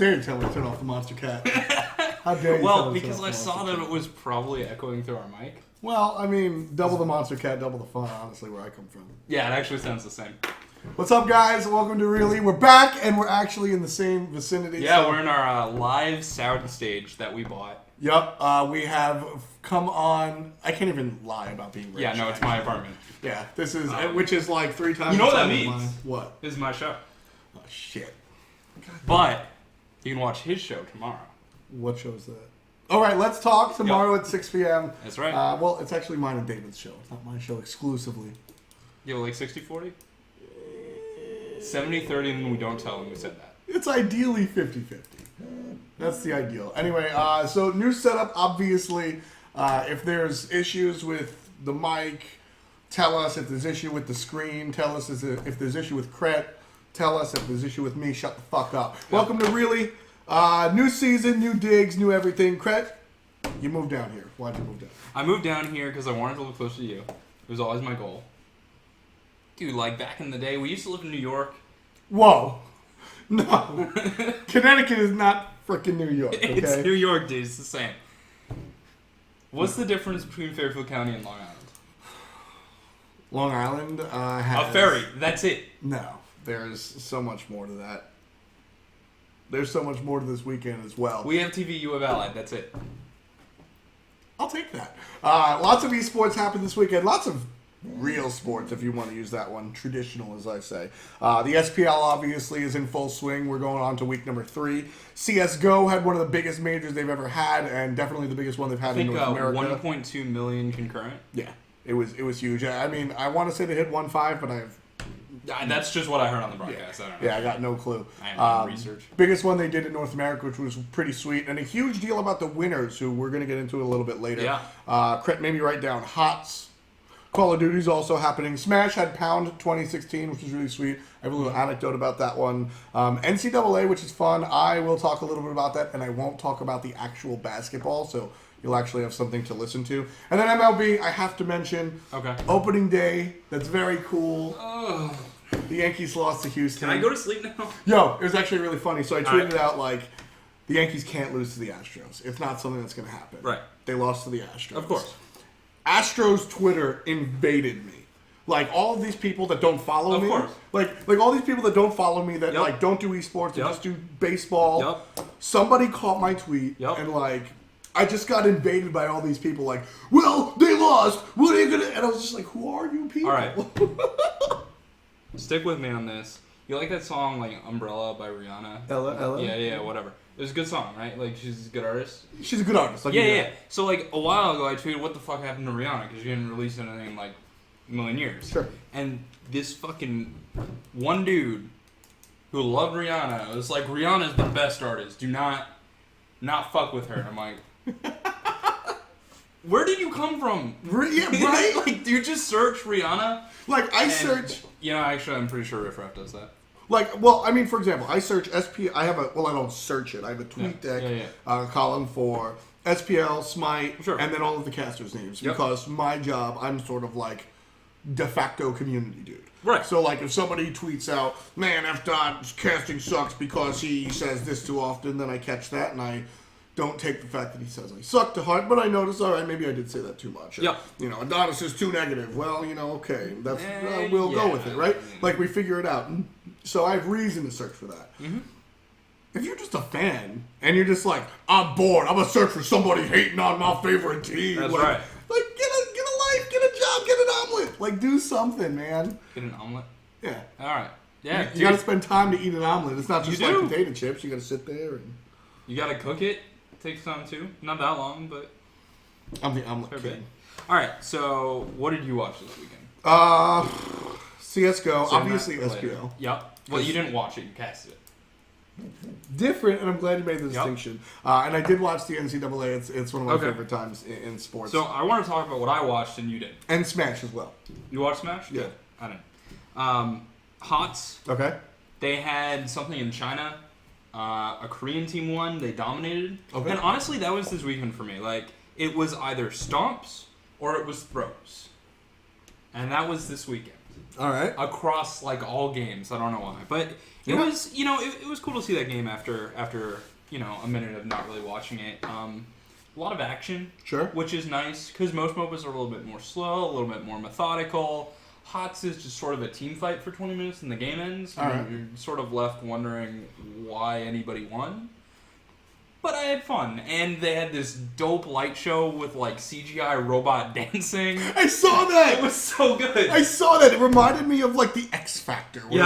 dare you tell me to turn off the Monster Cat? How dare you? Well, because I saw that it was probably echoing through our mic. Well, I mean, double the Monster Cat, double the fun. Honestly, where I come from. Yeah, it actually sounds the same. What's up, guys? Welcome to Really. We're back, and we're actually in the same vicinity. Yeah, we're in our live sound stage that we bought. Yep, we have come on. I can't even lie about being rich. Yeah, no, it's my apartment. Yeah, this is, which is like 3 times. You know what the that size of means? mine. What? This is my show. Oh shit! But you can watch his show tomorrow. What show is that? All right, let's talk tomorrow at 6 p.m. That's right. Well, it's actually mine and David's show. It's not my show exclusively. You know, like 60-40? 70-30 and we don't tell him we said that. It's ideally 50-50. That's the ideal. Anyway, so new setup, obviously. If there's issues with the mic, tell us. If there's issue with the screen, tell us. If there's issue with Krett, tell us. If there's issue with me, shut the fuck up. Yep. Welcome to Really. New season, new digs, new everything. Krett, you moved down here. Why'd you move down? I moved down here because I wanted to live closer to you. It was always my goal. Dude, like back in the day, we used to live in New York. Whoa. No. Connecticut is not freaking New York, okay? It's New York, dude. It's the same. What's the difference between Fairfield County and Long Island? Long Island has... A ferry. That's it. No. There's so much more to that. There's so much more to this weekend as well. We have TV, you have Allied. That's it. I'll take that. Lots of esports happen this weekend. Lots of real sports, if you want to use that one. Traditional, as I say. The SPL, obviously, is in full swing. We're going on to week number 3. CSGO had one of the biggest majors they've ever had, and definitely the biggest one they've had in North America. 1.2 million concurrent? Yeah. It was huge. I mean, I want to say they hit 1.5, but I've... That's just what I heard on the broadcast. Yeah, I don't know. Yeah, I got no clue. I have no research. Biggest one they did in North America, which was pretty sweet. And a huge deal about the winners, who we're going to get into a little bit later. Yeah. Krett made me write down HOTS. Call of Duty's also happening. Smash had Pound 2016, which was really sweet. I have a little anecdote about that one. NCAA, which is fun. I will talk a little bit about that, and I won't talk about the actual basketball, so you'll actually have something to listen to. And then MLB, I have to mention. Okay. Opening day. That's very cool. Oh. The Yankees lost to Houston. Can I go to sleep now? Yo, it was actually really funny. So I tweeted out, like, the Yankees can't lose to the Astros. It's not something that's going to happen. Right. They lost to the Astros. Of course. Astros Twitter invaded me. Like, all of these people that don't follow me. Of course. Like all these people that don't follow me that, like, don't do esports and just do baseball. Yep. Somebody caught my tweet and, like, I just got invaded by all these people like, well, they lost. What are you going to... And I was just like, who are you people? All right. Stick with me on this. You like that song, like, Umbrella by Rihanna? Ella? Yeah, whatever. It was a good song, right? Like, she's a good artist? She's a good artist. Like Yeah. So, like, a while ago, I tweeted, what the fuck happened to Rihanna? Because she didn't release anything in, like, a million years. Sure. And this fucking one dude who loved Rihanna was like, Rihanna's the best artist. Do not fuck with her. And I'm like... Where did you come from? Yeah, right? Like, do you just search Rihanna? Like, I search... You know, actually, I'm pretty sure Riff Raff does that. Like, well, I mean, for example, I search I have a... Well, I don't search it. I have a tweet deck column for SPL, Smite, and then all of the casters' names. Yep. Because my job, I'm sort of like de facto community dude. Right. So, like, if somebody tweets out, man, F.'s casting sucks because he says this too often, then I catch that, and I... don't take the fact that he says I suck to heart, but I notice, all right, maybe I did say that too much. Yep. You know, Adonis is too negative. Well, you know, okay, that's we'll go with it, right? Like, we figure it out. So I have reason to search for that. Mm-hmm. If you're just a fan, and you're just like, I'm bored, I'm going to search for somebody hating on my favorite team. That's like, right. Like, get a life, get a job, get an omelet. Like, do something, man. Get an omelet? Yeah. All right. Yeah. You got to spend time to eat an omelet. It's not just like do. potato chips. You got to sit there and... You got to cook it. Takes time too. Not that long, but I'm the omelet king. All right. So, what did you watch this weekend? CS:GO, obviously SPL. Yep. Well, you didn't watch it. You casted it. Different, and I'm glad you made the distinction. And I did watch the NCAA. It's one of my favorite times in sports. So I want to talk about what I watched and you did. And Smash as well. You watched Smash? Yeah. Good. I didn't. HOTS. Okay. They had something in China. A Korean team won. They dominated. Okay. And honestly, that was this weekend for me. Like, it was either stomps or it was throws. And that was this weekend. All right. across like all games. I don't know why, but it was it was cool to see that game after a minute of not really watching it. A lot of action, Sure. which is nice because most MOBAs are a little bit more slow, a little bit more methodical. HOTS is just sort of a team fight for 20 minutes and the game ends. And you're sort of left wondering why anybody won. But I had fun, and they had this dope light show with like CGI robot dancing. I saw that. It was so good. I saw that. It reminded me of like the X Factor. Where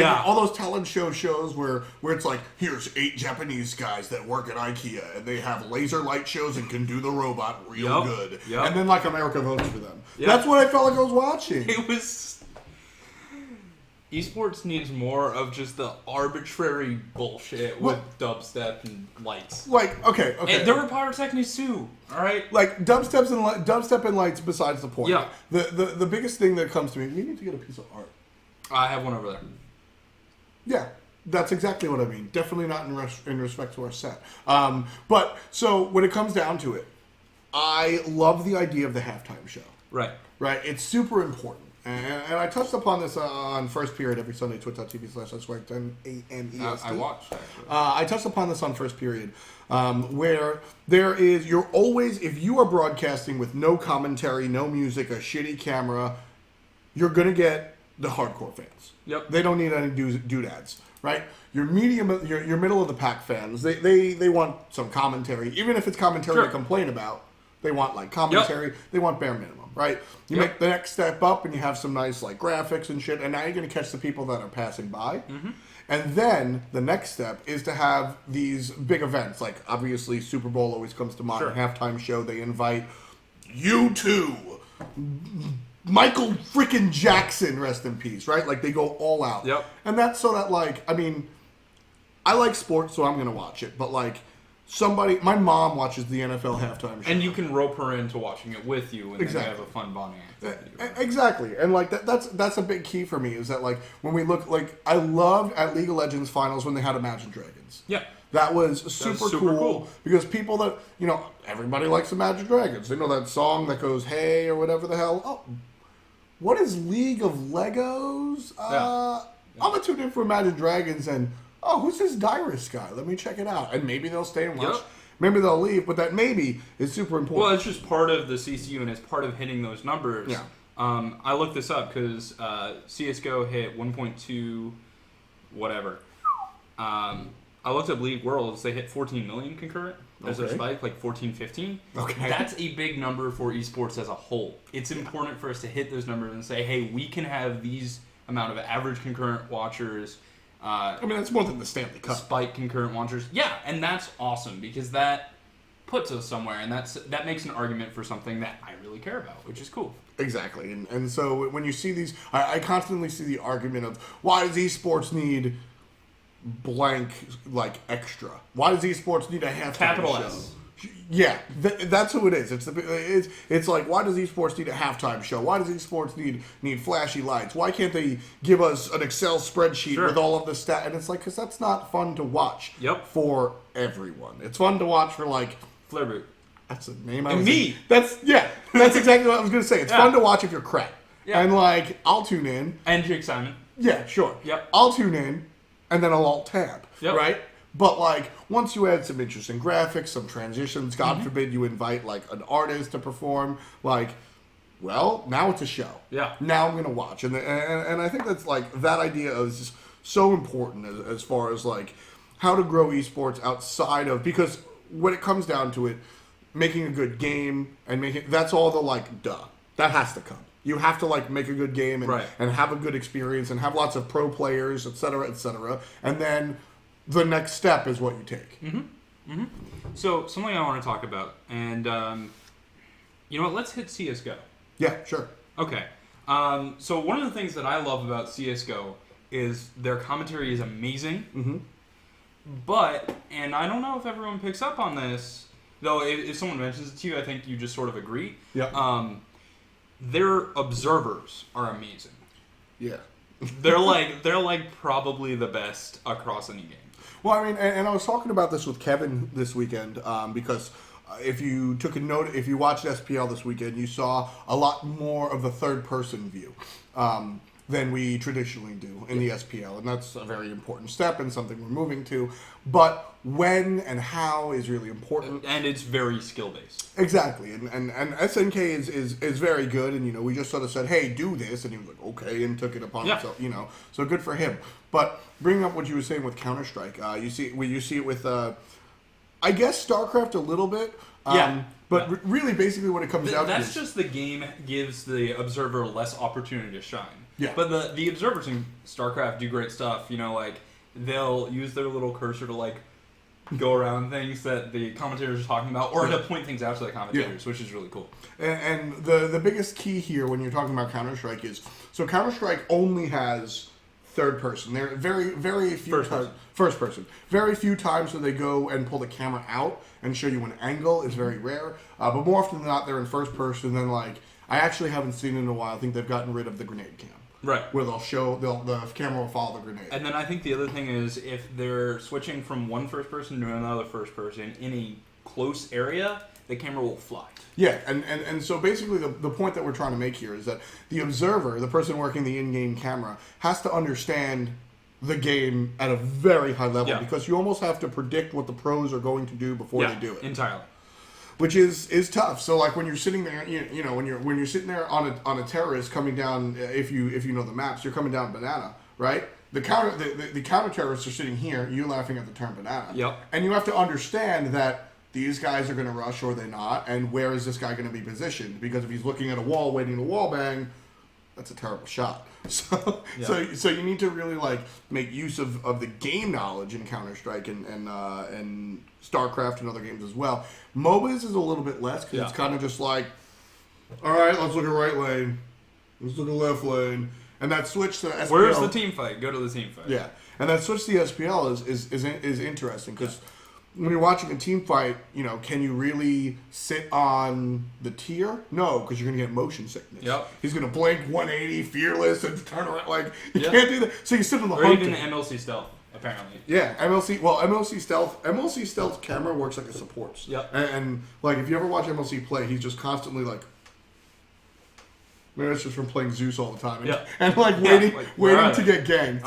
Yeah. all those talent shows where it's like, here's 8 Japanese guys that work at IKEA and they have laser light shows and can do the robot real good. Yep. And then like America votes for them. Yep. That's what I felt like I was watching. It was. Esports needs more of just the arbitrary bullshit with dubstep and lights. Like, okay. And there were pyrotechnics too, alright? Like, dubstep and lights besides the point. Yeah. The biggest thing that comes to me, we need to get a piece of art. I have one over there. Yeah, that's exactly what I mean. Definitely not in respect to our set. But, so, when it comes down to it, I love the idea of the halftime show. Right. Right? It's super important. And I touched upon this on First Period every Sunday, twitch.tv/10 a.m. EST. I watched, actually. I touched upon this on First Period, where you're always, if you are broadcasting with no commentary, no music, a shitty camera, you're going to get the hardcore fans. Yep. They don't need any doodads, right? Your medium, your middle of the pack fans, they want some commentary, even if it's commentary to complain about. They want like commentary. Yep. They want bare minimum, right? You make the next step up, and you have some nice like graphics and shit. And now you're going to catch the people that are passing by. Mm-hmm. And then the next step is to have these big events, like obviously Super Bowl always comes to mind. Halftime show, they invite U2, Michael freaking Jackson, rest in peace, right? Like they go all out. Yep. And that's so that like, I mean, I like sports, so I'm going to watch it, but like. My mom watches the NFL halftime show. And you can rope her into watching it with you, and then you have a fun bonding activity. Exactly. And like that's a big key for me, is that like when we look, like I loved at League of Legends finals when they had Imagine Dragons. Yeah. That was super cool because people that, everybody likes Imagine Dragons. They know that song that goes, hey, or whatever the hell. Oh, what is League of Legos? I'm going to tune in for Imagine Dragons and, oh, who's this Dyrus guy? Let me check it out. And maybe they'll stay and watch. Yep. Maybe they'll leave, but that maybe is super important. Well, it's just part of the CCU, and it's part of hitting those numbers. Yeah. I looked this up because CSGO hit 1.2 whatever. I looked up League Worlds. They hit 14 million concurrent as their spike, like 14, 15. Okay. That's a big number for esports as a whole. It's important for us to hit those numbers and say, hey, we can have these amount of average concurrent watchers. I mean, that's more than the Stanley Cup. Spike concurrent watchers. Yeah, and that's awesome because that puts us somewhere, and that makes an argument for something that I really care about, which is cool. Exactly. And so when you see these, I constantly see the argument of, why does esports need blank, like, extra? Why does esports need a halftime Capital show? S. Yeah, that's who it is. It's like, why does esports need a halftime show? Why does esports need flashy lights? Why can't they give us an Excel spreadsheet with all of the stats? And it's like, because that's not fun to watch for everyone. It's fun to watch for like Flairboot. That's the name. And me. That's exactly what I was gonna say. It's fun to watch if you're Krett. Yeah. And like, I'll tune in. And Jake Simon. Yeah, sure. Yep. I'll tune in, and then I'll alt tab. Yep. Right. But, like, once you add some interesting graphics, some transitions, God forbid you invite, like, an artist to perform, like, well, now it's a show. Yeah. Now I'm going to watch. And I think that's, like, that idea is just so important as far as, like, how to grow esports outside of, because when it comes down to it, making a good game and that's all the, like, duh. That has to come. You have to, like, make a good game and have a good experience and have lots of pro players, et cetera, and then the next step is what you take. Mm-hmm. Mm-hmm. So, something I want to talk about, and you know what? Let's hit CSGO. Yeah, sure. Okay. So, one of the things that I love about CSGO is their commentary is amazing. Mm-hmm. But, and I don't know if everyone picks up on this, though if someone mentions it to you, I think you just sort of agree. Yeah. Their observers are amazing. Yeah. They're like probably the best across any game. Well, I mean, and I was talking about this with Kevin this weekend because if you took a note, if you watched SPL this weekend, you saw a lot more of the third-person view than we traditionally do in the SPL, and that's a very important step and something we're moving to. But when and how is really important, and it's very skill-based. Exactly, and SNK is very good, and we just sort of said, hey, do this, and he was like, okay, and took it upon himself, so good for him. But bringing up what you were saying with Counter-Strike, you see it with, I guess, StarCraft a little bit, but really basically what it comes down to that's just the game gives the observer less opportunity to shine. Yeah. But the observers in StarCraft do great stuff, like they'll use their little cursor to like go around things that the commentators are talking about, or to point things out to the commentators, which is really cool. And the biggest key here when you're talking about Counter-Strike is, so Counter-Strike only has third person. There are very few first person. Very few times where they go and pull the camera out and show you an angle is very rare. But more often than not, they're in first person. Then I actually haven't seen it in a while. I think they've gotten rid of the grenade cam. Right. Where the camera will follow the grenade. And then I think the other thing is if they're switching from one first person to another first person in a close area, the camera will fly. Yeah, and so basically the point that we're trying to make here is that the observer, the person working the in-game camera, has to understand the game at a very high level because you almost have to predict what the pros are going to do before they do it. Entirely. Which is tough. So when you're sitting there, when you're sitting there on a terrorist coming down, if you know the maps, you're coming down banana, right? The counter terrorists are sitting here, you laughing at the term banana. Yep. And you have to understand that these guys are going to rush or they're not, and where is this guy going to be positioned? Because if he's looking at a wall waiting to wall bang, that's a terrible shot. So you need to really make use of the game knowledge in Counter-Strike and StarCraft and other games as well. MOBAs is a little bit less because it's kind of just all right, let's look at right lane, let's look at left lane, and that switch to SPL. Where's the team fight? Go to the team fight. Yeah, and that switch to the SPL is interesting because when you're watching a team fight, can you really sit on the tier? No, because you're going to get motion sickness. Yep. He's going to blink 180, fearless, and turn around. You can't do that. So you sit on the or hunter. even MLC stealth, apparently. Yeah, MLC stealth camera works like a supports. Yep. And if you ever watch MLC play, he's just constantly maybe it's just from playing Zeus all the time. And waiting to get ganked.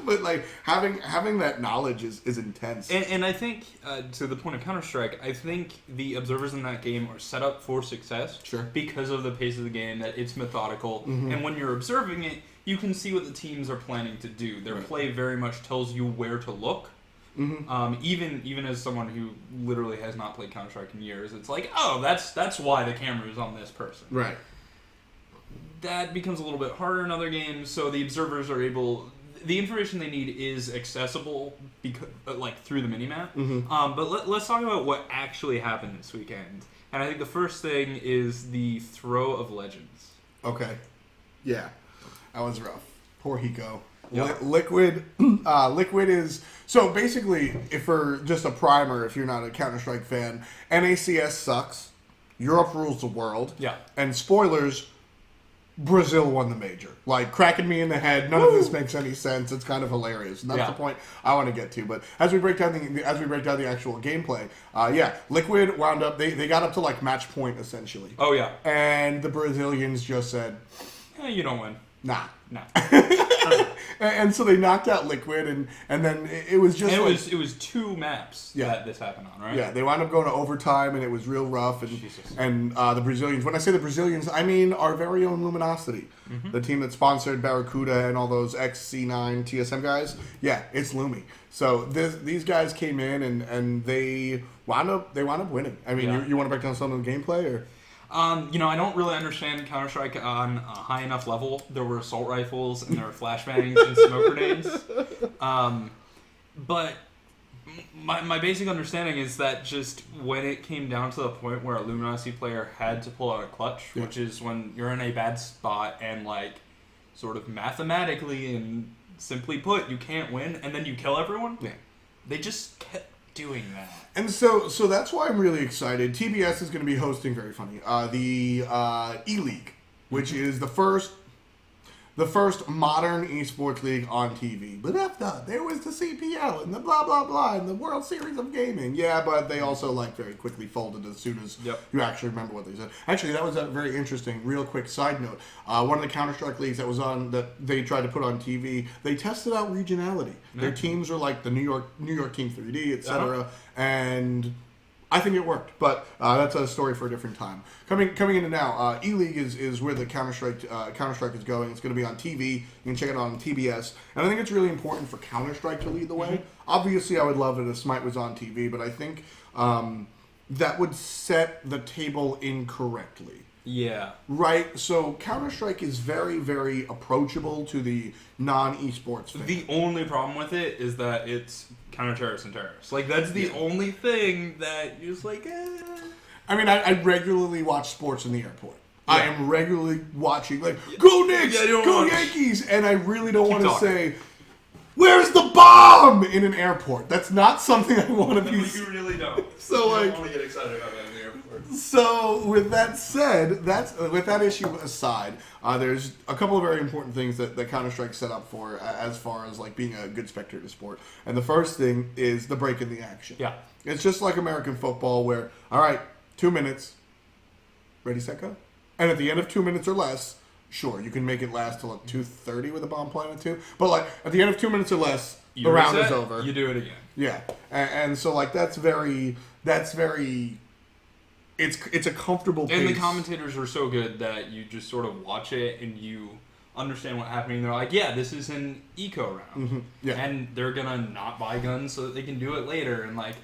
But having that knowledge is intense. And I think to the point of Counter-Strike, I think the observers in that game are set up for success because of the pace of the game, that it's methodical. Mm-hmm. And when you're observing it, you can see what the teams are planning to do. Their play very much tells you where to look. Mm-hmm. Even as someone who literally has not played Counter-Strike in years, it's that's why the camera is on this person. Right. That becomes a little bit harder in other games, so the observers are able... The information they need is accessible through the minimap. Mm-hmm. But let's talk about what actually happened this weekend. And I think the first thing is the throw of legends. Okay. Yeah. That was rough. Poor Hiko. Yep. Liquid is... So basically, if for just a primer, if you're not a Counter-Strike fan, NACS sucks. Europe rules the world. Yeah. And spoilers... Brazil won the major. Cracking me in the head. None of this makes any sense. It's kind of hilarious, and that's the point I want to get to. But as we break down the actual gameplay, Liquid wound up. They got up to match point essentially. Oh yeah. And the Brazilians just said, "You don't win." Nah. And so they knocked out Liquid, and then it was just... And it was two maps that this happened on, right? Yeah, they wound up going to overtime, and it was real rough. And the Brazilians, when I say the Brazilians, I mean our very own Luminosity, the team that sponsored Barracuda and all those XC9 TSM guys. Yeah, it's Lumi. So these guys came in, and they wound up winning. I mean, you want to break down some of the gameplay, or... I don't really understand Counter-Strike on a high enough level. There were assault rifles, and there were flashbangs and smoke grenades. But my basic understanding is that just when it came down to the point where a Luminosity player had to pull out a clutch, which is when you're in a bad spot and, sort of mathematically and simply put, you can't win, and then you kill everyone, they just kept doing that. And so that's why I'm really excited. TBS is going to be hosting, very funny, the E-League, which is the first the first modern esports league on TV. But after there was the CPL and the blah blah blah and the World Series of Gaming. Yeah, but they also like very quickly folded as soon as you actually remember what they said. Actually, that was a very interesting. Real quick side note: one of the Counter-Strike leagues that was on that they tried to put on TV, they tested out regionality. Their teams were like the New York Team 3D, etc. And I think it worked, but that's a story for a different time. Coming into now, E-League is where the Counter-Strike is going. It's going to be on TV. You can check it out on TBS. And I think it's really important for Counter-Strike to lead the way. Obviously, I would love it if Smite was on TV, but I think that would set the table incorrectly. Yeah. Right? So Counter-Strike is very, very approachable to the non-esports fan. The only problem with it is that it's counter-terrorists and terrorists. Like, that's the only thing that you're just like, I mean, I regularly watch sports in the airport. Yeah. I am regularly watching, like, go Knicks, go Yankees, and I really don't want to say, where's the bomb in an airport? That's not something I want to be. You really don't. So, you don't want to get excited about that in the airport. So, with that said, with that issue aside, there's a couple of very important things that Counter-Strike set up for as far as like being a good spectator sport. And the first thing is the break in the action. Yeah. It's just like American football where, all right, 2 minutes, ready, set, go. And at the end of 2 minutes or less, sure, you can make it last till like 2:30 with a bomb planted too. But like at the end of 2 minutes or less, the round is over. You do it again. Yeah, and so like that's very. It's a comfortable pace. And the commentators are so good that you just sort of watch it and you understand what's happening. They're like, yeah, this is an eco round. Yeah. And they're going to not buy guns so that they can do it later. And like,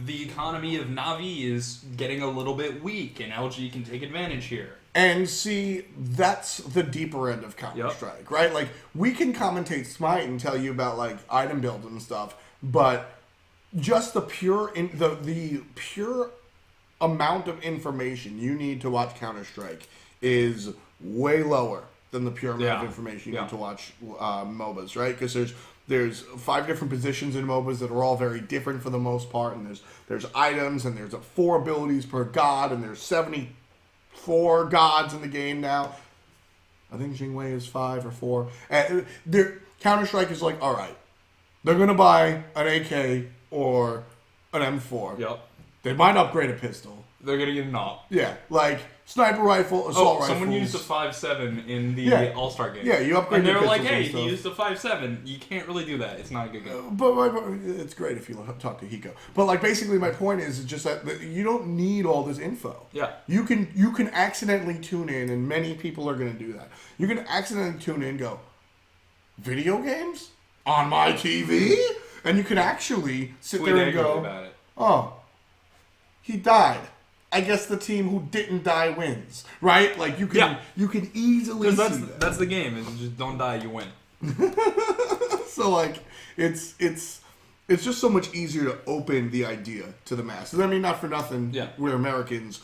the economy of Na'Vi is getting a little bit weak and LG can take advantage here. And see, that's the deeper end of Counter-Strike, right? Like, we can commentate Smite and tell you about like item builds and stuff, but just the pure amount of information you need to watch Counter-Strike is way lower than the pure amount of information you need to watch MOBAs, right? Because there's 5 different positions in MOBAs that are all very different for the most part, and there's items, and there's 4 abilities per god, and there's 74 gods in the game now. I think Jingwei is 5 or 4. And Counter-Strike is like, all right, they're going to buy an AK or an M4. Yep. They might upgrade a pistol. They're going to get an AWP. Yeah, like sniper rifle, assault rifles. Someone used a 5.7 in the All-Star game. Yeah, you upgrade and your they're pistols like, hey, and stuff. he used a 5.7. You can't really do that. It's not a good gun. But it's great if you talk to Hiko. But like basically my point is just that you don't need all this info. Yeah. You can accidentally tune in, and many people are going to do that. You can accidentally tune in and go, video games? On my TV? And you can actually sit there and go, about it. Oh, he died. I guess the team who didn't die wins, right? Like you can easily see that. That's the game. Is just don't die, you win. So like it's just so much easier to open the idea to the masses. I mean, not for nothing. Yeah. We're Americans.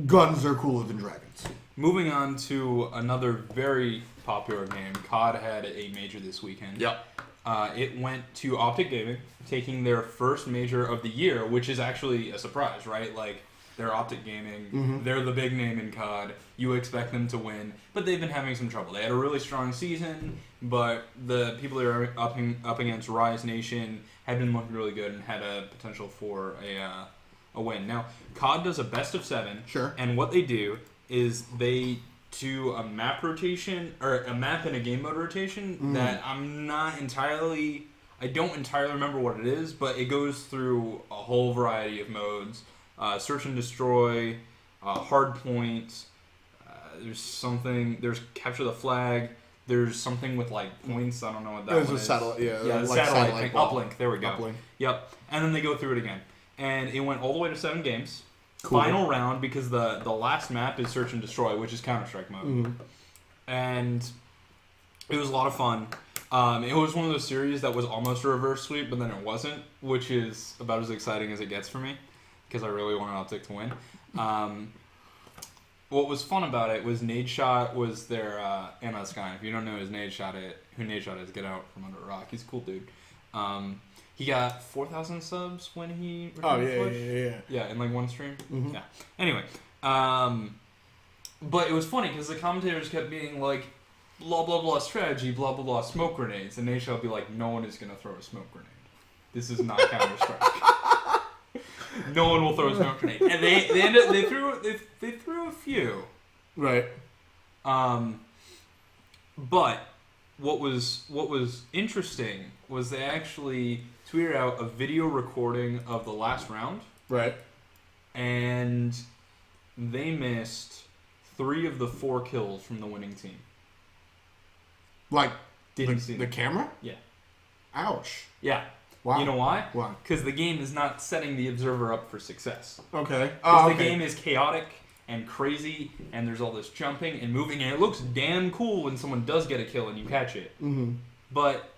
Guns are cooler than dragons. Moving on to another very popular game. COD had a major this weekend. Yep. It went to Optic Gaming, taking their first major of the year, which is actually a surprise, right? Like, they're Optic Gaming. They're the big name in COD. You expect them to win, but they've been having some trouble. They had a really strong season, but the people that are up against Rise Nation had been looking really good and had a potential for a win. Now, COD does a best of 7. Sure. And what they do is they do a map rotation, or a map and a game mode rotation that I don't entirely remember what it is, but it goes through a whole variety of modes. Search and destroy, hard point, there's capture the flag, there's something with like points, I don't know what that There's one a is. satellite, the like satellite thing. ball. Uplink, there we go. Uplink. Yep, and then they go through it again. And it went all the way to 7 games. Cool. Final round, because the last map is Search and Destroy, which is Counter-Strike mode. And it was a lot of fun. It was one of those series that was almost a reverse sweep, but then it wasn't, which is about as exciting as it gets for me, because I really wanted Optic to win. What was fun about it was Nade Shot was their Anna Sky. If you don't know who Nade Shot is, get out from under a rock. He's a cool dude. He got 4,000 subs when he returned Yeah, in like one stream. Yeah. Anyway, but it was funny because the commentators kept being like, blah blah blah strategy, blah blah blah smoke grenades, and they shall be like, no one is gonna throw a smoke grenade. This is not Counter-Strike. No one will throw a smoke grenade, and they threw a few. Right. But what was interesting was they actually tweeted out a video recording of the last round. Right. And they missed 3 of the 4 kills from the winning team. Like, Didn't see the camera? Yeah. Ouch. Yeah. Wow. You know why? Why? Because the game is not setting the observer up for success. Okay. Because the game is chaotic and crazy, and there's all this jumping and moving, and it looks damn cool when someone does get a kill and you catch it. Mm-hmm. But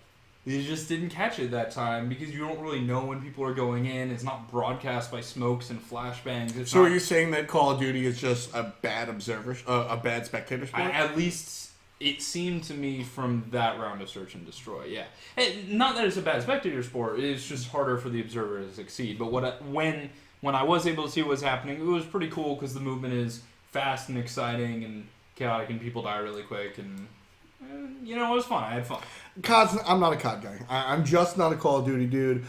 you just didn't catch it that time because you don't really know when people are going in. It's not broadcast by smokes and flashbangs. So are you saying that Call of Duty is just a bad observer, a bad spectator sport? At least it seemed to me from that round of Search and Destroy, yeah. Not that it's a bad spectator sport. It's just harder for the observer to succeed. But when I was able to see what was happening, it was pretty cool because the movement is fast and exciting and chaotic, and people die really quick, and it was fun. I had fun. I'm not a COD guy. I'm just not a Call of Duty dude.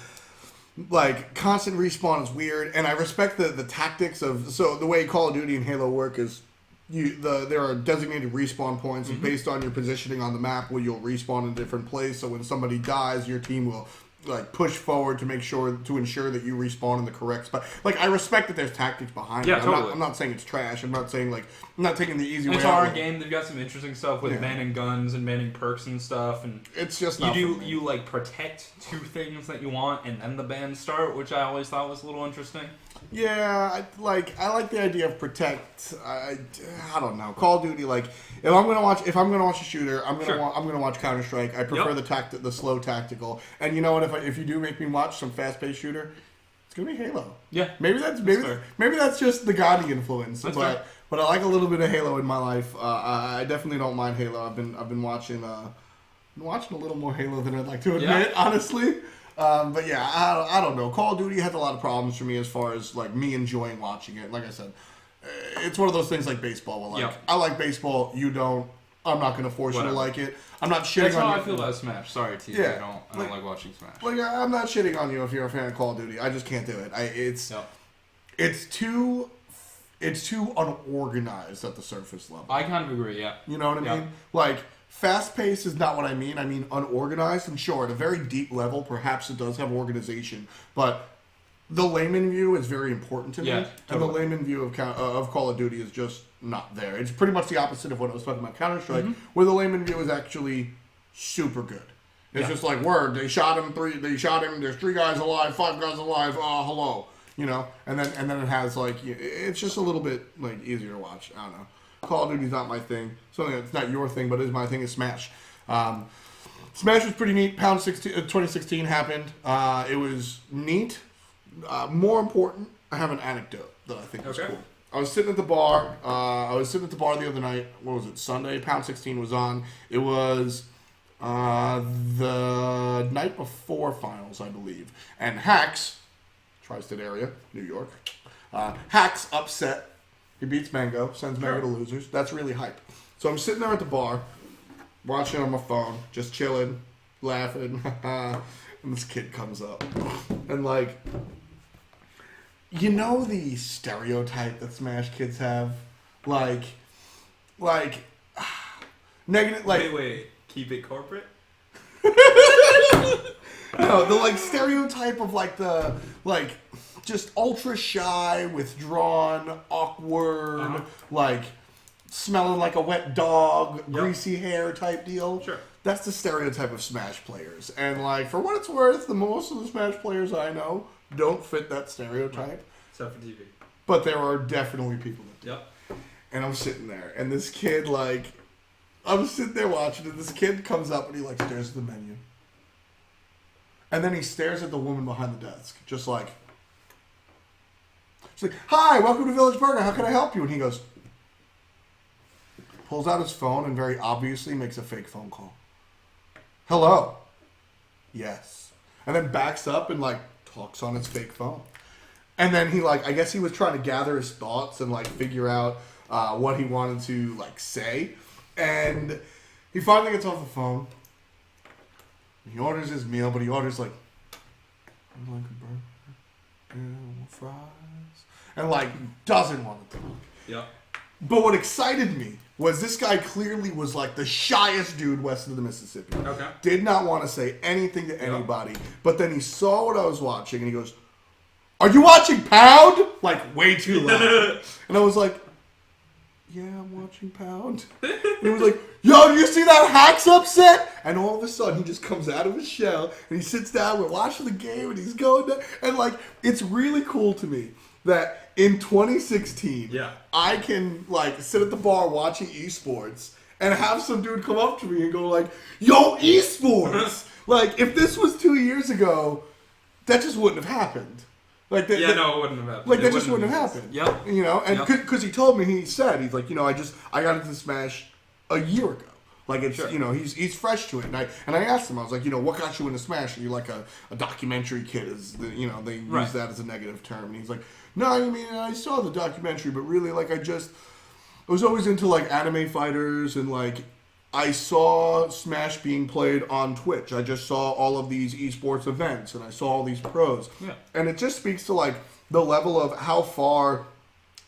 Like, constant respawn is weird, and I respect the tactics of... So, the way Call of Duty and Halo work is there are designated respawn points, and based on your positioning on the map, where you'll respawn in a different place, so when somebody dies, your team will... push forward to ensure that you respawn in the correct spot. Like, I respect that there's tactics behind it. Totally. I'm not saying it's trash. I'm not saying, I'm not taking the easy way out. It's a hard game. They've got some interesting stuff with manning guns and manning perks and stuff. And it's just not you protect 2 things that you want, and then the bands start, which I always thought was a little interesting. Yeah, I like the idea of protect. I don't know. Call of Duty, if I'm gonna watch a shooter, I'm gonna watch Counter-Strike. I prefer the slow tactical. And you know what? If you do make me watch some fast-paced shooter, it's gonna be Halo. Yeah, maybe that's just the Gotti influence. But I like a little bit of Halo in my life. I definitely don't mind Halo. I've been watching a little more Halo than I'd like to admit, honestly. But yeah, I don't know. Call of Duty has a lot of problems for me as far as me enjoying watching it. Like I said, it's one of those things like baseball. Where, I like baseball, you don't. I'm not going to force you to like it. I'm not shitting on you. That's how I feel about Smash. Sorry, T. I don't like watching Smash. I'm not shitting on you if you're a fan of Call of Duty. I just can't do it. It's too unorganized at the surface level. I kind of agree. Yeah. You know what I mean? Fast-paced is not what I mean. I mean unorganized. And sure, at a very deep level, perhaps it does have organization. But the layman view is very important to me. Totally. And the layman view of Call of Duty is just not there. It's pretty much the opposite of what I was talking about Counter-Strike, where the layman view is actually super good. It's just word. They shot him. There's 3 guys alive, 5 guys alive. Hello. And then it has it's just a little bit easier to watch. I don't know. Call of Duty's not my thing. Something that's not your thing, but is my thing is Smash. Smash was pretty neat. 2016 happened. It was neat. More important, I have an anecdote that I think was cool. I was sitting at the bar. The other night. What was it? Sunday. Pound 16 was on. It was the night before finals, I believe. And Hacks, tri-state area, New York. Hacks upset. He beats Mango, sends Mango to losers. That's really hype. So I'm sitting there at the bar, watching on my phone, just chilling, laughing. And this kid comes up. And the stereotype that Smash kids have? Negative, Wait. Keep it corporate? No, the stereotype of just ultra shy, withdrawn, awkward, smelling like a wet dog, greasy hair type deal. Sure. That's the stereotype of Smash players. And for what it's worth, the most of the Smash players I know don't fit that stereotype. Except for TV. But there are definitely people that do. Yep. And I'm sitting there, and this kid, I'm sitting there watching, and this kid comes up and he stares at the menu. And then he stares at the woman behind the desk, just she's like, "Hi, welcome to Village Burger. How can I help you?" And he goes, pulls out his phone and very obviously makes a fake phone call. "Hello." "Yes." And then backs up and talks on his fake phone. And then he I guess he was trying to gather his thoughts and figure out what he wanted to say. And He finally gets off the phone. He orders his meal, but he orders like a burger and fries, and like doesn't want to talk. Yeah. But what excited me was this guy clearly was like the shyest dude west of the Mississippi. Okay. Did not want to say anything to anybody. But then he saw what I was watching and he goes, "Are you watching Pound?" Like way too loud. And I was like, "Yeah, I'm watching Pound." And he was like, "Yo, you see that Hack's upset?" And all of a sudden he just comes out of his shell and he sits down, we're watching the game and he's going down. And like, it's really cool to me that in 2016, I can like sit at the bar watching esports and have some dude come up to me and go like, "Yo, esports!" Like, if this was 2 years ago, that just wouldn't have happened. Like, no, it wouldn't have happened. Like, that just wouldn't have happened. Yep. You know, and because he told me, he's like, you know, I got into Smash a year ago. Like, it's, you know, he's fresh to it. And I asked him, I was like, you know, what got you into Smash? Are you like a documentary kid? Is the, you know, they use that as a negative term. And he's like, "No, I mean, I saw the documentary, but really, like, I was always into, like, anime fighters, and, like, I saw Smash being played on Twitch. I just saw all of these esports events, and I saw all these pros. Yeah. And it just speaks to, like, the level of how far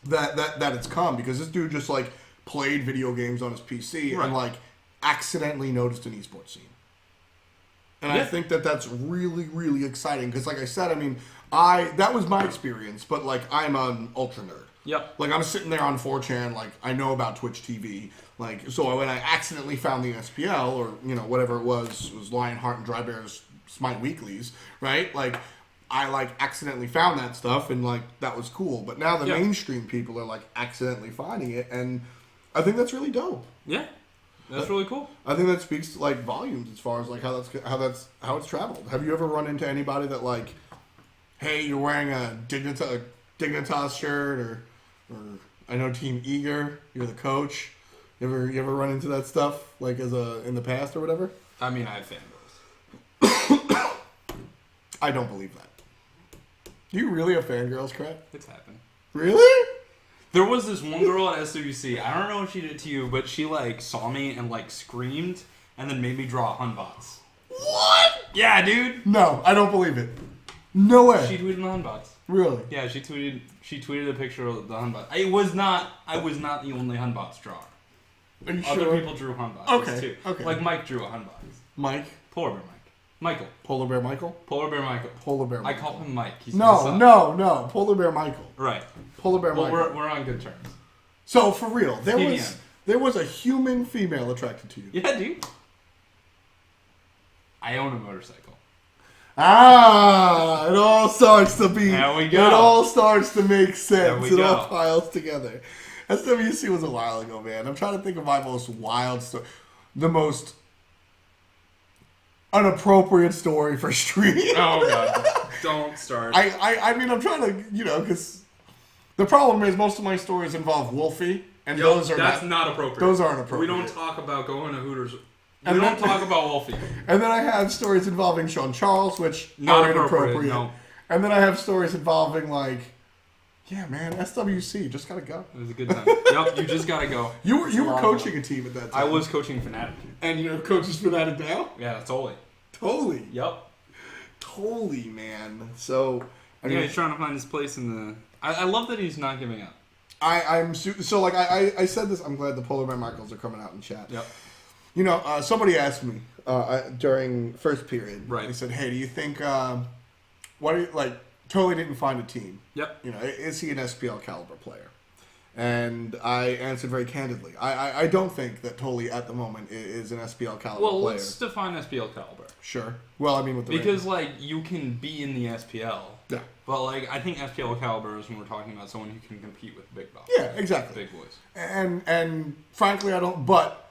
that it's come, because this dude just, like, played video games on his PC and, like, accidentally noticed an esports scene. And I think that's really, really exciting, because, like I said, I mean, that was my experience, but, like, I'm an ultra nerd. Yep. Like, I'm sitting there on 4chan, like, I know about Twitch TV. Like, so when I accidentally found the SPL, or, you know, whatever it was Lionheart and Drybear's Smite Weeklies, right? Like, I, like, accidentally found that stuff, and, like, that was cool. But now the mainstream people are, like, accidentally finding it, and I think that's really dope. Yeah. That's really cool. I think that speaks to, like, volumes as far as, like, how it's traveled. Have you ever run into anybody that, like, hey, you're wearing a Dignitas shirt, or I know Team Eager, you're the coach. You ever run into that stuff, like, in the past or whatever? I mean, I have fangirls. I don't believe that. You really have fangirls, Krett? It's happened. Really? There was this one girl at SWC. I don't know if she did it to you, but she, like, saw me and, like, screamed and then made me draw Hunbots. What? Yeah, dude. No, I don't believe it. No way. She tweeted the Hunbots. Really? Yeah, she tweeted a picture of the Hunbots. I was not the only Hunbots drawer. Are you Other sure? people drew Hunbots too. Okay. Like Mike drew a Hunbots. Mike? Polar Bear Mike. Michael. Polar Bear Michael? Polar Bear Michael. Polar Bear Michael. I call him Mike. He's No. Polar Bear Michael. Right. Polar Bear Michael. Well, we're on good terms. So, for real, there was a human female attracted to you. Yeah, dude. I own a motorcycle. Ah, it all starts to be. There we go. It all starts to make sense. It go. all piles together. SWC was a while ago, man. I'm trying to think of my most wild story. The most inappropriate story for stream. Oh, God. Don't start. I mean, I'm trying to, you know, because the problem is most of my stories involve Wolfie, and those are not appropriate. Those aren't appropriate. We don't talk about going to Hooters. We don't talk about Wolfie. And then I have stories involving Sean Charles, which not are inappropriate. No. And then I have stories involving, like, yeah, man, SWC, just gotta go. It was a good time. Yep, you just gotta go. You were coaching a team at that time. I was coaching Fnatic. And you're coaching Fnatic now? Yeah, Toally. Toally? Yep. Toally, man. So, I mean, he's trying to find his place in the... I love that he's not giving up. So, like, I said this, I'm glad the Polar Bear Michaels are coming out in chat. Yep. You know, somebody asked me during first period. Right. They said, hey, do you think, Toally didn't find a team. Yep. You know, is he an SPL caliber player? And I answered very candidly. I don't think that Toally at the moment is an SPL caliber player. Well, let's define SPL caliber. Sure. Well, I mean, with the because like you can be in the SPL. Yeah. But like I think SPL caliber is when we're talking about someone who can compete with big dogs. Yeah, exactly. Big boys. And frankly, I don't. But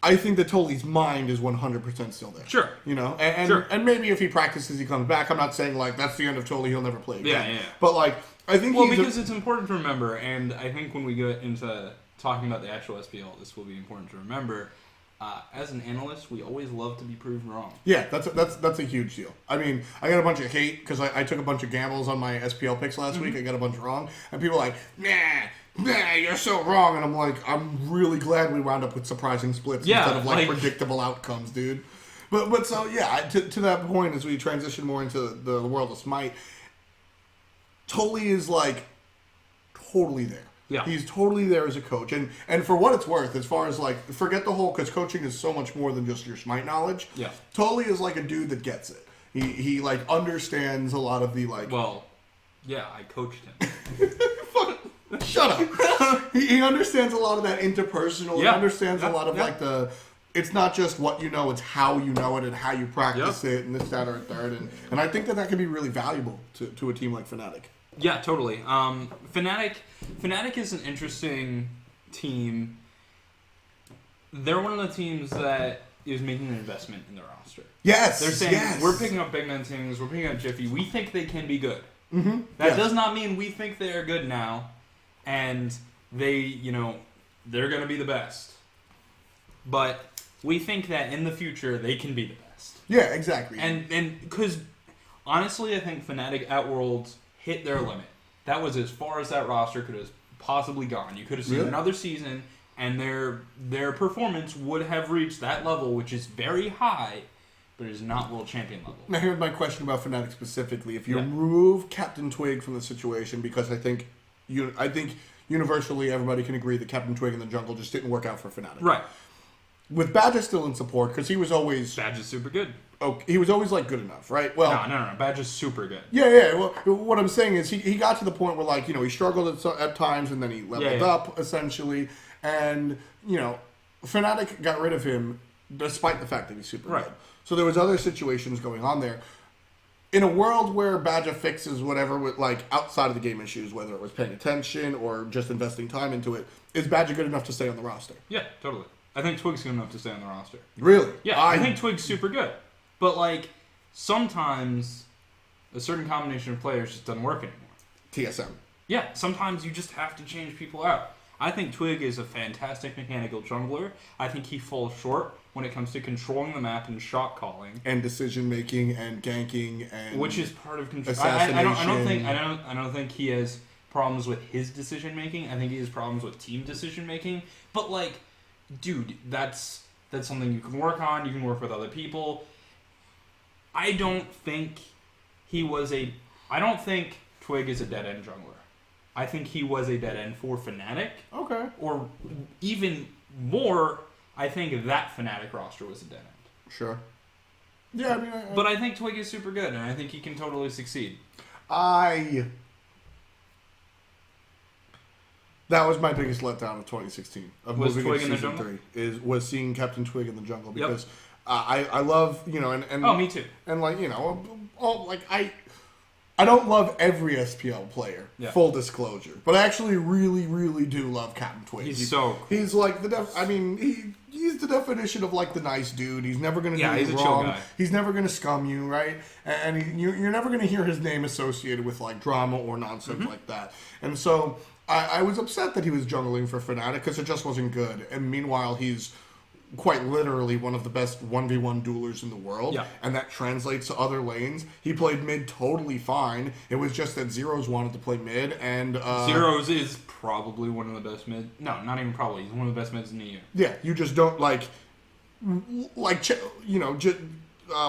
I think that Tolly's mind is 100% still there. Sure. You know, and maybe if he practices, he comes back. I'm not saying like that's the end of Toally. He'll never play again. Yeah. But like I think because it's important to remember, and I think when we get into talking about the actual SPL, this will be important to remember. As an analyst, we always love to be proven wrong. Yeah, that's a huge deal. I mean, I got a bunch of hate because I took a bunch of gambles on my SPL picks last week. I got a bunch wrong, and people are like, nah, nah, you're so wrong. And I'm like, I'm really glad we wound up with surprising splits instead of like predictable outcomes, dude. But so, yeah, to that point, as we transition more into the world of Smite, Toally is like totally there. Yeah. He's totally there as a coach. And for what it's worth, as far as like, forget the whole, because coaching is so much more than just your Smite knowledge. Yeah. Toally is like a dude that gets it. He like understands a lot of the like... Well, yeah, I coached him. Shut up. He understands a lot of that interpersonal. Yeah. He understands a lot of like the... It's not just what you know, it's how you know it and how you practice it and this, that, or a third. And I think that can be really valuable to a team like Fnatic. Yeah, totally. Fnatic is an interesting team. They're one of the teams that is making an investment in their roster. Yes. They're saying, we're picking up big men teams, we're picking up Jiffy. We think they can be good. Mm-hmm. That does not mean we think they are good now, and they're going to be the best. But we think that in the future, they can be the best. Yeah, exactly. And because, honestly, I think Fnatic at Worlds hit their limit. That was as far as that roster could have possibly gone. You could have seen another season, and their performance would have reached that level, which is very high, but is not world champion level. Now, here's my question about Fnatic specifically. If you remove Captain Twig from the situation, because I think universally everybody can agree that Captain Twig in the jungle just didn't work out for Fnatic. Right. With Badger still in support, because he was always... Badge is super good. Oh, he was always, like, good enough, right? Well, No. Badge is super good. Yeah. Well, what I'm saying is he got to the point where, like, he struggled at times, and then he leveled up, essentially. And, Fnatic got rid of him despite the fact that he's super good. So there was other situations going on there. In a world where Badger fixes whatever with, like, outside of the game issues, whether it was paying attention or just investing time into it, is Badger good enough to stay on the roster? Yeah, totally. I think Twig's good enough to stay on the roster. Really? Yeah, I think Twig's super good. But, like, sometimes a certain combination of players just doesn't work anymore. TSM. Yeah, sometimes you just have to change people out. I think Twig is a fantastic mechanical jungler. I think he falls short when it comes to controlling the map and shot calling. And decision making and ganking and which is part of control. Assassination. I don't think he has problems with his decision making. I think he has problems with team decision making. But like, dude, that's something you can work on. You can work with other people. I don't think Twig is a dead end jungler. I think he was a dead end for Fnatic. Okay. Or even more, I think that Fnatic roster was a dead end. Sure. Yeah, I mean... But I think Twig is super good, and I think he can totally succeed. That was my biggest letdown of 2016. Of was moving Twig into in the season jungle? 3, was seeing Captain Twig in the jungle, because I love, and... Oh, me too. And, like, I don't love every SPL player, full disclosure. But I actually really, really do love Captain Twig. He's so cool. He's like he's the definition of like the nice dude. He's never going to do you wrong. Chill guy. He's never going to scum you, right? And you're never going to hear his name associated with like drama or nonsense like that. And so I was upset that he was jungling for Fnatic because it just wasn't good. And meanwhile, he's quite literally one of the best 1v1 duelers in the world, and that translates to other lanes. He played mid totally fine. It was just that Zeros wanted to play mid, and Zeros is probably one of the best mid. No, not even probably. He's one of the best mids in the EU. Yeah, you just don't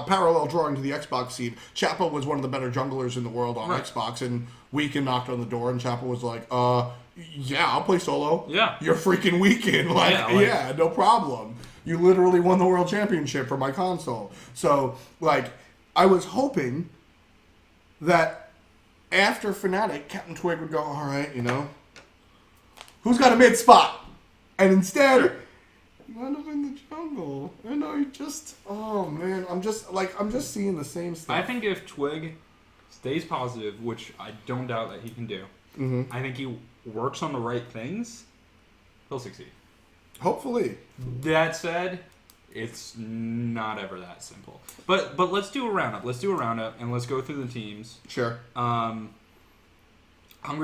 parallel drawing to the Xbox scene. Chappa was one of the better junglers in the world on Xbox, and Weekend knocked on the door, and Chappa was like, yeah, I'll play solo. Yeah. You're freaking Weekend. Yeah, no problem. You literally won the world championship for my console. So, I was hoping that after Fnatic, Captain Twig would go, all right, who's got a mid spot? And instead, none of in the jungle. Oh man, I'm just seeing the same stuff. I think if Twig stays positive, which I don't doubt that he can do, I think he works on the right things, he'll succeed. Hopefully. That said, it's not ever that simple. But let's do a roundup. And let's go through the teams. Sure. Hungry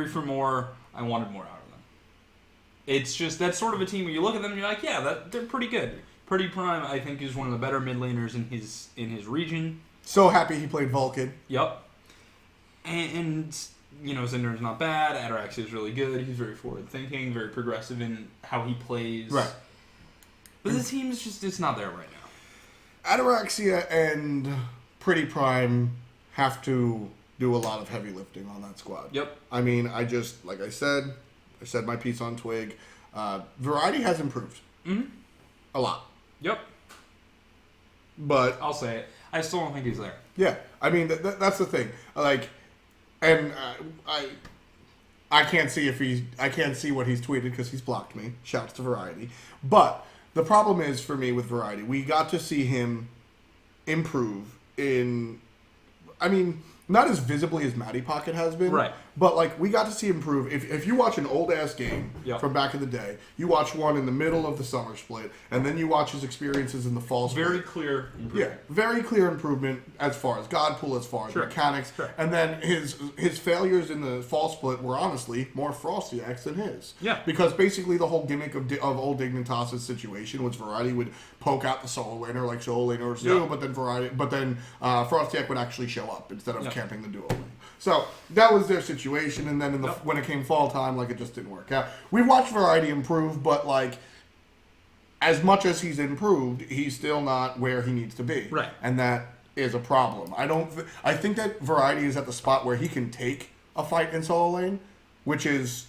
for more. I wanted more out of them. It's just, that's sort of a team where you look at them and you're like, yeah, they're pretty good. Pretty Prime, I think, is one of the better mid laners in his region. So happy he played Vulcan. Yep. And Zinder's not bad. Ataraxia is really good. He's very forward-thinking, very progressive in how he plays. Right. But the team's just, it's not there right now. Ataraxia and Pretty Prime have to do a lot of heavy lifting on that squad. Yep. I mean, I said my piece on Twig. Variety has improved. Mm-hmm. A lot. Yep. But I'll say it. I still don't think he's there. Yeah. I mean, that's the thing. Like, and I can't see what he's tweeted because he's blocked me. Shouts to Variety. But the problem is for me with Variety, we got to see him improve in, I mean, not as visibly as MattyPocket has been. Right. But, like, we got to see him improve. If you watch an old-ass game from back in the day, you watch one in the middle of the summer split, and then you watch his experiences in the fall split. Very clear improvement. Yeah, very clear improvement as far as God pool, as far as mechanics. Sure. And then his failures in the fall split were honestly more Frosty X than his. Yeah. Because basically the whole gimmick of old Dignitas' situation was Variety would poke out the solo laner like solo laners do, but then Frosty X would actually show up instead of camping the duo lane. So that was their situation, and then when it came fall time, like, it just didn't work out. We've watched Variety improve, but, like, as much as he's improved, he's still not where he needs to be. Right. And that is a problem. I think that Variety is at the spot where he can take a fight in solo lane, which is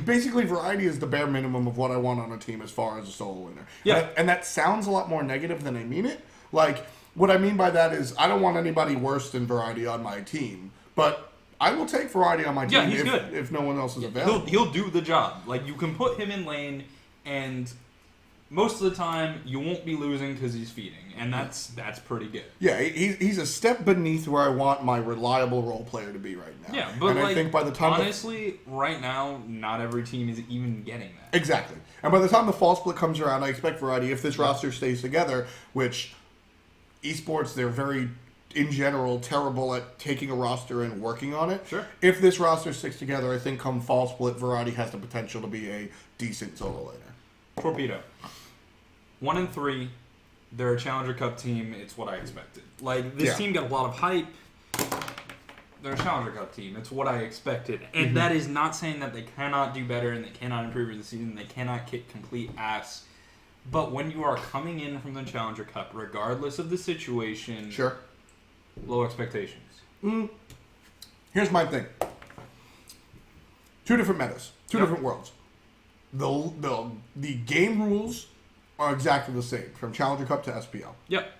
basically Variety is the bare minimum of what I want on a team as far as a solo laner. Yeah. And that sounds a lot more negative than I mean it. Like, what I mean by that is I don't want anybody worse than Variety on my team, but I will take Variety on my team if no one else is available. He'll do the job. Like, you can put him in lane, and most of the time you won't be losing because he's feeding, and that's pretty good. Yeah, he's a step beneath where I want my reliable role player to be right now. Yeah, but and I think by the time honestly, right now, not every team is even getting that. Exactly. And by the time the fall split comes around, I expect Variety, if this roster stays together, which Esports, they're very, in general, terrible at taking a roster and working on it. Sure. If this roster sticks together, I think come fall split, Variety has the potential to be a decent solo laner. Torpedo. 1-3. They're a Challenger Cup team. It's what I expected. Like, this team got a lot of hype. They're a Challenger Cup team. It's what I expected. And that is not saying that they cannot do better and they cannot improve in the season. They cannot kick complete ass. But when you are coming in from the Challenger Cup, regardless of the situation, low expectations. Here's my thing. Two different metas. Two different worlds. The game rules are exactly the same, from Challenger Cup to SPL. Yep.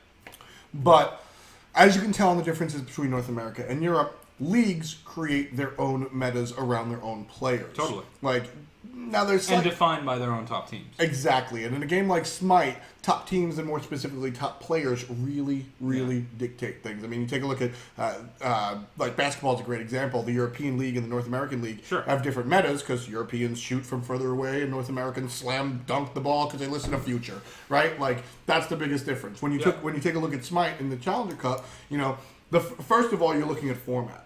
But as you can tell in the differences between North America and Europe, leagues create their own metas around their own players. Totally. Like, now there's and defined by their own top teams. Exactly. And in a game like Smite, top teams and more specifically top players really dictate things. I mean, you take a look at, like, basketball is a great example. The European League and the North American League have different metas because Europeans shoot from further away and North Americans slam dunk the ball because they listen to Future, right? Like, that's the biggest difference. When you take a look at Smite in the Challenger Cup, first of all, you're looking at format.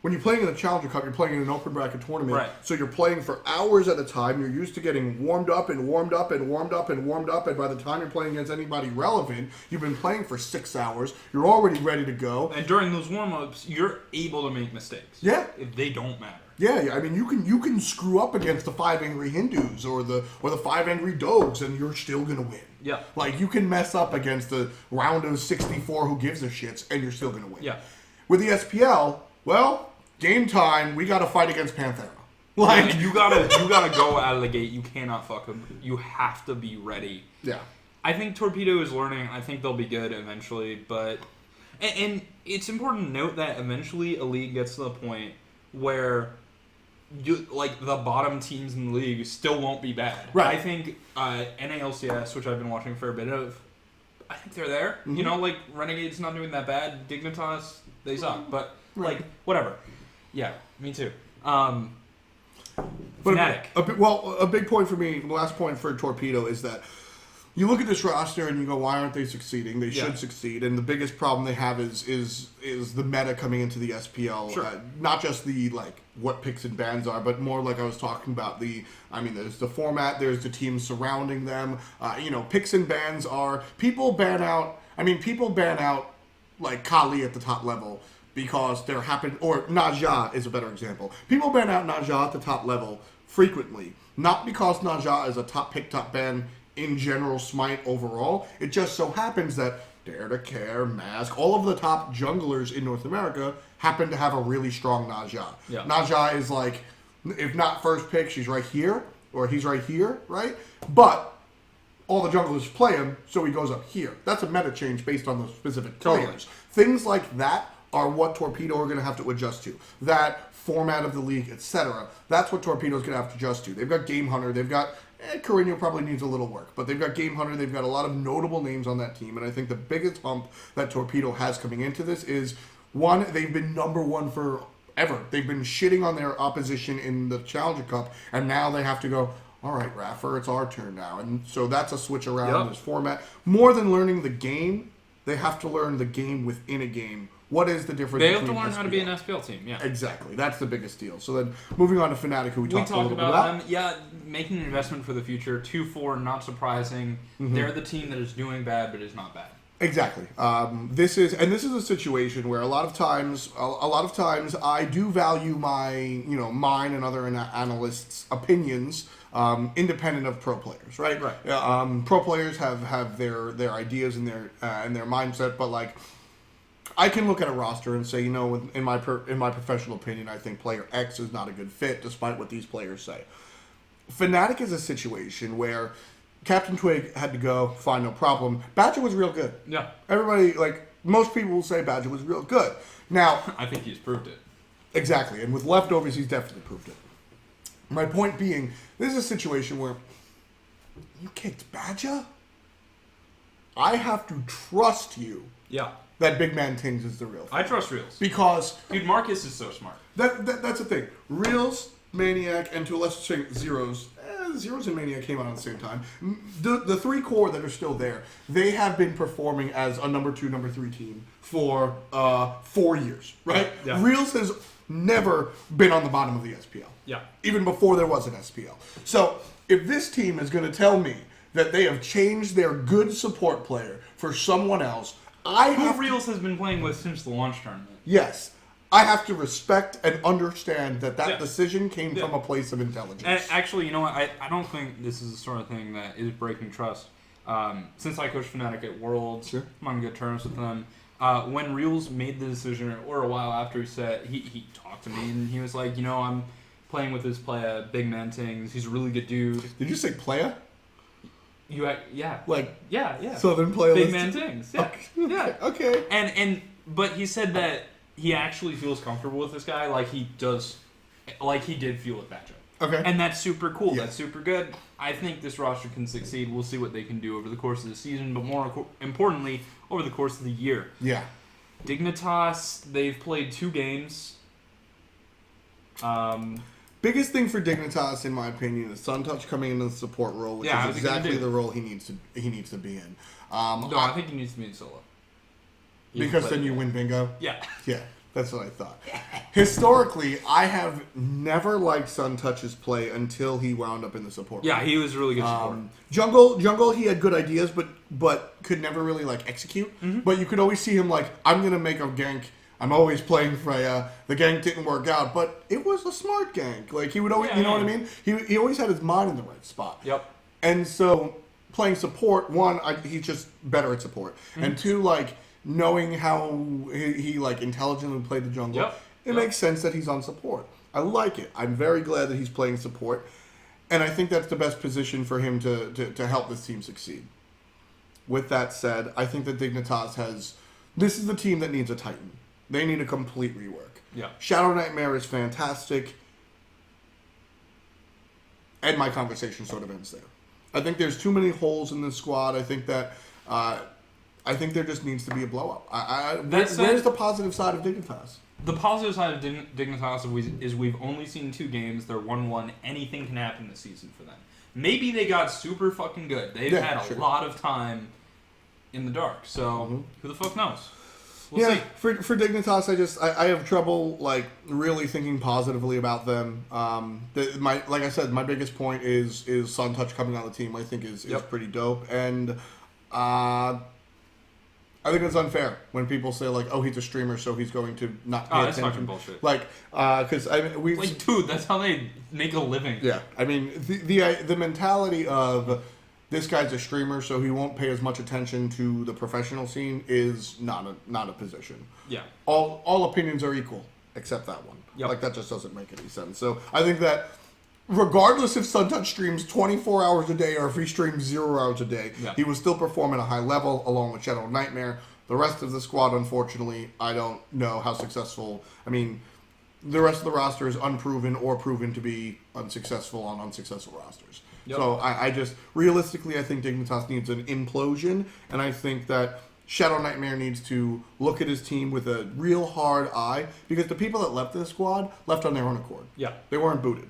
When you're playing in the Challenger Cup, you're playing in an open bracket tournament. Right. So you're playing for hours at a time. You're used to getting warmed up and warmed up and warmed up and warmed up. And by the time you're playing against anybody relevant, you've been playing for 6 hours. You're already ready to go. And during those warm-ups, you're able to make mistakes. Yeah. If they don't matter. Yeah. I mean, you can screw up against the 5 Angry Hindus or the 5 Angry Dogs, and you're still gonna win. Yeah. Like, you can mess up against the Randos 64 who gives a shits, and you're still gonna win. Yeah. With the SPL, well, game time, we got to fight against Panthera. Like, you gotta go out of the gate. You cannot fuck them. You have to be ready. Yeah. I think Torpedo is learning. I think they'll be good eventually, but and it's important to note that eventually a league gets to the point where the bottom teams in the league still won't be bad. Right. I think NALCS, which I've been watching a fair bit of, I think they're there. Mm-hmm. Renegade's not doing that bad. Dignitas, they suck, but whatever. Yeah, me too. Fnatic. A big point for me, the last point for Torpedo is that you look at this roster and you go, why aren't they succeeding? They should succeed. And the biggest problem they have is the meta coming into the SPL. Sure. Not just the, what picks and bans are, but more like I was talking about there's the format, there's the teams surrounding them. Picks and bans are, people ban out like Kali at the top level because there happened, or Naja is a better example. People ban out Naja at the top level frequently, not because Naja is a top pick, top ban in general Smite overall. It just so happens that DaretoCare, Mask, all of the top junglers in North America happen to have a really strong Naja. Yeah. Naja is like, if not first pick, she's right here, or he's right here, right? But all the junglers play him, so he goes up here. That's a meta change based on the specific players. Things like that are what Torpedo are going to have to adjust to. That format of the league, etc. That's what Torpedo's going to have to adjust to. They've got Game Hunter. They've got... Carino probably needs a little work, but they've got Game Hunter. They've got a lot of notable names on that team, and I think the biggest hump that Torpedo has coming into this is, one, they've been number one forever. They've been shitting on their opposition in the Challenger Cup, and now they have to go, all right, Raffer, it's our turn now. And so that's a switch around this format. More than learning the game, they have to learn the game within a game. What is the difference? They have to learn how to be an SPL team, yeah. Exactly. That's the biggest deal. So then, moving on to Fnatic, who we talked a little bit about. Them. Yeah, making an investment for the future. 2-4, not surprising. Mm-hmm. They're the team that is doing bad, but is not bad. Exactly. This is a situation where a lot of times I do value mine and other analysts' opinions, independent of pro players, right? Right. Pro players have their ideas and their mindset, but like, I can look at a roster and say, in my professional opinion, I think player X is not a good fit, despite what these players say. Fnatic is a situation where Captain Twig had to go, fine, no problem. Badger was real good. Yeah. Everybody, most people will say Badger was real good. Now, I think he's proved it. Exactly, and with leftovers, he's definitely proved it. My point being, this is a situation where you kicked Badger? I have to trust you. Yeah. That Big Man Tings is the real thing. I trust Reels. Because... Dude, Marcus is so smart. That's the thing. Reels, Maniac, and to a lesser extent, Zeros. Zeros and Maniac came out at the same time. The three core that are still there, they have been performing as a number 2, number 3 team for 4 years, right? Yeah. Reels has never been on the bottom of the SPL. Yeah. Even before there was an SPL. So, if this team is going to tell me that they have changed their good support player for someone else... Who Reels has been playing with since the launch tournament. Yes. I have to respect and understand that decision came from a place of intelligence. And actually, you know what? I don't think this is the sort of thing that is breaking trust. Since I coached Fnatic at Worlds, I'm on good terms with them. When Reels made the decision, or a while after he talked to me, and he was like, I'm playing with this player, Big Man Tings. He's a really good dude. Did you say playa? Yeah. Yeah. Southern playlist. Big Man Tings. Yeah. Okay. Yeah. Okay. But he said that he actually feels comfortable with this guy, like he did feel with Badger. Okay. And that's super cool. Yeah. That's super good. I think this roster can succeed. We'll see what they can do over the course of the season, but more importantly, over the course of the year. Yeah. Dignitas, they've played 2 games. Biggest thing for Dignitas, in my opinion, is SunTouch coming into the support role, which is exactly the role he needs to be in. I think he needs to be in solo. Because then you win bingo? Yeah. Yeah, that's what I thought. Historically, I have never liked SunTouch's play until he wound up in the support role. Yeah, he was really good support. Jungle, he had good ideas, but could never really execute. Mm-hmm. But you could always see him I'm going to make a gank. I'm always playing Freya. The gank didn't work out, but it was a smart gank. He would always, what I mean? He always had his mind in the right spot. Yep. And so, playing support, one, he's just better at support. Mm-hmm. And two, knowing how he intelligently played the jungle, it makes sense that he's on support. I like it. I'm very glad that he's playing support. And I think that's the best position for him to help this team succeed. With that said, I think that Dignitas this is the team that needs a Titan. They need a complete rework. Yeah. Shadow Nightmare is fantastic. And my conversation sort of ends there. I think there's too many holes in this squad. I think that there just needs to be a blow up. Where's the positive side of Dignitas? The positive side of Dignitas is we've only seen 2 games. They're 1-1. Anything can happen this season for them. Maybe they got super fucking good. They've had a lot of time in the dark. So who the fuck knows? We'll see. For Dignitas, I have trouble really thinking positively about them. Like I said, my biggest point is SunTouch coming on the team. I think is pretty dope, and I think it's unfair when people say like, "Oh, he's a streamer, so he's going to not pay that's attention." fucking bullshit. Like, because I mean, we Like, dude, that's how they make a living. Yeah, I mean, the mentality of this guy's a streamer, so he won't pay as much attention to the professional scene is not a position. Yeah. All opinions are equal except that one. Yep. Like that just doesn't make any sense. So I think that regardless if Suntouch streams 24 hours a day or if he streams 0 hours a day, Yeah. he will still perform at a high level along with Shadow Nightmare. The rest of the squad, unfortunately, I don't know how successful. I mean, the rest of the roster is unproven or proven to be unsuccessful on unsuccessful rosters. Yep. So I just, realistically, I think Dignitas needs an implosion, and I think that Shadow Nightmare needs to look at his team with a real hard eye, because the people that left the squad left on their own accord. Yeah. They weren't booted.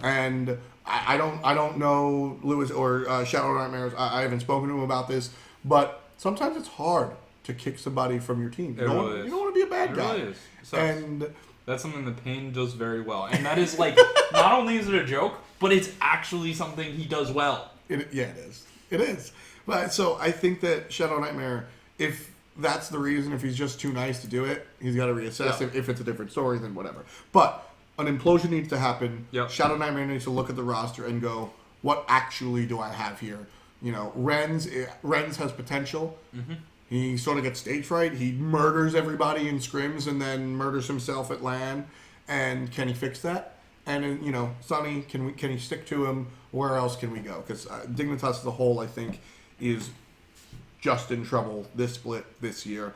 And I don't know Lewis or Shadow Nightmares. I haven't spoken to him about this, but sometimes it's hard to kick somebody from your team. You don't want to be a bad guy. Really is. And that's something that Payne does very well. And that is like, not only is it a joke, but it's actually something he does well. it is. It is. But so I think that Shadow Nightmare, if that's the reason, if he's just too nice to do it, he's got to reassess. Yeah. If it's a different story, then whatever. But an implosion needs to happen. Yep. Shadow Nightmare needs to look at the roster and go, what actually do I have here? You know, Renz has potential. Mm-hmm. He sort of gets stage fright. He murders everybody in scrims and then murders himself at LAN. And can he fix that? And then, you know, Sunny, can he stick to him? Where else can we go? Because Dignitas as a whole, I think, is just in trouble this split this year.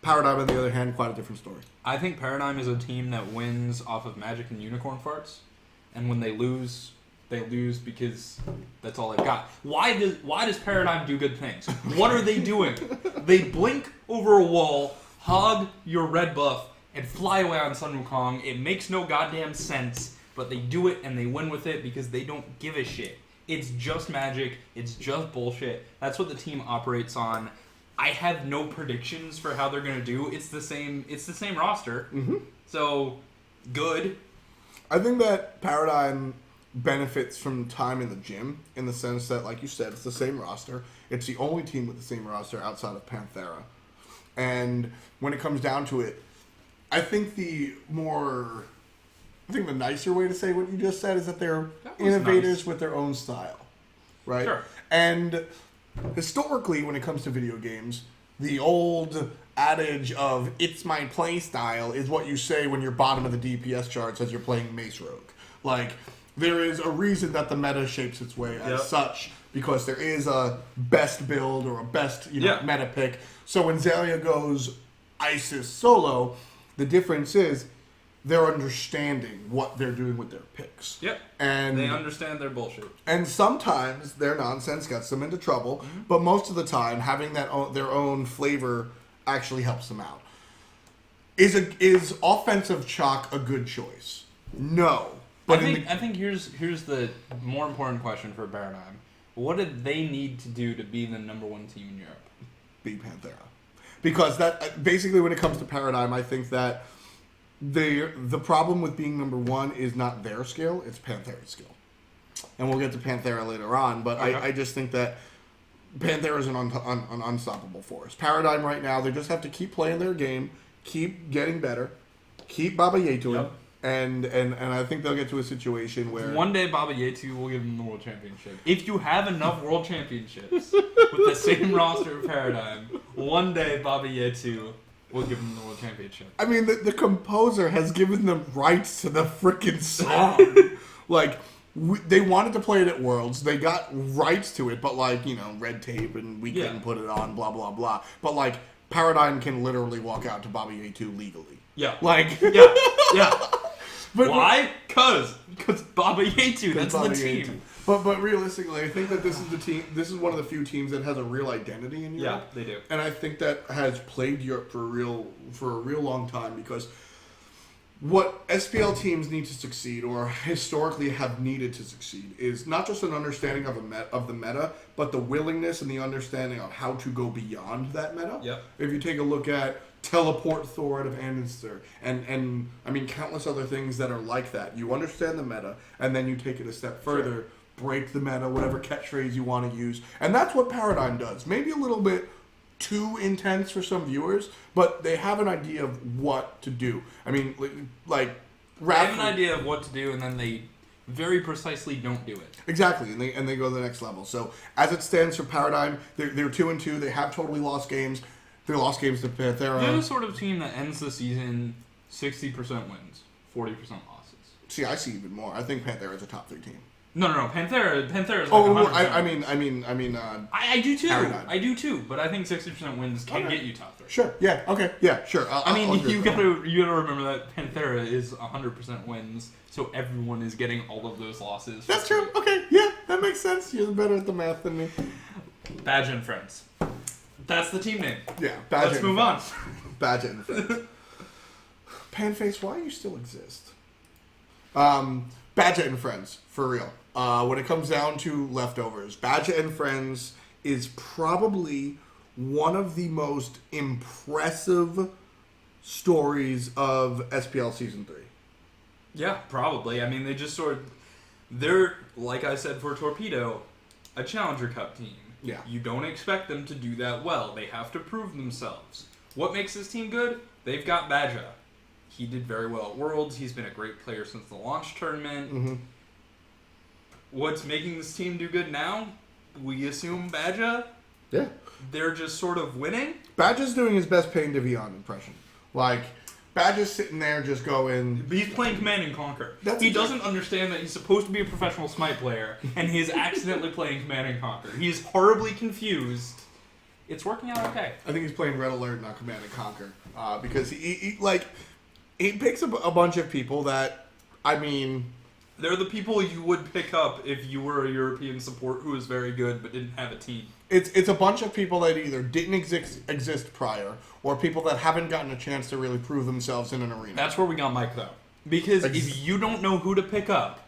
Paradigm, on the other hand, quite a different story. I think Paradigm is a team that wins off of magic and unicorn farts. And when they lose because that's all they've got. Why does Paradigm do good things? What are they doing? They blink over a wall, hog your red buff, and fly away on Sun Wukong. It makes no goddamn sense, but they do it and they win with it because they don't give a shit. It's just magic. It's just bullshit. That's what the team operates on. I have no predictions for how they're gonna do. It's the same roster. Mm-hmm. So good. I think that Paradigm benefits from time in the gym in the sense that, like you said, it's the same roster. It's the only team with the same roster outside of Panthera. And when it comes down to it, I think the nicer way to say what you just said is that they're innovators nice. with their own style, right? Sure. And historically, when it comes to video games, the old adage of "it's my play style" is what you say when you're bottom of the DPS charts as you're playing Mace Rogue. Like, there is a reason that the meta shapes its way as such, because there is a best build or a best meta pick. So when Zalia goes Isis solo, the difference is they're understanding what they're doing with their picks. Yep. And they understand their bullshit. And sometimes their nonsense gets them into trouble, but most of the time having their own flavor actually helps them out. Is offensive chalk a good choice? No. But I think here's the more important question for Paradigm. What did they need to do to be the number one team in Europe? Be Panthera. Because that basically, when it comes to Paradigm, I think that the problem with being number one is not their skill, it's Panthera's skill. And we'll get to Panthera later on, but okay. I just think that Panthera is an unstoppable force. Paradigm right now, they just have to keep playing their game, keep getting better, keep Baba Yetuing. Yep. And I think they'll get to a situation where one day Baba Yetu will give them the world championship. If you have enough world championships with the same roster of Paradigm, one day Baba Yetu will give them the world championship. I mean, the composer has given them rights to the freaking song. Like, they wanted to play it at Worlds. They got rights to it, but red tape and we couldn't put it on, blah, blah, blah. But Paradigm can literally walk out to Baba Yetu legally. Yeah. Yeah. But why? Because Baba Yetu, that's Baba the team. Yetu. But realistically, I think that this is the team. This is one of the few teams that has a real identity in Europe. Yeah, they do. And I think that has plagued Europe for a real long time, because what SPL teams need to succeed, or historically have needed to succeed, is not just an understanding of the meta, but the willingness and the understanding of how to go beyond that meta. Yep. If you take a look at Teleport Thor out of Annister, and I mean countless other things that are like that. You understand the meta, and then you take it a step further, break the meta, whatever catchphrase you want to use. And that's what Paradigm does. Maybe a little bit too intense for some viewers, but they have an idea of what to do. I mean, like they have an idea of what to do, and then they very precisely don't do it. Exactly, and they go to the next level. So as it stands for Paradigm, they're 2-2. They have totally lost games. They lost games to Panthera. They're the sort of team that ends the season 60% wins, 40% losses. See, I see even more. I think Panthera is a top 3 team. No. Panthera is like 100%. I do too. Paradigm. I do too. But I think 60% wins can get you top 3. Sure. Yeah. Okay. Yeah. Sure. You gotta remember that Panthera is 100% wins, so everyone is getting all of those losses. That's true. Okay. Yeah, that makes sense. You're better at the math than me. Badge and Friends. That's the team name. Yeah. Let's move on. Badge and Friends. Panface, why do you still exist? Badger and Friends, for real. When it comes down to leftovers, Badger and Friends is probably one of the most impressive stories of SPL Season 3. Yeah, probably. I mean, they're, like I said for Torpedo, a Challenger Cup team. Yeah. You don't expect them to do that well. They have to prove themselves. What makes this team good? They've got Badger. He did very well at Worlds. He's been a great player since the launch tournament. Mm-hmm. What's making this team do good now? We assume Badger. Yeah. They're just sort of winning. Badger's doing his best Pain Devion impression. Like, Badger's sitting there just going... He's playing Command and Conquer. He doesn't understand that he's supposed to be a professional Smite player, and he is accidentally playing Command and Conquer. He is horribly confused. It's working out okay. I think he's playing Red Alert, not Command and Conquer. Because he picks a bunch of people that, I mean... They're the people you would pick up if you were a European support who was very good but didn't have a team. It's a bunch of people that either didn't exist prior, or people that haven't gotten a chance to really prove themselves in an arena. That's where we got Mike, though. Because if you don't know who to pick up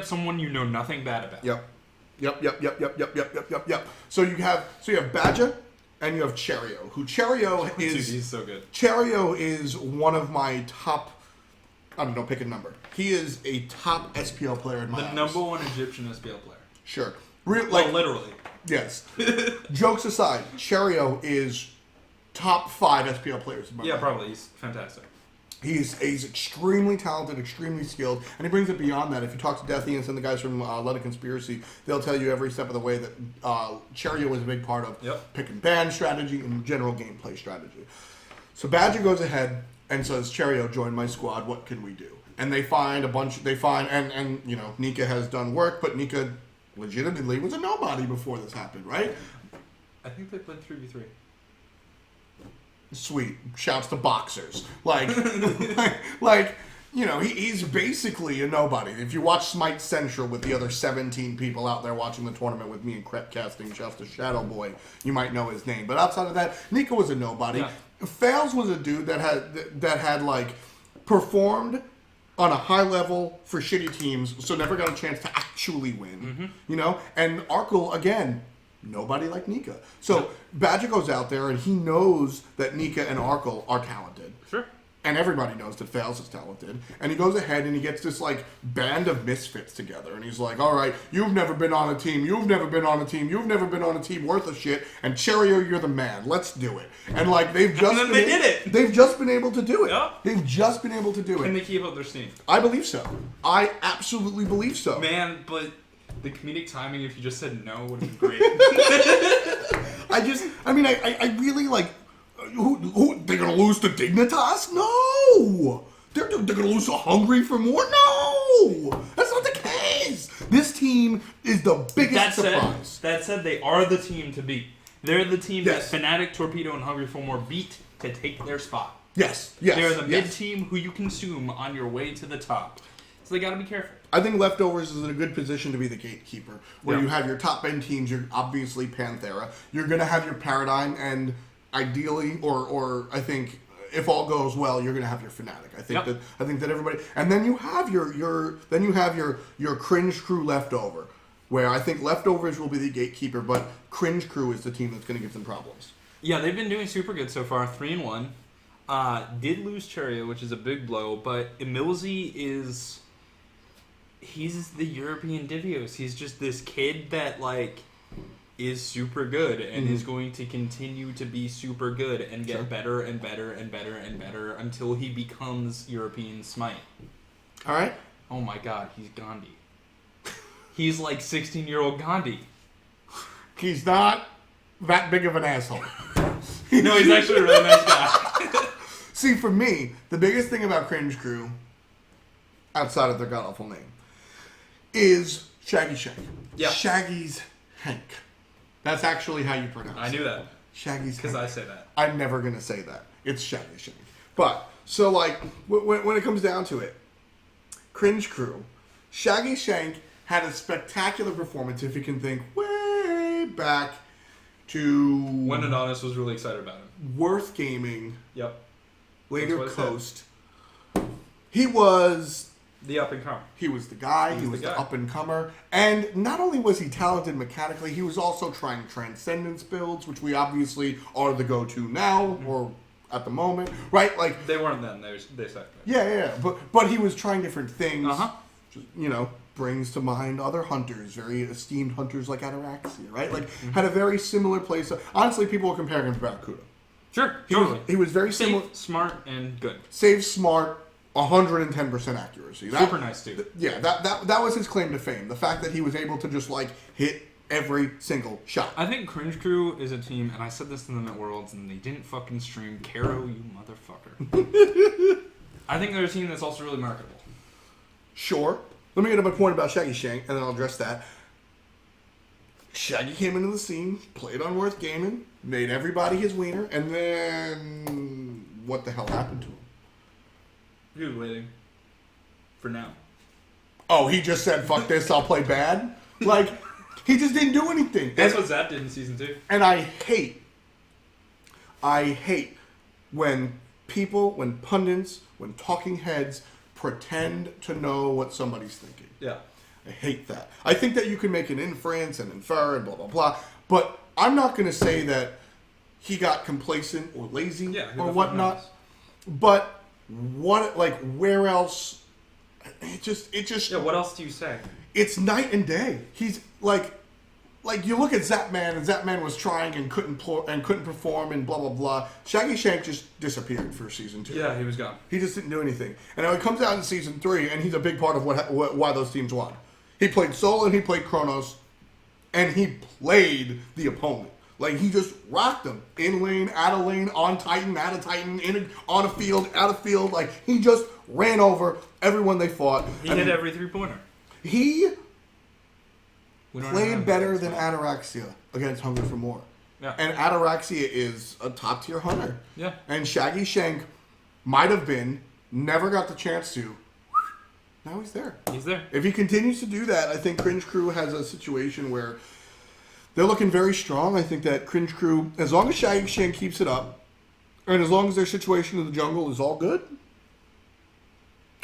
someone you know nothing bad about. Yep. So you have Badger and you have Cherio, who Cherio is... Dude, he's so good. Cherio is one of my top... I don't know, pick a number. He is a top SPL player in my eyes. The number one Egyptian SPL player. Sure. Literally. Yes. Jokes aside, Cherio is top 5 SPL players in my eyes. Yeah, probably. He's fantastic. He's extremely talented, extremely skilled, and he brings it beyond that. If you talk to Deathy and some of the guys from Let It Conspiracy, they'll tell you every step of the way that Cherio was a big part of pick and ban strategy and general gameplay strategy. So Badger goes ahead and says, Cherio, join my squad, what can we do? And they find and you know, Nika has done work, but Nika legitimately was a nobody before this happened, right? I think they played 3v3. Sweet. Shouts to boxers. Like, you know, he's basically a nobody. If you watch Smite Central with the other 17 people out there watching the tournament with me and Krett casting, shouts to Shadow Boy, you might know his name. But outside of that, Nika was a nobody. Yeah. Fails was a dude that had like performed on a high level for shitty teams, so never got a chance to actually win. Mm-hmm. You know, and Arkle again, nobody like Nika. So Badger goes out there and he knows that Nika and Arkle are talented. Sure. And everybody knows that Fails is talented. And he goes ahead and he gets this, like, band of misfits together. And he's like, all right, you've never been on a team. You've never been on a team. You've never been on a team worth of shit. And Cherio, you're the man. Let's do it. And, like, they've just they did it. They've just been able to do it. Yep. They've just been able to do it. Can they keep up their steam? I believe so. I absolutely believe so. Man, but the comedic timing, if you just said no, would have been great. I really, like... Who they're gonna lose to Dignitas? No, they're gonna lose to Hungry for more. No, that's not the case. This team is the biggest surprise. That said, they are the team to beat. They're the team that Fnatic, Torpedo, and Hungry for More beat to take their spot. Yes. They're the mid team who you consume on your way to the top. So they got to be careful. I think Leftovers is in a good position to be the gatekeeper, where you have your top end teams. You're obviously Panthera. You're gonna have your Paradigm and. Ideally, or I think if all goes well, you're gonna have your Fnatic. I think that everybody, and then you have your Cringe Crew Leftover, where I think Leftovers will be the gatekeeper, but Cringe Crew is the team that's gonna give them problems. Yeah, they've been doing super good so far, 3-1. Did lose Cherio, which is a big blow, but Emilzy he's the European Divios. He's just this kid that is super good and is going to continue to be super good and get better and better and better and better until he becomes European Smite. All right. Oh my God, he's Gandhi. He's like 16-year-old Gandhi. He's not that big of an asshole. No, he's actually a really nice guy. See, for me, the biggest thing about Cringe Crew, outside of their god-awful name, is ShaggyShank. Yeah. Shaggy's Hank. That's actually how you pronounce it. I knew that. Shaggy's Because Hank. I say that. I'm never going to say that. It's ShaggyShank. But, so like, when it comes down to it, Cringe Crew, ShaggyShank had a spectacular performance, if you can think way back to... When Adonis was really excited about him. Worth Gaming. Yep. Later Coast. He was... The up-and-comer. He was the guy. He was the up-and-comer. And not only was he talented mechanically, he was also trying Transcendence builds, which we obviously are the go-to now, or at the moment. Right? Like They weren't then. They said. Yeah. But he was trying different things. Uh-huh. Just, brings to mind other hunters, very esteemed hunters like Ataraxia, right? Like, had a very similar place. Honestly, people were comparing him to Barracuda. Sure, He was very similar. Safe, smart, and good. Safe, smart, 110% accuracy. Super nice, dude. That was his claim to fame. The fact that he was able to just, like, hit every single shot. I think Cringe Crew is a team, and I said this in the Mid Worlds, and they didn't fucking stream. Caro, you motherfucker. I think they're a team that's also really marketable. Sure. Let me get to my point about ShaggyShank, and then I'll address that. Shaggy came into the scene, played on Worth Gaming, made everybody his wiener, and then what the hell happened to him? He was waiting for now. Oh, he just said, fuck this, I'll play bad? Like, he just didn't do anything. That's what Zap did in Season 2. And I hate when people, when pundits, when talking heads pretend to know what somebody's thinking. Yeah. I hate that. I think that you can make an inference and infer and blah, blah, blah. But I'm not going to say that he got complacent or lazy or whatnot. But where else? It just. Yeah, what else do you say? It's night and day. He's like you look at Zapman, and Zapman was trying and couldn't perform and blah blah blah. ShaggyShank just disappeared for Season 2. Yeah, he was gone. He just didn't do anything. And now he comes out in Season 3, and he's a big part of why those teams won. He played Sol and he played Kronos, and he played the opponent. Like, he just rocked them. In lane, out of lane, on Titan, out of Titan, on a field, out of field. Like, he just ran over everyone they fought. He hit every three-pointer. He played better than Ataraxia against Hunger for More. Yeah. And Ataraxia is a top-tier hunter. Yeah. And ShaggyShank might have been, never got the chance to. Now he's there. He's there. If he continues to do that, I think Cringe Crew has a situation where they're looking very strong. I think that Cringe Crew, as long as ShaggyShank keeps it up, and as long as their situation in the jungle is all good,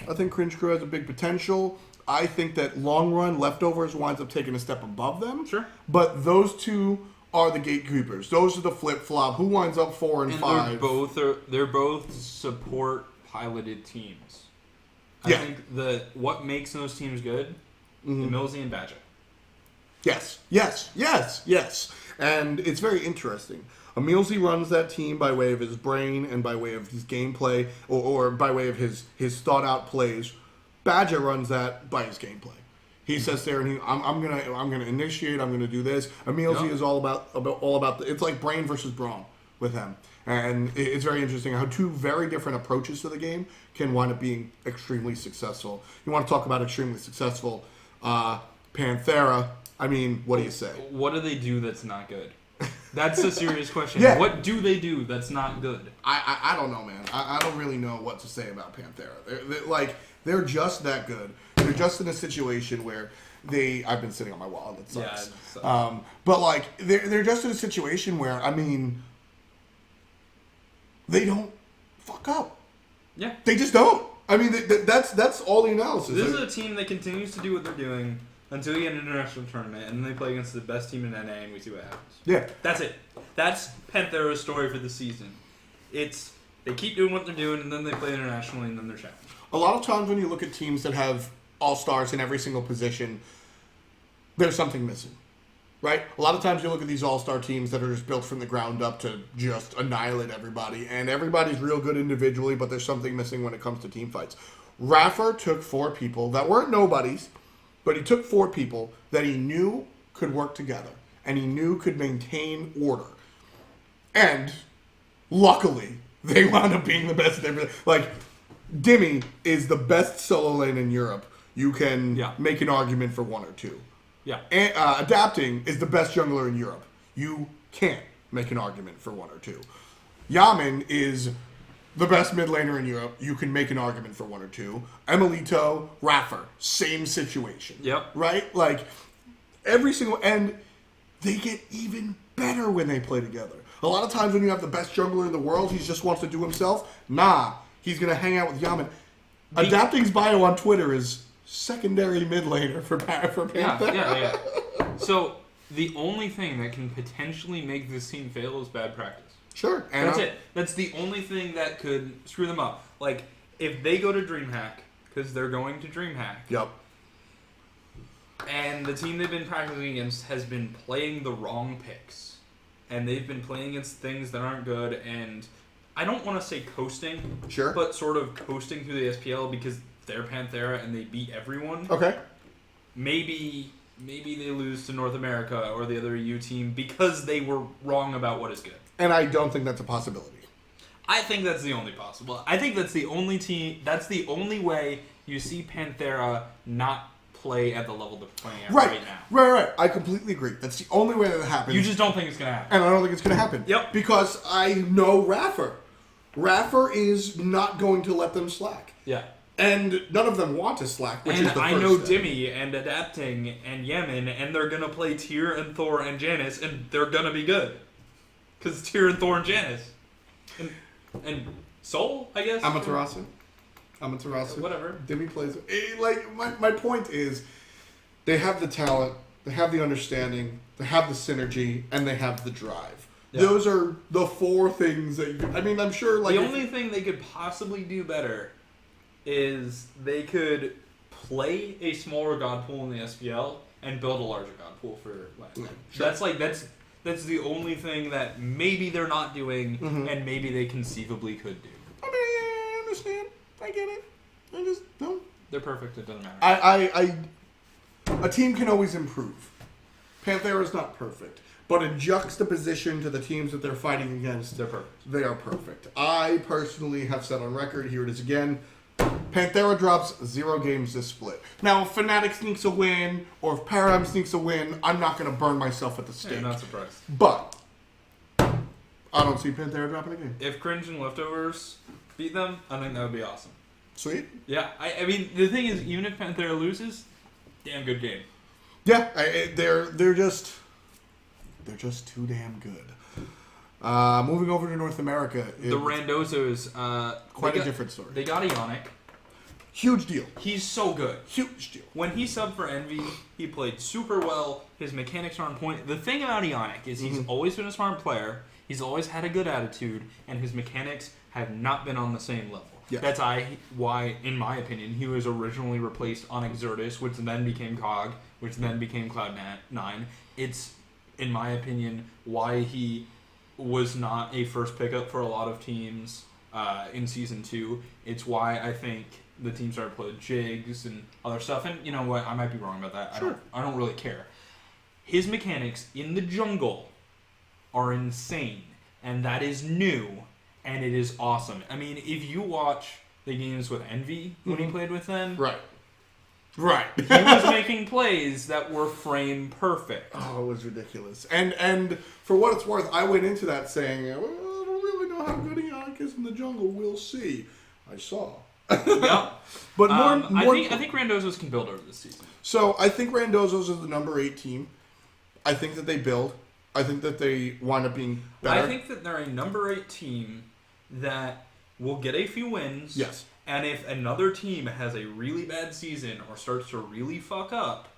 I think Cringe Crew has a big potential. I think that long run, Leftovers winds up taking a step above them. Sure. But those two are the gatekeepers. Those are the flip-flop. Who winds up 4 and 5? They're both support piloted teams. Yeah. I think what makes those teams good, Millsy and Badger. Yes. And it's very interesting. Emilzy runs that team by way of his brain and by way of his gameplay, or by way of his thought-out plays. Badger runs that by his gameplay. He sits there and I'm gonna initiate. I'm gonna do this. Emilzy is all about it's like brain versus brawn with him. And it's very interesting how two very different approaches to the game can wind up being extremely successful. You want to talk about extremely successful? Panthera. I mean, what do you say? What do they do that's not good? That's a serious question. Yeah. What do they do that's not good? I don't know, man. I don't really know what to say about Panthera. They're just that good. They're just in a situation where I've been sitting on my wall. That sucks. Yeah, but they're just in a situation where, I mean, they don't fuck up. Yeah. They just don't. I mean, that's all the analysis. This is a team that continues to do what they're doing until you get an international tournament, and then they play against the best team in NA, and we see what happens. Yeah. That's it. That's Panthera's story for the season. They keep doing what they're doing, and then they play internationally, and then they're challenged. A lot of times when you look at teams that have all-stars in every single position, there's something missing. right? A lot of times you look at these all-star teams that are just built from the ground up to just annihilate everybody, and everybody's real good individually, but there's something missing when it comes to team fights. Raffer took 4 people that weren't nobodies, but he took 4 people that he knew could work together, and he knew could maintain order. And, luckily, they wound up being the best. Like, Dimmy is the best solo lane in Europe. You can make an argument for 1 or 2. Yeah. And, Adapting is the best jungler in Europe. You can't make an argument for 1 or 2. Yaman is the best mid laner in Europe. You can make an argument for 1 or 2. Emilito, Raffer, same situation. Yep. Right? Like, every single... And they get even better when they play together. A lot of times when you have the best jungler in the world, he just wants to do himself. Nah, he's going to hang out with Yaman. Adapting's bio on Twitter is secondary mid laner for Panthera. Yeah. So, the only thing that can potentially make this team fail is bad practice. Sure. And that's it. That's the only thing that could screw them up. Like, if they go to DreamHack, because they're going to DreamHack. Yep. And the team they've been practicing against has been playing the wrong picks. And they've been playing against things that aren't good. And I don't want to say coasting. Sure. But sort of coasting through the SPL because they're Panthera and they beat everyone. Okay. Maybe they lose to North America or the other EU team because they were wrong about what is good. And I don't think that's a possibility. I think that's the only possible. I think that's the only team. That's the only way you see Panthera not play at the level they're playing at right now. Right. I completely agree. That's the only way that happens. You just don't think it's going to happen. And I don't think it's going to happen. Yep. Because I know Raffer. Raffer is not going to let them slack. Yeah. And none of them want to slack, which and is the I first know step. Dimmy and Adapting and Yemen, and they're going to play Tyr and Thor and Janice, and they're going to be good. Because Tyr and Thor and Janice. And Soul, I guess? Amaterasu. Whatever. Dimmy plays... Like, my point is, they have the talent, they have the understanding, they have the synergy, and they have the drive. Yeah. Those are the 4 things that you... I mean, I'm sure, like... The only thing they could possibly do better is they could play a smaller god pool in the SPL and build a larger god pool for last time. Sure. That's the only thing that maybe they're not doing and maybe they conceivably could do. I mean, I understand. I get it. I just don't. They're perfect. It doesn't matter. A team can always improve. Panthera's not perfect. But in juxtaposition to the teams that they're fighting against, they're perfect. They are perfect. I personally have said on record, here it is again, Panthera drops 0 games this split. Now, if Fnatic sneaks a win, or if Param sneaks a win, I'm not going to burn myself at the stake. Yeah, not surprised. But I don't see Panthera dropping a game. If Cringe and Leftovers beat them, I think that would be awesome. Sweet. Yeah, I mean, the thing is, even if Panthera loses, damn good game. Yeah, they're just too damn good. Moving over to North America. The Randosos, quite a different story. They got Ionic. Huge deal. He's so good. Huge deal. When he subbed for Envy, he played super well. His mechanics are on point. The thing about Ionic is he's always been a smart player. He's always had a good attitude, and his mechanics have not been on the same level. Yes. That's why, in my opinion, he was originally replaced on Exertus, which then became COG, which then became Cloud9. It's, in my opinion, why he was not a first pickup for a lot of teams in Season 2. It's why I think the team started playing Jigs and other stuff. And you know what? I might be wrong about that. Sure. I don't really care. His mechanics in the jungle are insane. And that is new. And it is awesome. I mean, if you watch the games with Envy when he played with them... Right. He was making plays that were frame perfect. Oh, it was ridiculous. And for what it's worth, I went into that saying, well, I don't really know how good Ionic is in the jungle. We'll see. I saw. Yep. But I think Randosos can build over this season. So I think Randosos is the number 8 team. I think that they build. I think that they wind up being better. I think that they're a number 8 team that will get a few wins. Yes. And if another team has a really bad season or starts to really fuck up,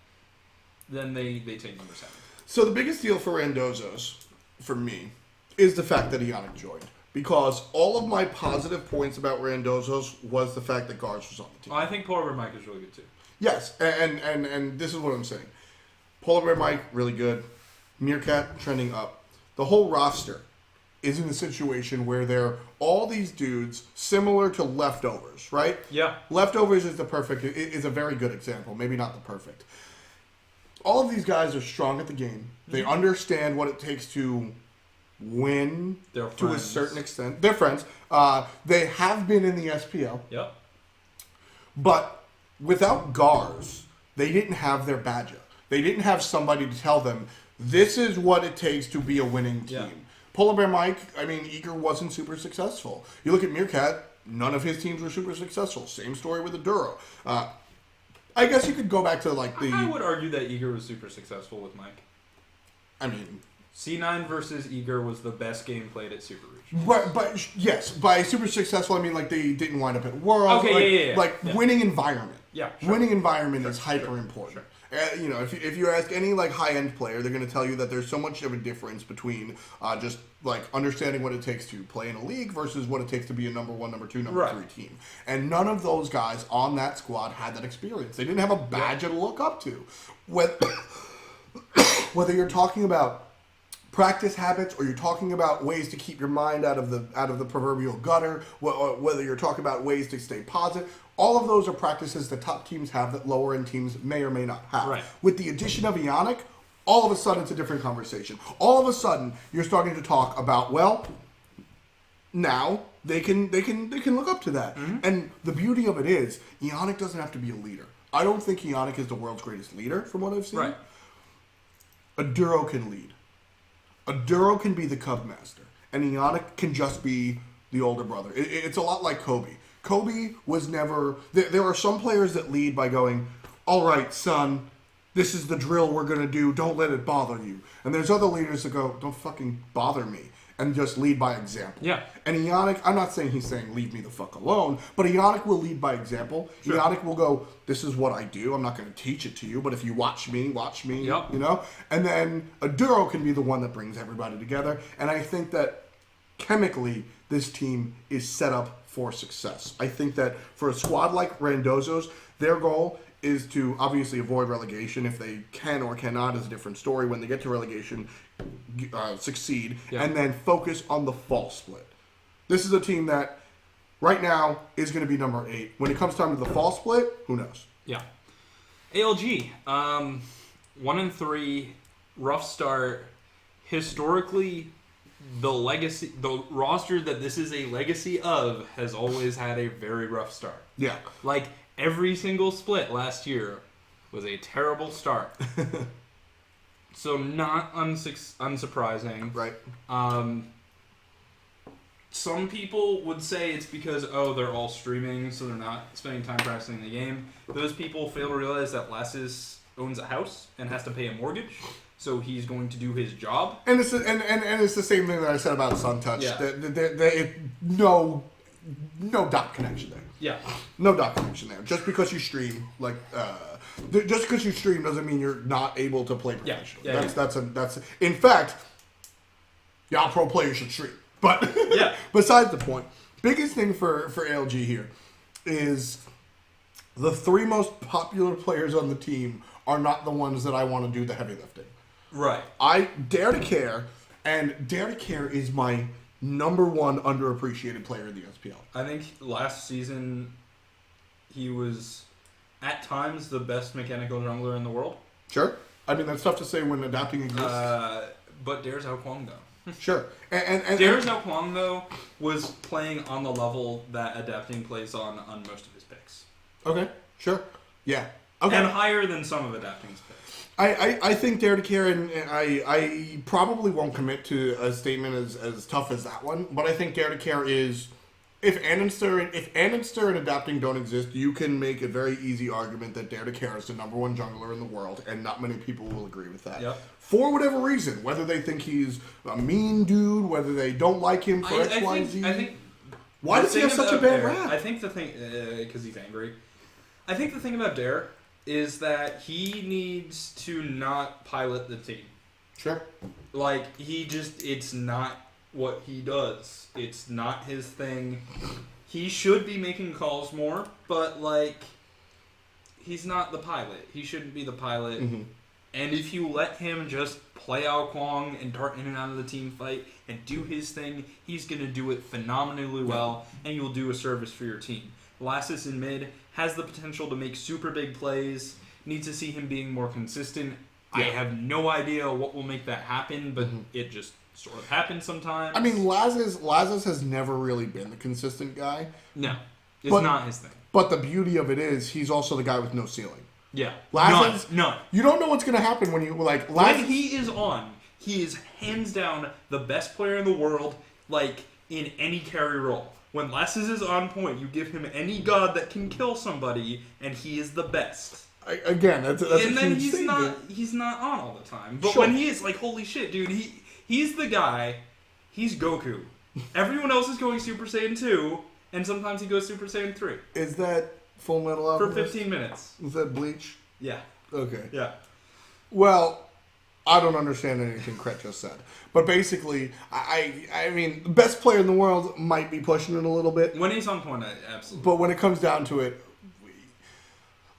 then they take number 7. So the biggest deal for Randosos, for me, is the fact that Ionic joined. Because all of my positive points about Randosos was the fact that Garz was on the team. Well, I think Polar Bear Mike is really good too. Yes, and this is what I'm saying. Polar Bear Mike, really good. Meerkat trending up. The whole roster is in a situation where they're all these dudes similar to Leftovers, right? Yeah. Leftovers is is a very good example. Maybe not the perfect. All of these guys are strong at the game. They understand what it takes to win to a certain extent. They're friends. They have been in the SPL. Yep. But without GARs, they didn't have their badge. They didn't have somebody to tell them, this is what it takes to be a winning team. Yeah. Polar Bear Mike, Eager wasn't super successful. You look at Meerkat, none of his teams were super successful. Same story with Aduro. I guess you could go back to I would argue that Eager was super successful with Mike. C9 versus Eager was the best game played at Super Region. But yes, by super successful, they didn't wind up at Worlds. Okay, winning environment. Yeah, sure. Winning environment is hyper important. Sure. If you ask any high end player, they're going to tell you that there's so much of a difference between just understanding what it takes to play in a league versus what it takes to be a number 1, number 2, number 3 team. And none of those guys on that squad had that experience. They didn't have a badge to look up to. Whether you're talking about practice habits, or you're talking about ways to keep your mind out of the proverbial gutter, or whether you're talking about ways to stay positive, all of those are practices that top teams have that lower end teams may or may not have. Right. With the addition of Ionic, all of a sudden it's a different conversation. All of a sudden you're starting to talk about, now they can look up to that. Mm-hmm. And the beauty of it is, Ionic doesn't have to be a leader. I don't think Ionic is the world's greatest leader from what I've seen. Right. Aduro can lead. Aduro can be the Cub Master, and Ionic can just be the older brother. It's a lot like Kobe. Kobe was never... There are some players that lead by going, all right, son, this is the drill we're going to do. Don't let it bother you. And there's other leaders that go, don't fucking bother me, and just lead by example. Yeah. And Ionic, I'm not saying he's saying leave me the fuck alone, but Ionic will lead by example. Sure. Ionic will go, this is what I do. I'm not going to teach it to you, but if you watch me, yep. And then Aduro can be the one that brings everybody together. And I think that chemically, this team is set up for success. I think that for a squad like Randozo's, their goal is to obviously avoid relegation. If they can or cannot is a different story. When they get to relegation, succeed, and then focus on the fall split. This is a team that right now is going to be number 8. When it comes time to the fall split, who knows? Yeah. ALG, 1-3, rough start. Historically, the roster that this is a legacy of has always had a very rough start. Yeah. Every single split last year was a terrible start. So not unsurprising. Right. Some people would say it's because, they're all streaming, so they're not spending time practicing the game. Those people fail to realize that Lassus owns a house and has to pay a mortgage, so he's going to do his job. And it's the same thing that I said about SunTouch. Yeah. No dot connection there. Yeah. No dot connection there. Just because you stream, just because you stream doesn't mean you're not able to play professionally. Yeah. That's in fact, y'all pro players should stream. But besides the point, biggest thing for ALG here is the 3 most popular players on the team are not the ones that I want to do the heavy lifting. Right. I DaretoCare, and DaretoCare is my number 1 underappreciated player in the SPL. I think last season he was at times the best mechanical jungler in the world. Sure. That's tough to say when adapting exists. But Dare's Ao Kwang, though. Sure. And Dare's Ao Kwang, though, was playing on the level that adapting plays on most of his picks. Okay. Sure. Yeah. Okay. And higher than some of adapting's picks. I think DaretoCare, and I probably won't commit to a statement as tough as that one, but I think DaretoCare is... If Anonster and adapting don't exist, you can make a very easy argument that DaretoCare is the number 1 jungler in the world, and not many people will agree with that. Yep. For whatever reason, whether they think he's a mean dude, whether they don't like him for X, Y, Z. I think. Why does he have such a bad rap? I think the thing, because he's angry. I think the thing about Dare is that he needs to not pilot the team. Sure. It's not what he does. It's not his thing. He should be making calls more, but he's not the pilot. He shouldn't be the pilot. Mm-hmm. And if you let him just play Ao Kwong and dart in and out of the team fight and do his thing, he's going to do it phenomenally well, and you'll do a service for your team. Lassus in mid has the potential to make super big plays. Need to see him being more consistent. I have no idea what will make that happen, but it just sort of happens sometimes. I mean, Lassus has never really been the consistent guy. No, it's not his thing. But the beauty of it is he's also the guy with no ceiling. Yeah. Lassus, None. You don't know what's going to happen when you, like... When he is on, he is hands down the best player in the world, like, in any carry role. When Lassus is on point, you give him any god that can kill somebody, and he is the best. Again, that's and a then huge thing. He's not on all the time. But Sure. when he is, like, holy shit, dude, he's the guy. He's Goku. Everyone else is going Super Saiyan 2, and sometimes he goes Super Saiyan 3. Is that Full Metal Alchemist? For 15 minutes. Is that Bleach? Yeah. Okay. Yeah. Well, I don't understand anything Krett just said. But basically, I mean, the best player in the world might be pushing it a little bit. When he's on point, absolutely. But when it comes down to it,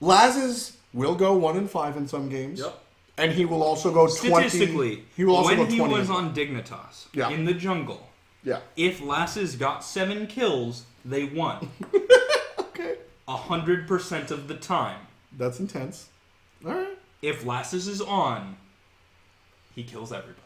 Lassus will go 1-5 in some games. Yep. And he will also go 20. Statistically, he will also when go he 20 was on Dignitas, Yeah. in the jungle, Yeah. if Lassus got 7 kills, they won. Okay. 100% of the time. That's intense. All right. If Lassus is on, he kills everybody.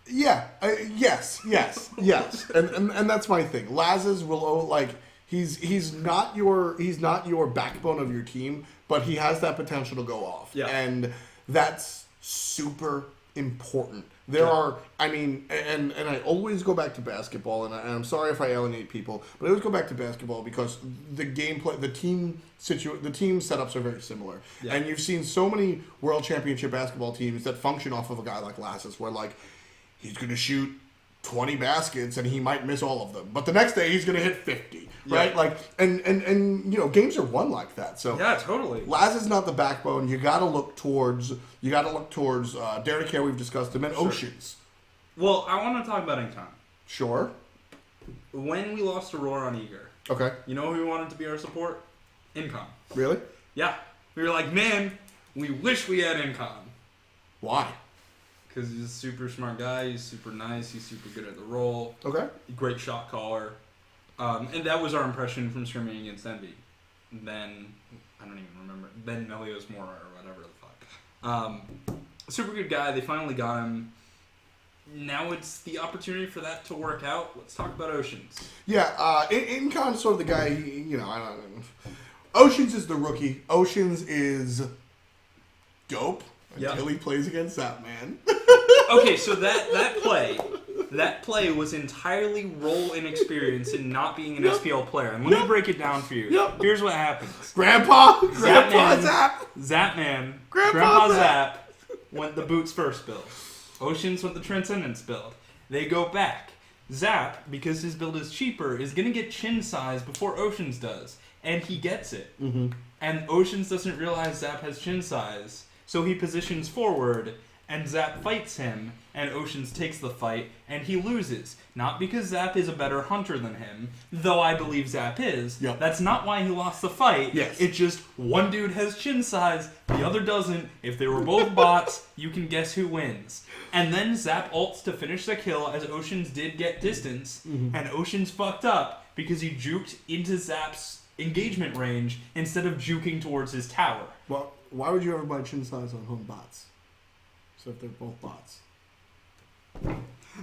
Yeah. Yes. And that's my thing. Lassus will like he's not your backbone of your team, but he has that potential to go off. Yeah. And that's super important. There are, I mean, and I always go back to basketball, and I'm sorry if I alienate people, but I always go back to basketball because the gameplay, the team setups are very similar. Yeah. And you've seen so many World Championship basketball teams that function off of a guy like Lassus, where like he's going to shoot 20 baskets and he might miss all of them, but the next day he's going to hit 50, right? Yeah. Like, and you know, games are won like that. So Yeah, totally. Laz is not the backbone. You got to look towards DaretoCare. We've discussed him, and Oceans. Well, I want to talk about Incon. Sure. When we lost Aurora on Eager, Okay. you know who we wanted to be our support? Incon. Really? Yeah. We were like, man, we wish we had Incon. Why? Because he's a super smart guy, he's super nice, he's super good at the role, Okay. great shot caller. And that was our impression from scrimming against Envy. Then, I don't even remember, then Melios Mora or whatever the fuck. Super good guy, they finally got him. Now it's the opportunity for that to work out. Let's talk about Oceans. Yeah, Incon's sort of the guy, you know, I don't know. Oceans is the rookie. Oceans is dope until he plays against Zapman. Okay, so that play was entirely role inexperience and not being an SPL player. And let me break it down for you. Yep. Here's what happens. Grandpa Zap. Zapman, Grandpa Zap went the Boots first build. Oceans went the Transcendence build. They go back. Zap, because his build is cheaper, is going to get chin size before Oceans does. And he gets it. Mm-hmm. And Oceans doesn't realize Zap has chin size. So he positions forward, and Zap fights him, and Oceans takes the fight, and he loses. Not because Zap is a better hunter than him, though I believe Zap is. Yep. That's not why he lost the fight. Yes. It's just one dude has chin size, the other doesn't. If they were both bots, you can guess who wins. And then Zap ults to finish the kill, as Oceans did get distance, and Oceans fucked up because he juked into Zap's engagement range instead of juking towards his tower. Well, why would you ever buy chin size on home bots? So if they're both bots.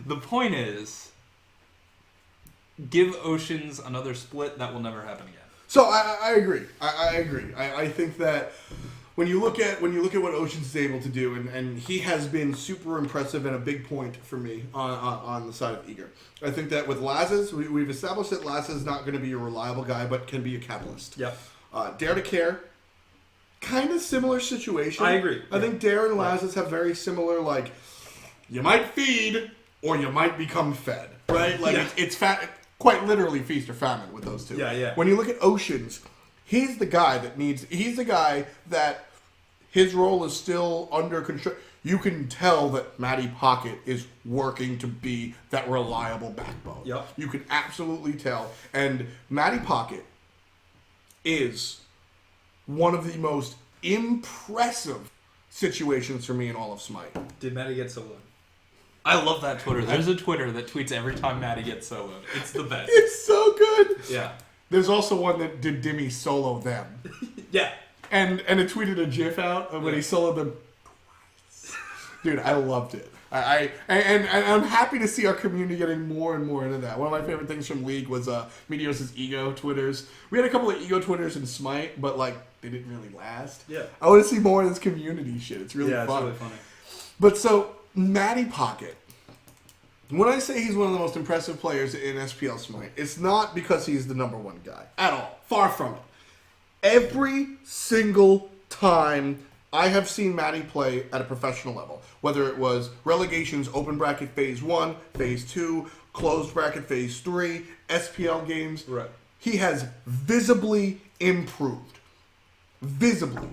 The point is, give Oceans another split. That will never happen again. So I agree. I agree. I think that when you look at what Oceans is able to do, and he has been super impressive and a big point for me on the side of Eager. I think that with Lassus, we've established that Lassus is not going to be a reliable guy, but can be a catalyst. Yep. DaretoCare, kind of similar situation. I agree. I think Dare and Lassus have very similar, like, you might feed or you might become fed, right? Like, it's quite literally feast or famine with those two. Yeah. When you look at Oceans, he's the guy that his role is still under control. You can tell that MattyPocket is working to be that reliable backbone. Yep. You can absolutely tell. And MattyPocket is one of the most impressive situations for me in all of Smite. Did Matty get soloed? I love that Twitter. There's a Twitter that tweets every time Matty gets soloed. It's the best. It's so good. Yeah. There's also one that did Dimmy solo them. Yeah. And it tweeted a GIF out of when he soloed them twice. Dude, I loved it. And I'm happy to see our community getting more and more into that. One of my favorite things from League was Meteos' ego Twitters. We had a couple of ego Twitters in Smite, but like they didn't really last. Yeah. I want to see more of this community shit. It's really fun. It's really funny. But so, MattyPocket. When I say he's one of the most impressive players in SPL Smite, it's not because he's the number one guy. At all. Far from it. Every single time I have seen Matty play at a professional level, whether it was relegations, open bracket phase 1, phase 2, closed bracket phase 3, SPL games, right. He has visibly improved. Visibly.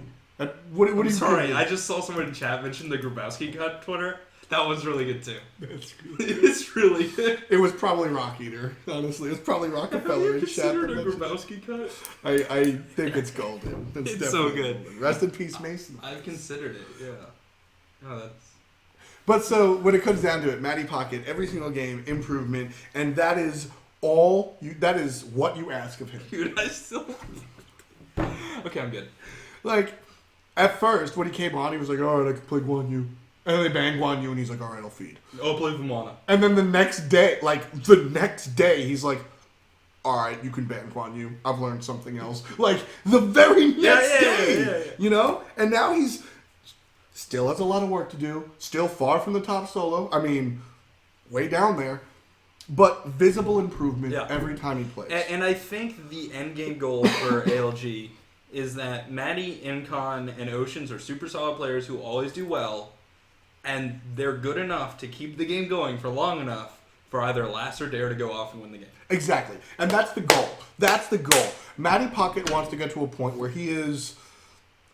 What I'm sorry, doing? I just saw someone in chat mention the Grabowski cut Twitter. That was really good too. That's good. It's really good. It was probably Rock Eater, honestly. It was probably Rockefeller in chat. Have you considered a Grabowski cut? I think it's golden. It's so good. Golden. Rest in peace, Mason. I've considered it, yeah. No, that's... But so, when it comes down to it, MattyPocket, every single game, improvement, and that is all you, that is what you ask of him. Dude, I still... Okay, I'm good. Like, at first, when he came on, he was like, alright, I can play Guan Yu. And then they bang Guan Yu, and he's like, alright, I'll feed. I'll play Vamana. And then the next day, he's like, alright, you can ban Guan Yu. I've learned something else. Like, the very next day. Yeah. You know? And now he's still has a lot of work to do. Still far from the top solo. I mean, way down there. But visible improvement every time he plays. And I think the end game goal for ALG is that Matty, Incon, and Oceans are super solid players who always do well, and they're good enough to keep the game going for long enough for either Last or Dare to go off and win the game. Exactly. And that's the goal. That's the goal. MattyPocket wants to get to a point where he is...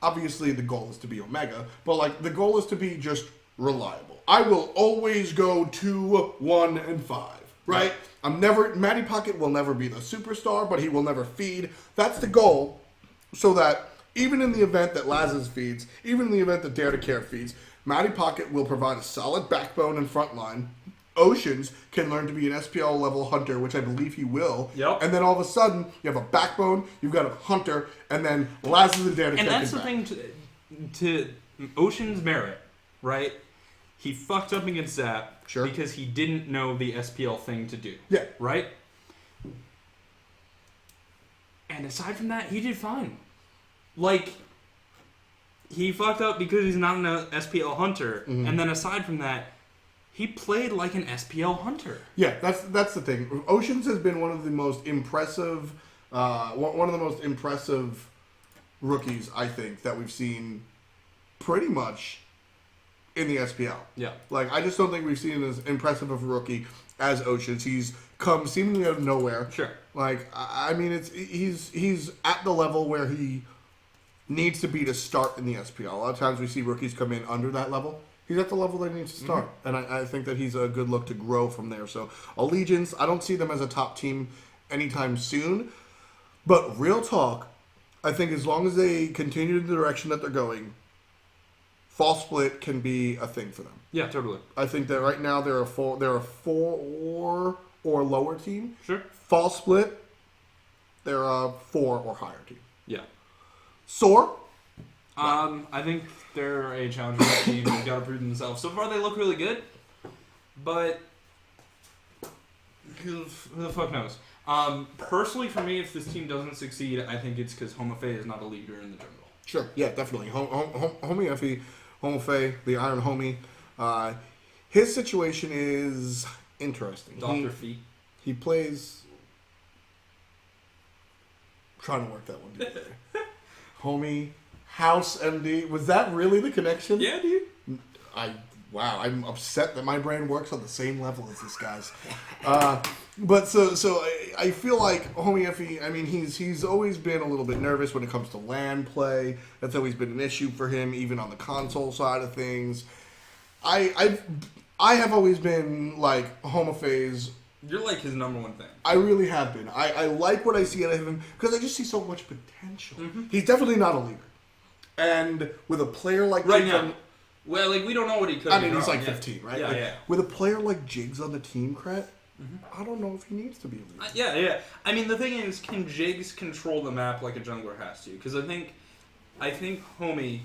Obviously, the goal is to be Omega, but like the goal is to be just reliable. I will always go 2, 1, and 5. Right? MattyPocket will never be the superstar, but he will never feed. That's the goal. So that even in the event that Lazarus feeds, even in the event that DaretoCare feeds, MattyPocket will provide a solid backbone and front line. Oceans can learn to be an SPL level hunter, which I believe he will. Yep. And then all of a sudden, you have a backbone, you've got a hunter, and then Lazarus and DaretoCare. And that's the thing to Ocean's merit, right? He fucked up against Zap because he didn't know the SPL thing to do. Yeah. Right? And aside from that, he did fine. Like, he fucked up because he's not an SPL hunter. Mm-hmm. And then aside from that, he played like an SPL hunter. Yeah, that's the thing. Oceans has been one of the most impressive, rookies, I think, that we've seen pretty much in the SPL. Yeah. Like, I just don't think we've seen as impressive of a rookie as Oceans. He's come seemingly out of nowhere. Sure. Like, I mean, he's at the level where he needs to be to start in the SPL. A lot of times we see rookies come in under that level. He's at the level that he needs to start. Mm-hmm. And I think that he's a good look to grow from there. So, Allegiance, I don't see them as a top team anytime soon. But real talk, I think as long as they continue the direction that they're going, fall split can be a thing for them. Yeah, totally. I think that right now they're a 4 or lower team. Sure. Fall split, they're a 4 or higher team. Yeah. Soar? I think they're a challenger team. They've got to prove themselves. So far, they look really good, but who the fuck knows? Personally, for me, if this team doesn't succeed, I think it's because Homofei is not a leader in the jungle. Sure, yeah, definitely. Homie Effie, Homofei, the Iron Homie, his situation is interesting. Dr. Feet. He plays... I'm trying to work that one together. Homie... House MD. Was that really the connection? Yeah, dude. Wow, I'm upset that my brain works on the same level as this guy's. But so I feel like Homie Effie, I mean, he's always been a little bit nervous when it comes to LAN play. That's always been an issue for him, even on the console side of things. I have always been like Homofei's. You're like his number one thing. I really have been. I like what I see out of him because I just see so much potential. Mm-hmm. He's definitely not a leader. And with a player like right Jigs now. Well, like, we don't know what he could I mean, he's like 15, right? Yeah, like, yeah. With a player like Jigs on the team, Krett, I don't know if he needs to be a leader. Yeah. I mean, the thing is, can Jigs control the map like a jungler has to? Because I think Homie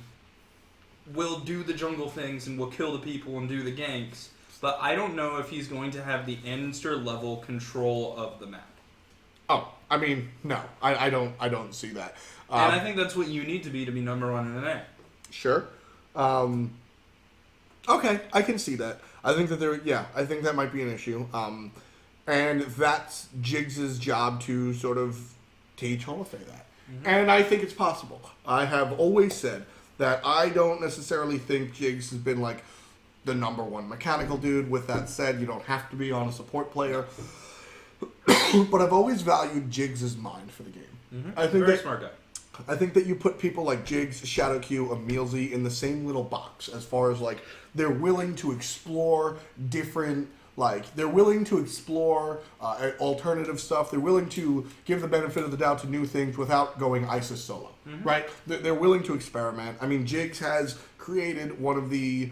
will do the jungle things and will kill the people and do the ganks, but I don't know if he's going to have the Enster level control of the map. Oh, I mean, no, I don't see that. And I think that's what you need to be number one in the net. Sure. Okay, I can see that. I think that I think that might be an issue. And that's Jigs' job to sort of teach Holiday that. Mm-hmm. And I think it's possible. I have always said that I don't necessarily think Jigs has been like the number one mechanical dude. With that said, you don't have to be on a support player. But I've always valued Jigs' mind for the game. Mm-hmm. I think Very smart guy. I think that you put people like Jigs, ShadowQ, Emilzy in the same little box as far as like they're willing to explore different, like they're willing to explore alternative stuff. They're willing to give the benefit of the doubt to new things without going ISIS solo, right? They're willing to experiment. I mean, Jigs has created one of the.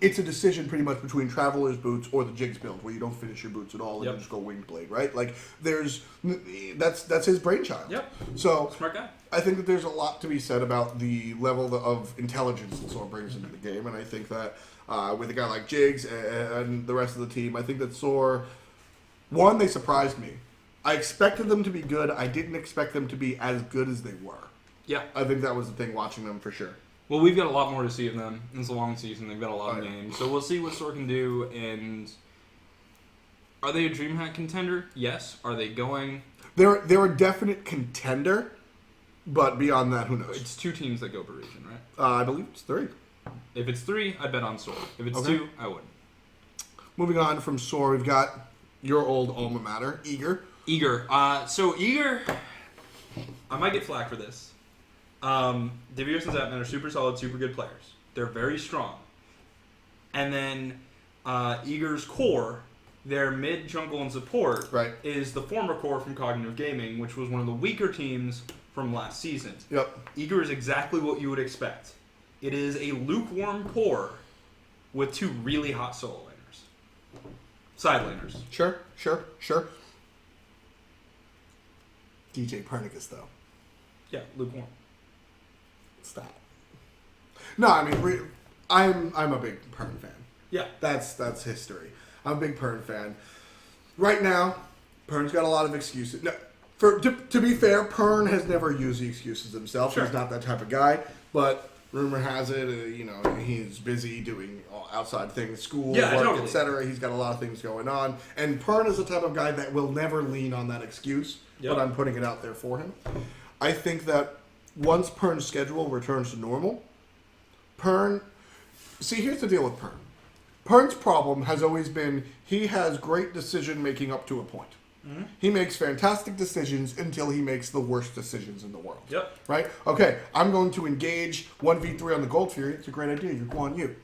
It's a decision pretty much between Traveler's Boots or the Jigs build, where you don't finish your boots at all and you just go Winged Blade, right? Like, that's his brainchild. Yep. So smart guy. I think that there's a lot to be said about the level of intelligence that Sor brings into the game, and I think that with a guy like Jigs and the rest of the team, I think that Sor, one, they surprised me. I expected them to be good. I didn't expect them to be as good as they were. Yeah. I think that was the thing watching them for sure. Well, we've got a lot more to see of them. It's a long season. They've got a lot of games. So we'll see what Sor can do. And are they a DreamHack contender? Yes. Are they going? They're a definite contender, but beyond that, who knows? It's 2 teams that go per region, right? I believe it's 3. If it's 3, I bet on Sor. If it's 2, I wouldn't. Moving on from Sor, we've got your old alma mater, Eager. So Eager, I might get flack for this. Divios and Zapman are super solid, super good players. They're very strong. And then Eager's core, their mid, jungle, and support, is the former core from Cognitive Gaming, which was one of the weaker teams from last season. Yep. Eager is exactly what you would expect. It is a lukewarm core with 2 really hot solo laners. Side laners. Sure. DJ Pernicus, though. Yeah, lukewarm. Stop. No, I mean, I'm a big Pern fan. Yeah. That's history. I'm a big Pern fan. Right now, Pern's got a lot of excuses. No, to be fair, Pern has never used the excuses himself. Sure. He's not that type of guy. But rumor has it, he's busy doing outside things, school, work, totally. etc. He's got a lot of things going on. And Pern is the type of guy that will never lean on that excuse. But I'm putting it out there for him. I think that once Pern's schedule returns to normal, see, here's the deal with Pern. Pern's problem has always been he has great decision making up to a point. Mm-hmm. He makes fantastic decisions until he makes the worst decisions in the world. Yep. Right? Okay, I'm going to engage 1v3 on the Gold Fury. It's a great idea. You're Guan Yu.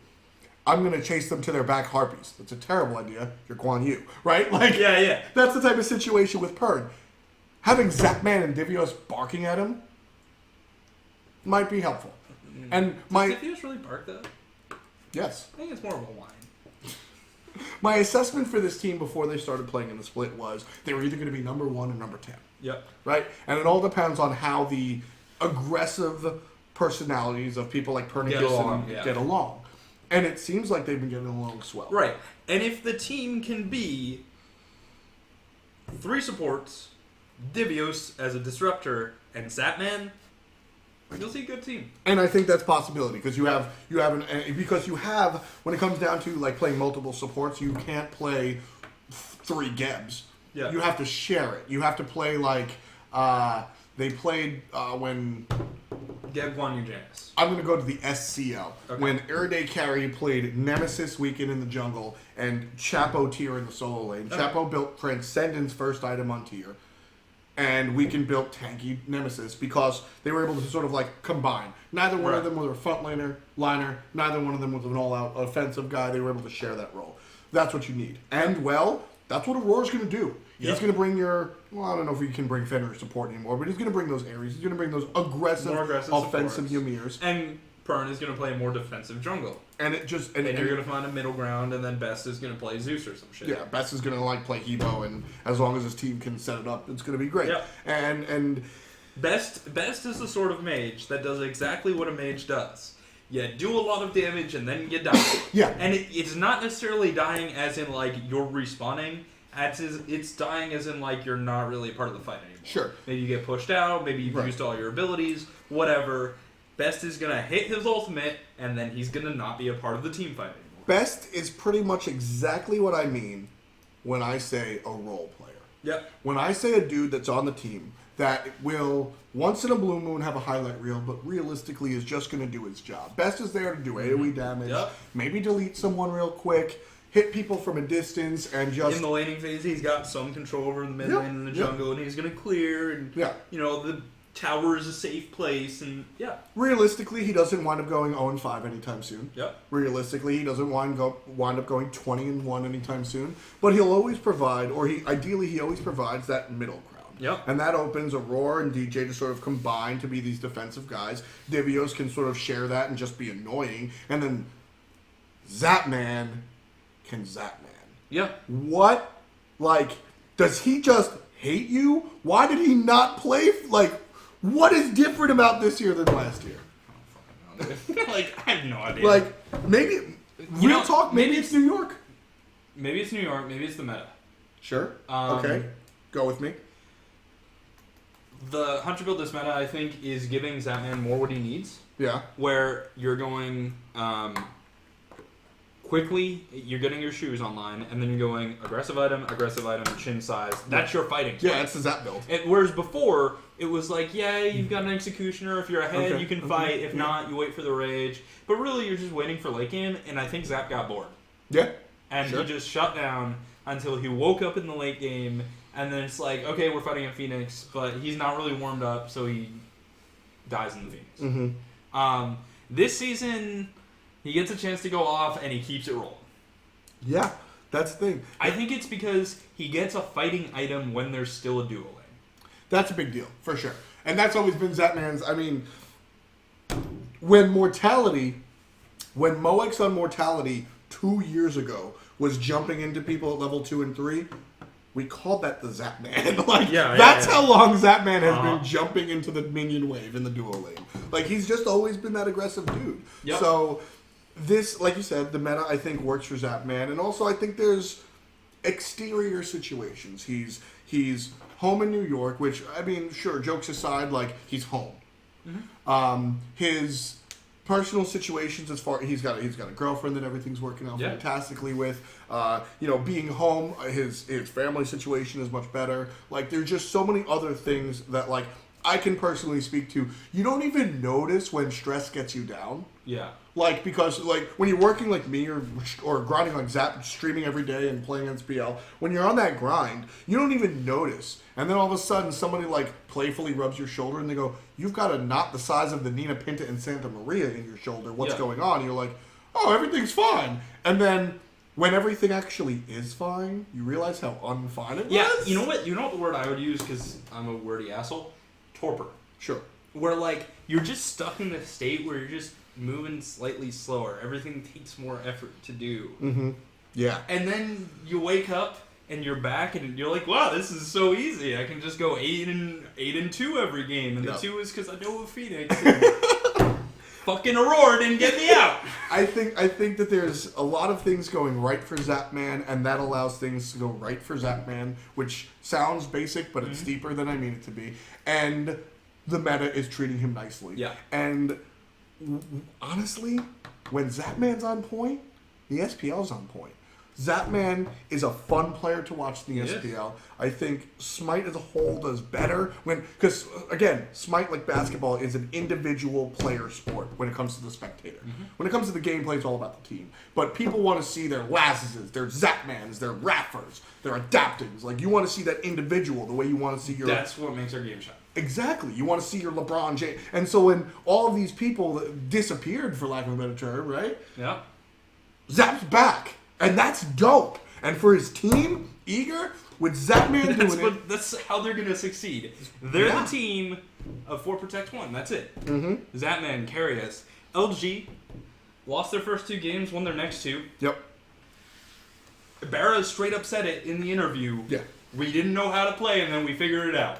I'm going to chase them to their back Harpies. That's a terrible idea. You're Guan Yu. Right? Like, yeah. That's the type of situation with Pern. Having Zapman and Divios barking at him might be helpful. And Does Divios really bark, though? Yes. I think it's more of a whine. My assessment for this team before they started playing in the split was they were either going to be number 1 or number 10. Yep. Right? And it all depends on how the aggressive personalities of people like Pernicus get along. And it seems like they've been getting along swell. Right. And if the team can be 3 supports, Divios as a disruptor, and Zapman, you'll see a good team. And I think that's a possibility because you have when it comes down to like playing multiple supports, you can't play 3 Gebs. Yeah. You have to share it. You have to play like they played when Geb Guan Yu Janice. I'm going to go to the SCL. Okay. When DaretoCare played Nemesis Weekend in the jungle and Chapo tier in the solo lane. Okay. Chapo built Transcendence first item on tier. And Weekend built tanky Nemesis because they were able to sort of like combine. Neither one of them was a front liner. Neither one of them was an all-out offensive guy. They were able to share that role. That's what you need. And, That's what Aurora's going to do. Yep. He's going to bring your... Well, I don't know if he can bring Fenrir support anymore, but he's going to bring those Ares. He's going to bring those aggressive offensive Ymirs. And Pern is going to play more defensive jungle. And it just... And you're going to find a middle ground, and then Best is going to play Zeus or some shit. Yeah, Best is going to like play Hebo, and as long as his team can set it up, it's going to be great. Yep. And Best is the sort of mage that does exactly what a mage does. You do a lot of damage, and then you die. Yeah. And it's not necessarily dying as in, like, you're respawning. It's dying as in, like, you're not really part of the fight anymore. Sure. Maybe you get pushed out, maybe you've used all your abilities, whatever. Best is going to hit his ultimate, and then he's going to not be a part of the team fight anymore. Best is pretty much exactly what I mean when I say a role player. Yep. When I say a dude that's on the team that will, once in a blue moon, have a highlight reel, but realistically is just going to do his job. Best is there to do AoE damage, maybe delete someone real quick, hit people from a distance, and just... In the laning phase, he's got some control over the mid lane and the jungle, and he's going to clear, and, you know, the tower is a safe place, and, Realistically, he doesn't wind up going 0-5 anytime soon. Yep. Realistically, he doesn't wind up going 20-1 anytime soon. But he'll always provide, or he always provides that middle ground. Yep. And that opens Aurora and DJ to sort of combine to be these defensive guys. Divios can sort of share that and just be annoying. And then Zapman can Zapman. Yeah. What? Like, does he just hate you? Why did he not play? Like, what is different about this year than last year? I don't fucking know. Like, I have no idea. Like, maybe... Real talk, maybe it's New York. Maybe it's New York, maybe it's the meta. Sure. Okay. Go with me. The Hunter build this meta, I think, is giving Zapman more what he needs. Yeah. Where you're going quickly, you're getting your shoes online, and then you're going aggressive item, chin size. That's your fighting. Yeah, it's the Zap build. Whereas before, it was like, yeah, you've got an executioner. If you're ahead, you can fight. If not, you wait for the rage. But really, you're just waiting for late game, and I think Zap got bored. Yeah. And he just shut down until he woke up in the late game. And then it's like, okay, we're fighting at Phoenix, but he's not really warmed up, so he dies in the Phoenix. Mm-hmm. This season, he gets a chance to go off, and he keeps it rolling. Yeah, that's the thing. I think it's because he gets a fighting item when there's still a duo lane. That's a big deal, for sure. And that's always been Zapman's... I mean, when Moex on Mortality 2 years ago was jumping into people at level 2 and 3... We called that the Zapman. That's how long Zapman has been jumping into the minion wave in the duo lane. Like, he's just always been that aggressive dude. Yep. So, this, like you said, the meta, I think, works for Zapman. And also, I think there's exterior situations. He's home in New York, which, I mean, sure, jokes aside, like, he's home. Mm-hmm. His personal situations, as far he's got a girlfriend that everything's working out fantastically with. Being home, his family situation is much better. Like, there's just so many other things that, like, I can personally speak to. You don't even notice when stress gets you down. Yeah. Like, because, like, when you're working like me or grinding like Zap, streaming every day and playing SPL, when you're on that grind, you don't even notice. And then all of a sudden, somebody, like, playfully rubs your shoulder and they go, you've got a knot the size of the Nina Pinta in Santa Maria in your shoulder. What's going on? And you're like, oh, everything's fine. And then when everything actually is fine, you realize how unfine it was. Yeah, you know what? You know what the word I would use, because I'm a wordy asshole? Torpor. Sure. Where, like, you're just stuck in a state where you're just moving slightly slower. Everything takes more effort to do. Mm-hmm. Yeah. And then you wake up and you're back and you're like, wow, this is so easy. I can just go 8-2 every game. And the 2 is because I know a Phoenix. Fucking Aurora didn't get me out. I think that there's a lot of things going right for Zapman, and that allows things to go right for Zapman, which sounds basic, but it's deeper than I mean it to be. And the meta is treating him nicely. Yeah. And honestly, when Zapman's on point, the SPL's on point. Zapman is a fun player to watch in the SPL. I think Smite as a whole does better because again, Smite, like basketball, is an individual player sport when it comes to the spectator. Mm-hmm. When it comes to the gameplay, it's all about the team. But people want to see their Lazzes, their Zapmans, their Raffers, their Adaptings. Like, you want to see that individual the way you want to see your... That's what makes our game shine. Exactly. You want to see your LeBron James. And so when all of these people disappeared, for lack of a better term, right? Yeah. Zap's back. And that's dope. And for his team, eager, with Zapman doing it. That's how they're going to succeed. They're the team of 4 Protect 1. That's it. Mm-hmm. Zapman, carry us. LG lost their first 2 games, won their next 2. Yep. Barra straight up said it in the interview. Yeah. We didn't know how to play, and then we figured it out.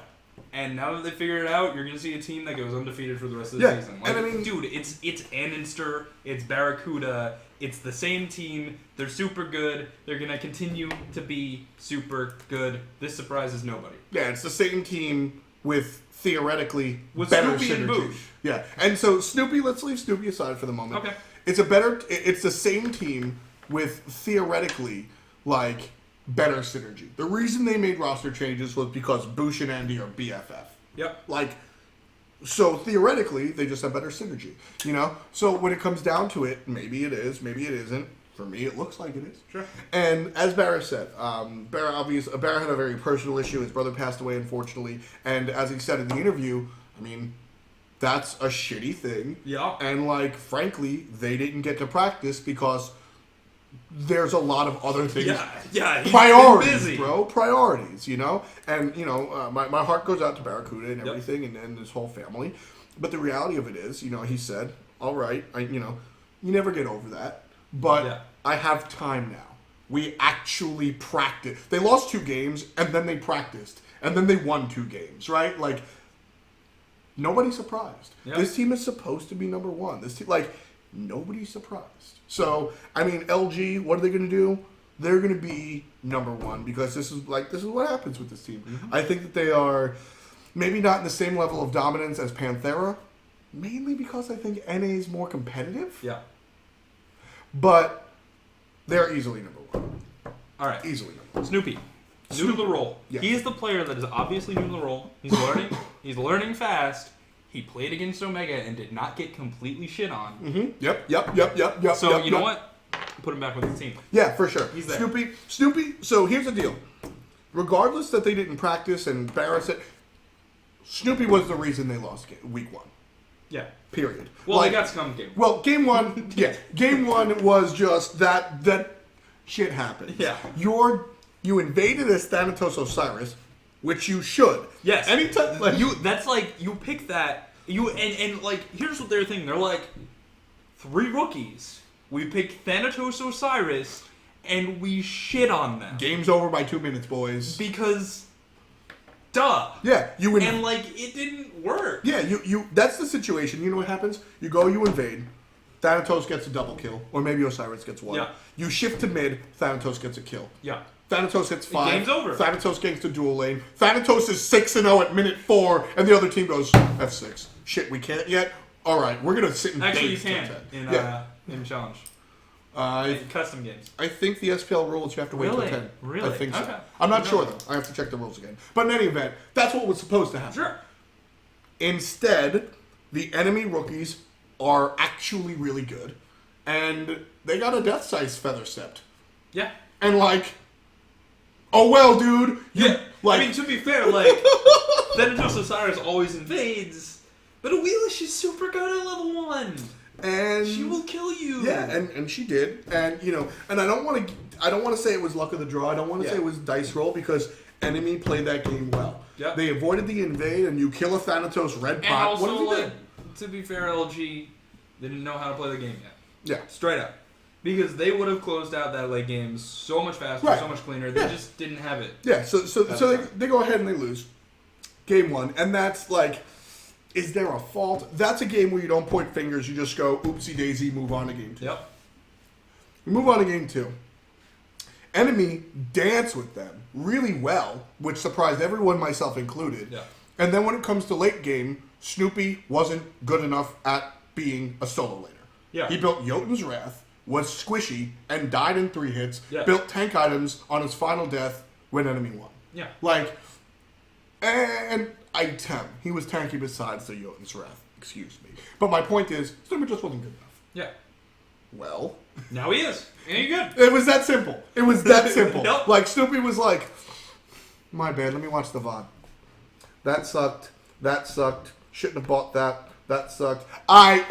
And now that they figured it out, you're going to see a team that goes undefeated for the rest of the season. Like, and I mean, dude, it's Aninster, it's Barracuda, it's the same team. They're super good. They're going to continue to be super good. This surprises nobody. Yeah, it's the same team with theoretically with better Snoopy synergy. and Boosh. Yeah, and so Snoopy, let's leave Snoopy aside for the moment. Okay. It's the same team with theoretically like better synergy. The reason they made roster changes was because Boosh and Andy are BFF. Yep. Like, so theoretically, they just have better synergy, you know? So when it comes down to it, maybe it is, maybe it isn't. For me, it looks like it is. Sure. And as Barra said, Barra had a very personal issue. His brother passed away, unfortunately. And as he said in the interview, I mean, that's a shitty thing. Yeah. And, like, frankly, they didn't get to practice because there's a lot of other things. Yeah. He's Priorities, busy. bro. Priorities, you know? And, you know, my heart goes out to Barracuda and everything and his whole family. But the reality of it is, you know, he said, all right, you never get over that. But I have time now. We actually practice. They lost 2 games, and then they practiced. And then they won 2 games, right? Like, nobody's surprised. Yep. This team is supposed to be number 1. This team, like, nobody's surprised. So, I mean, LG, what are they going to do? They're going to be number 1 because this is what happens with this team. Mm-hmm. I think that they are maybe not in the same level of dominance as Panthera, mainly because I think NA is more competitive. Yeah. But they're easily number 1. All right. Easily number 1. Snoopy. New to the role. Yeah. He is the player that is obviously new to the role. He's learning. He's learning fast. He played against Omega and did not get completely shit on. Mm-hmm. Yep. So, you know what? Put him back with his team. Yeah, for sure. He's there. Snoopy, so here's the deal. Regardless that they didn't practice and Barra said, Snoopy was the reason they lost week 1. Yeah. Period. Well, they got scum game. Well, game 1, Game 1 was just that shit happened. Yeah. You invaded as Thanatos Osiris, which you should. Yes. Anytime, you pick that. And here's what they're thinking. They're like, 3 rookies. We pick Thanatos Osiris, and we shit on them. Game's over by 2 minutes, boys. Because, duh. Yeah, it didn't work. Yeah, you. That's the situation. You know what happens? You go, you invade. Thanatos gets a double kill, or maybe Osiris gets 1. Yeah. You shift to mid. Thanatos gets a kill. Yeah. Thanatos hits 5. Game's over. Thanatos ganks to dual lane. Thanatos is 6-0 at minute 4, and the other team goes F6. Shit, we can't yet. All right, we're gonna sit and actually you bait can in challenge. In custom games. I think the SPL rules you have to wait till 10. Really? I think so. Okay. I'm not sure though. I have to check the rules again. But in any event, that's what was supposed to happen. Sure. Instead, the enemy rookies are actually really good, and they got a death size feather stepped. Yeah. And oh well, dude. I mean, to be fair, Thanatos Osiris always invades, but Wheelish is super good at level 1. And she will kill you. Yeah, and she did. And and I don't want to say it was luck of the draw. I don't want to say it was dice roll because enemy played that game well. Yeah. They avoided the invade, and you kill a Thanatos red pot. And also, what did to be fair, LG didn't know how to play the game yet. Yeah. Straight up. Because they would have closed out that late game so much faster, so much cleaner. They just didn't have it. Yeah, so they go ahead and they lose. Game 1. And that's is there a fault? That's a game where you don't point fingers. You just go, oopsie daisy, move on to game 2. Yep. We move on to game 2. Enemy dance with them really well, which surprised everyone, myself included. Yeah. And then when it comes to late game, Snoopy wasn't good enough at being a solo laner. Yeah. He built Jotun's Wrath, was squishy, and died in 3 hits, Yeah. built tank items on his final death when enemy won. Yeah. And he was tanky besides the Jotun's Wrath. Excuse me. But my point is, Snoopy just wasn't good enough. Yeah. Well. Now he is. And he's good. It was that simple. It was that simple. Nope. Snoopy was like, my bad, let me watch the VOD. That sucked. That sucked. Shouldn't have bought that. That sucked.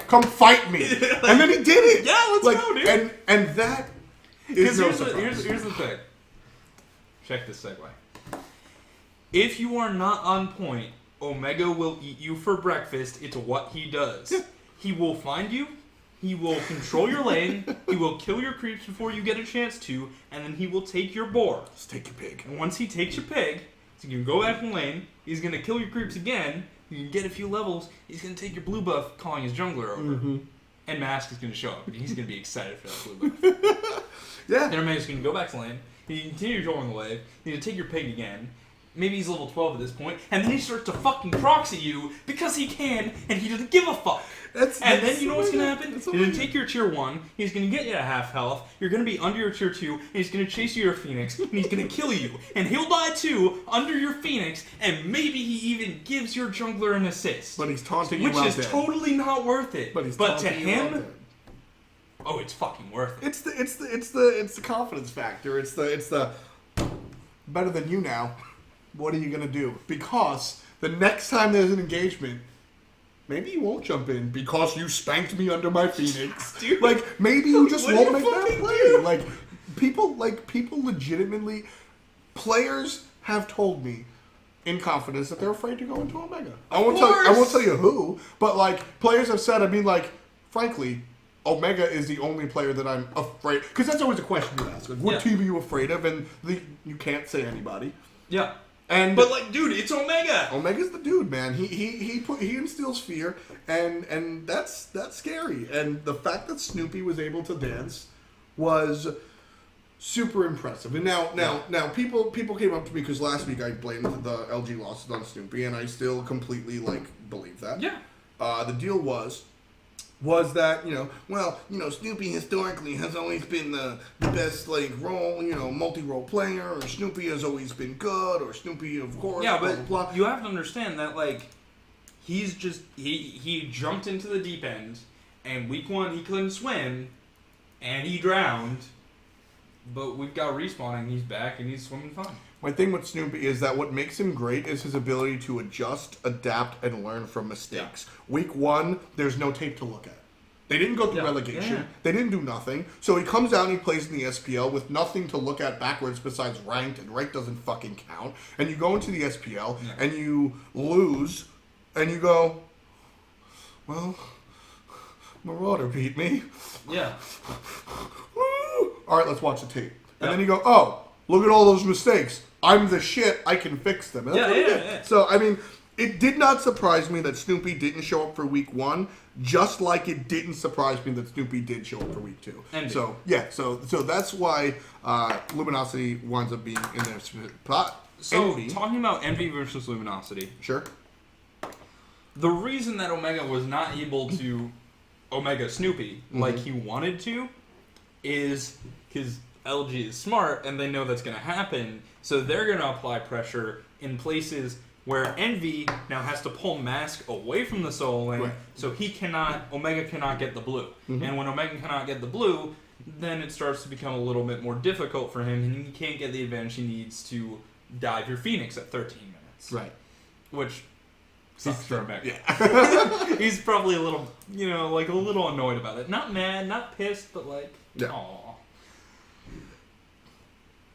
Come fight me. And then he did it. Yeah, let's go, dude. And that is no surprise. Here's the thing. check this segue. If you are not on point, Omega will eat you for breakfast. It's what he does. He will find you. He will control your lane. He will kill your creeps before you get a chance to, and then he will take your boar. Let's take your pig. And once he takes your pig, so you can go back in lane. He's gonna kill your creeps again. You can get a few levels. He's gonna take your blue buff, calling his jungler over. Mm-hmm. And Mask is gonna show up, and he's gonna be excited for that blue buff. Yeah. Then Omega's gonna go back to lane. He can continue controlling the wave. He's gonna take your pig again. Maybe he's level 12 at this point, and then he starts to fucking proxy you because he can, and he doesn't give a fuck. Then you know what's gonna happen? He's gonna take your tier 1, he's gonna get you to half health, you're gonna be under your tier 2, and he's gonna chase you your Phoenix, and he's gonna kill you, and he'll die too, under your Phoenix, and maybe he even gives your jungler an assist. But he's taunting you which is totally not worth it. But to him, oh, it's fucking worth it. It's the confidence factor. It's the better than you now. What are you gonna do? Because the next time there's an engagement, maybe you won't jump in because you spanked me under my Phoenix. Dude, like maybe you just won't make that play. Do? Like people legitimately, players have told me in confidence that they're afraid to go into Omega. I won't tell you who, but like players have said. I mean, like frankly, Omega is the only player that I'm afraid, because that's always a question you ask. Like, what team are you afraid of? And you can't say anybody. Yeah. But like, dude, it's Omega. Omega's the dude, man. He instills fear, and that's scary. And the fact that Snoopy was able to dance was super impressive. And now people came up to me because last week I blamed the LG losses on Snoopy, and I still completely believe that. Yeah. The deal was that, Snoopy historically has always been the best, role, multi-role player, or Snoopy has always been good, or Snoopy, of course, yeah, blah, but blah, blah. You have to understand that, he's just, he jumped into the deep end, and week 1 he couldn't swim, and he drowned, but we've got respawning, he's back, and he's swimming fine. My thing with Snoopy is that what makes him great is his ability to adjust, adapt, and learn from mistakes. Yeah. Week 1, there's no tape to look at. They didn't go through relegation. Yeah. They didn't do nothing. So he comes out and he plays in the SPL with nothing to look at backwards besides ranked, and ranked doesn't fucking count. And you go into the SPL and you lose, and you go, well, Marauder beat me. Yeah. All right, let's watch the tape. And then you go, oh, look at all those mistakes. I'm the shit. I can fix them. And that's what he did. So, I mean, it did not surprise me that Snoopy didn't show up for week 1, just like it didn't surprise me that Snoopy did show up for week 2. Envy. So, yeah, so that's why Luminosity winds up being in their spot. So, Envy. Talking about Envy versus Luminosity. Sure. The reason that Omega was not able to Omega Snoopy like he wanted to is because LG is smart and they know that's going to happen, so they're going to apply pressure in places where Envy now has to pull Mask away from the solo lane, so Omega cannot get the blue. And when Omega cannot get the blue, then it starts to become a little bit more difficult for him, and he can't get the advantage he needs to dive your Phoenix at 13 minutes. Right. Which sucks for Omega. Yeah. He's probably a little, a little annoyed about it. Not mad, not pissed, but aw.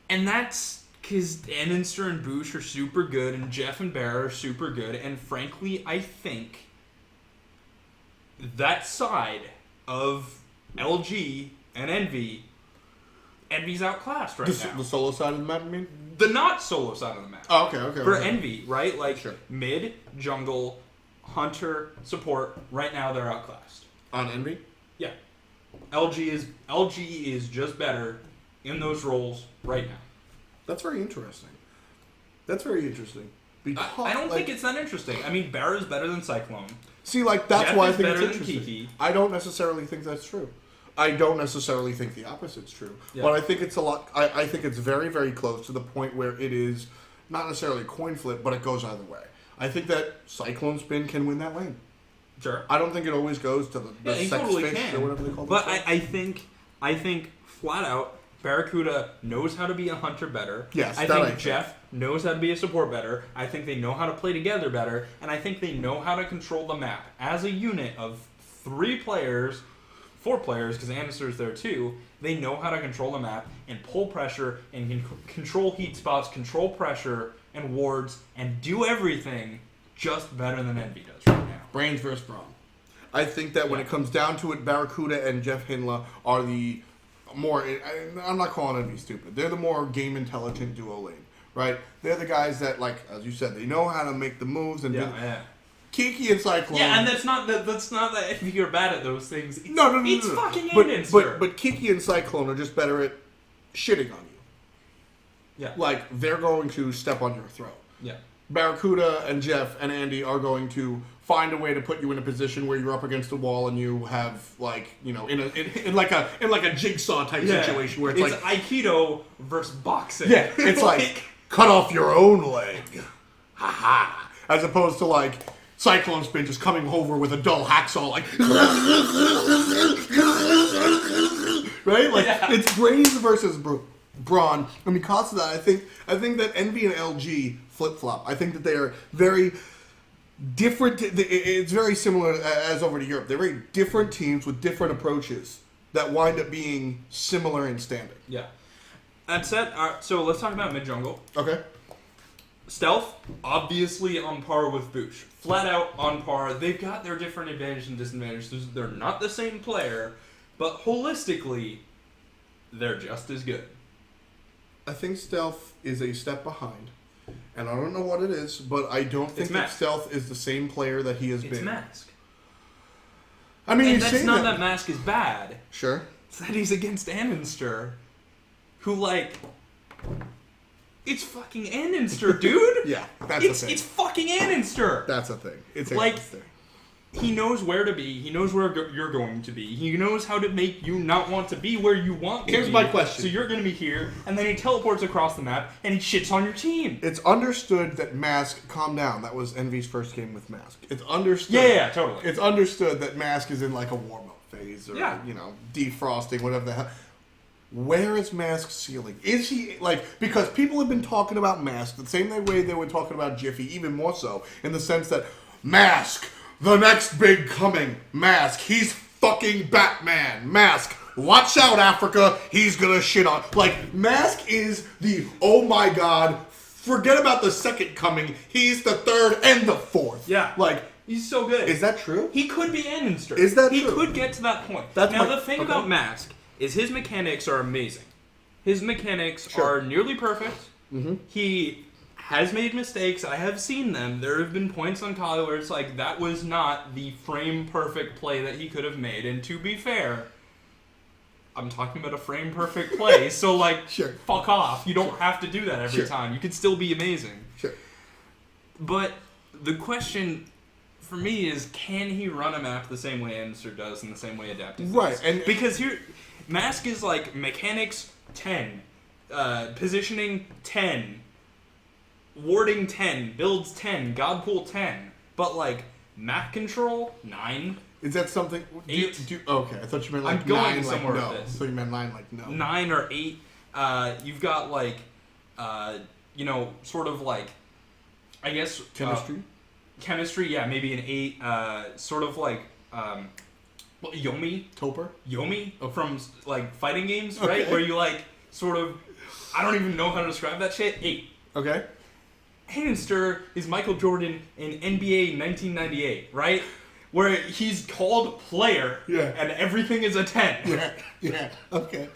And that's because Annenster and Boosh are super good, and Jeff and Bear are super good, and frankly, I think that side of LG and Envy's outclassed right now. The solo side of the map, you mean? The not solo side of the map. Oh, okay. For Envy, right? Sure. Mid, jungle, hunter, support, right now they're outclassed. On Envy? Yeah. LG is just better in those roles right now. That's very interesting. Because I don't think it's that interesting. I mean, Bear is better than Cyclone. See, that's Jeff why I is think better it's than interesting. Kiki. I don't necessarily think that's true. I don't necessarily think the opposite's true. Yeah. But I think it's a lot. I think it's very, very close to the point where it is not necessarily a coin flip, but it goes either way. I think that Cyclone Spin can win that lane. Sure. I don't think it always goes to the sex totally fish or whatever they call it. But I think flat out, Barracuda knows how to be a hunter better. Yes, I think Jeff knows how to be a support better. I think they know how to play together better, and I think they know how to control the map as a unit of 3 players four players, because Anister's there too, they know how to control the map and pull pressure and can control heat spots, control pressure and wards, and do everything just better than Envy does right now. Brains versus brawn. I think that when it comes down to it, Barracuda and Jeff Hinla are the more... I'm not calling Envy stupid. They're the more game-intelligent duo lane, right? They're the guys that, like, as you said, they know how to make the moves and Kiki and Cyclone. Yeah, and that's not that if you're bad at those things. It's, No. It's fucking Anister. But Kiki and Cyclone are just better at shitting on you. Yeah. Like, they're going to step on your throat. Yeah. Barracuda and Jeff and Andy are going to find a way to put you in a position where you're up against a wall and you have, like, you know, in like a jigsaw type situation where it's like Aikido versus boxing. Yeah, it's like cut off your own leg. Ha. As opposed to like Cyclone Spin just coming over with a dull hacksaw, like right? Like it's brains versus brawn, and because of that, I think that Envy and LG flip flop. I think that they are very different. It's very similar as over to Europe. They're very different teams with different approaches that wind up being similar in standing. Yeah. That said, so let's talk about mid jungle. Okay. Stealth, obviously on par with Boosh. Flat out on par. They've got their different advantages and disadvantages. They're not the same player, but holistically, they're just as good. I think Stealth is a step behind, and I don't know what it is, but I don't think that Stealth is the same player that he has been. It's Mask. I mean, and that's not that Mask is bad. Sure. It's that he's against Anister, who, like... It's fucking Anister, dude! Yeah, that's a thing. It's fucking Anister! That's a thing. It's like, Anister. He knows where to be. He knows where you're going to be. He knows how to make you not want to be where you want to be. Here's my question. So you're going to be here, and then he teleports across the map, and he shits on your team. It's understood that Mask... Calm down. That was Envy's first game with Mask. It's understood... Yeah, totally. It's understood that Mask is in, like, a warm-up phase, or, you know, defrosting, whatever the hell... Where is Mask's ceiling? Is he, like, because people have been talking about Mask the same way they were talking about Jiffy, even more so, in the sense that Mask, the next big coming, Mask, he's fucking Batman, Mask, watch out Africa, he's gonna shit on, like, Mask is the, oh my god, forget about the second coming, he's the third and the fourth. Yeah. Like, he's so good. Is that true? He could be Anister. Is that He true? could get to that point. That's now, the thing about Mask is his mechanics are amazing. His mechanics are nearly perfect. Mm-hmm. He has made mistakes. I have seen them. There have been points on Kali where it's like, that was not the frame-perfect play that he could have made. And to be fair, I'm talking about a frame-perfect play, so, like, fuck off. You don't have to do that every time. You can still be amazing. Sure. But the question... for me is, can he run a map the same way Anister does and the same way Adaptive does? Right, and because here, Mask is like mechanics 10, positioning 10, warding 10, builds 10, God pool 10, but like map control 9. Is that something? 8. Okay, I thought you meant like I'm going 9, somewhere like no. with this. So you meant 9, like no. 9 or 8. You've got like, you know, sort of like, I guess Chemistry. Chemistry, yeah, maybe an 8. Sort of like Yomi. Toper. Yomi from like fighting games, right? Where you like sort of, I don't even know how to describe that shit. 8. Okay. Anister is Michael Jordan in NBA 1998, right? Where he's called player, and everything is a 10. Yeah. Okay.